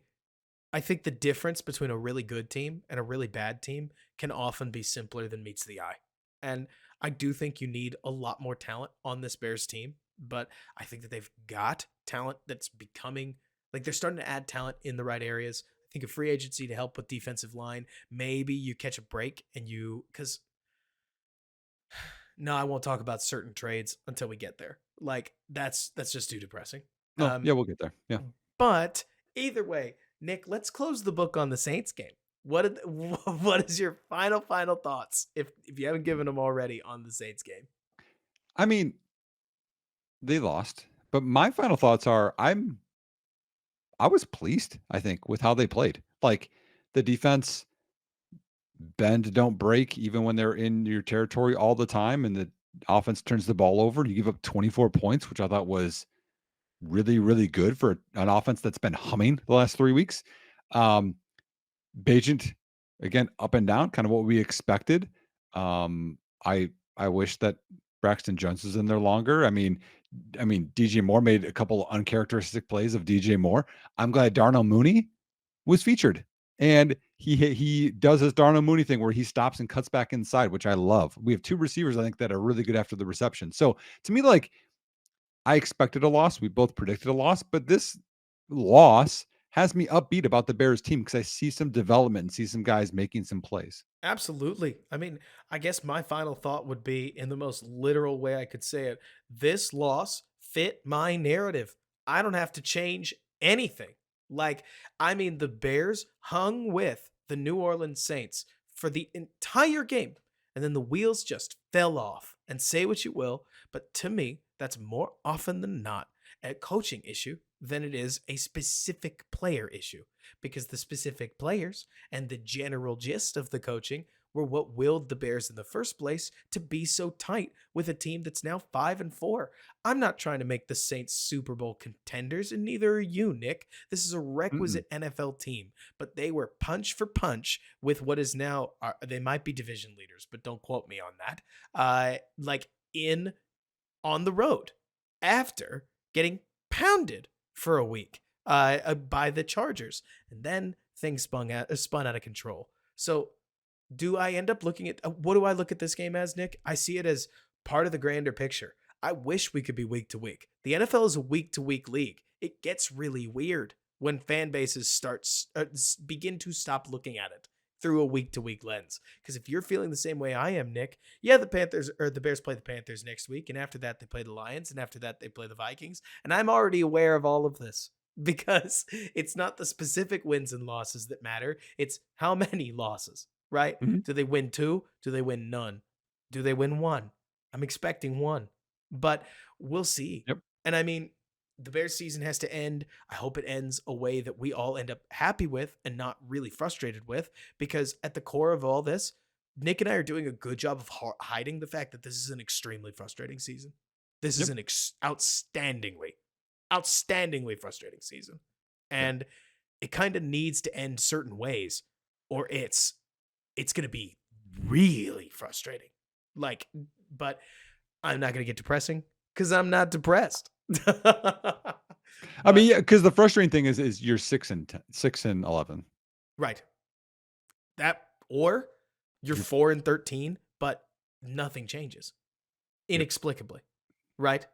Speaker 1: difference between a really good team and a really bad team can often be simpler than meets the eye. And I do think you need a lot more talent on this Bears team, but I think that they've got talent that's becoming like they're starting to add talent in the right areas. I think a free agency to help with defensive line, maybe you catch a break and you cuz no, I won't talk about certain trades until we get there. Like that's just too depressing.
Speaker 2: No,
Speaker 1: Um
Speaker 2: yeah, we'll get there. Yeah.
Speaker 1: but either way, Nick, let's close the book on the Saints game. What is your final thoughts if you haven't given them already on the Saints game?
Speaker 2: I mean, they lost, but my final thoughts are I was pleased, I think, with how they played. Like the defense bend, don't break, even when they're in your territory all the time, and the offense turns the ball over. You give up 24 points, which I thought was really, really good for an offense that's been humming the last 3 weeks. Um, Bagent, again, up and down, kind of what we expected. I wish that Braxton Jones was in there longer. DJ Moore made a couple of uncharacteristic plays of DJ Moore. I'm glad Darnell Mooney was featured. And he does his Darnell Mooney thing where he stops and cuts back inside, which I love. We have 2 receivers, I think, that are really good after the reception. So to me, like I expected a loss. We both predicted a loss, but this loss has me upbeat about the Bears team because I see some development and see some guys making some plays.
Speaker 1: Absolutely. I mean, I guess my final thought would be in the most literal way I could say it. This loss fit my narrative. I don't have to change anything. Like, I mean, the Bears hung with the New Orleans Saints for the entire game, and then the wheels just fell off. And say what you will, but to me, that's more often than not a coaching issue than it is a specific player issue because the specific players and the general gist of the coaching were what willed the Bears in the first place to be so tight with a team that's now 5-4. I'm not trying to make the Saints Super Bowl contenders, and neither are you, Nick. This is a
Speaker 2: Mm-mm.
Speaker 1: requisite NFL team, but they were punch for punch with what is now, they might be division leaders, but don't quote me on that. Like in on the road after getting pounded for a week by the Chargers. And then things spun out of control. So do I end up looking at what do I look at this game as, Nick? I see it as part of the grander picture. I wish we could be week to week. The NFL is a week to week league. It gets really weird when fan bases begin to stop looking at it through a week to week lens. Because if you're feeling the same way I am, Nick, yeah, the Bears play the Panthers next week, and after that they play the Lions, and after that they play the Vikings, and I'm already aware of all of this because it's not the specific wins and losses that matter. It's how many losses, right?
Speaker 2: Mhm.
Speaker 1: Do they win 2? Do they win none? Do they win 1? I'm expecting 1, but we'll see.
Speaker 2: Yep.
Speaker 1: And I mean, the Bears season has to end. I hope it ends a way that we all end up happy with and not really frustrated with, because at the core of all this, Nick and I are doing a good job of hiding the fact that this is an extremely frustrating season. This is
Speaker 2: Yep.
Speaker 1: an outstandingly frustrating season.
Speaker 2: Yep.
Speaker 1: And it kind of needs to end certain ways or it's going to be really frustrating. Like, but I'm not going to get depressing cuz I'm not depressed.
Speaker 2: I mean,
Speaker 1: But
Speaker 2: yeah, because the frustrating thing is you're 6-11.
Speaker 1: right. That or you're
Speaker 2: You're
Speaker 1: 4-13, but nothing changes
Speaker 2: Yep.
Speaker 1: inexplicably, right?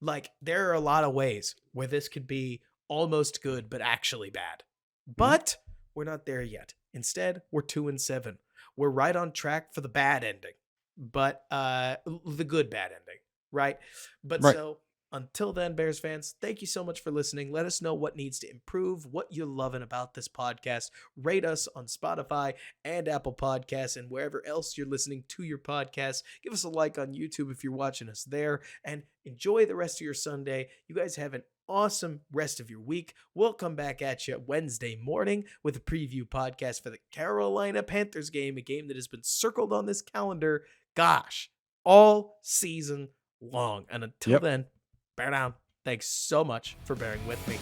Speaker 1: Like there are a lot of ways where this could be almost good but actually bad.
Speaker 2: Mhm.
Speaker 1: But we're not there yet. Instead, we're 2-7. We're right on track for the bad ending. But the good bad ending, right? But
Speaker 2: Right.
Speaker 1: so Until then, Bears fans, thank you so much for listening. Let us know what needs to improve, what you're loving about this podcast. Rate us on Spotify and Apple Podcasts and wherever else you're listening to your podcast. Give us a like on YouTube if you're watching us there, and enjoy the rest of your Sunday. You guys have an awesome rest of your week. We'll come back at you Wednesday morning with a preview podcast for the Carolina Panthers game, a game that has been circled on this calendar, all season long. And until then, bear down. Thanks so much for bearing with me.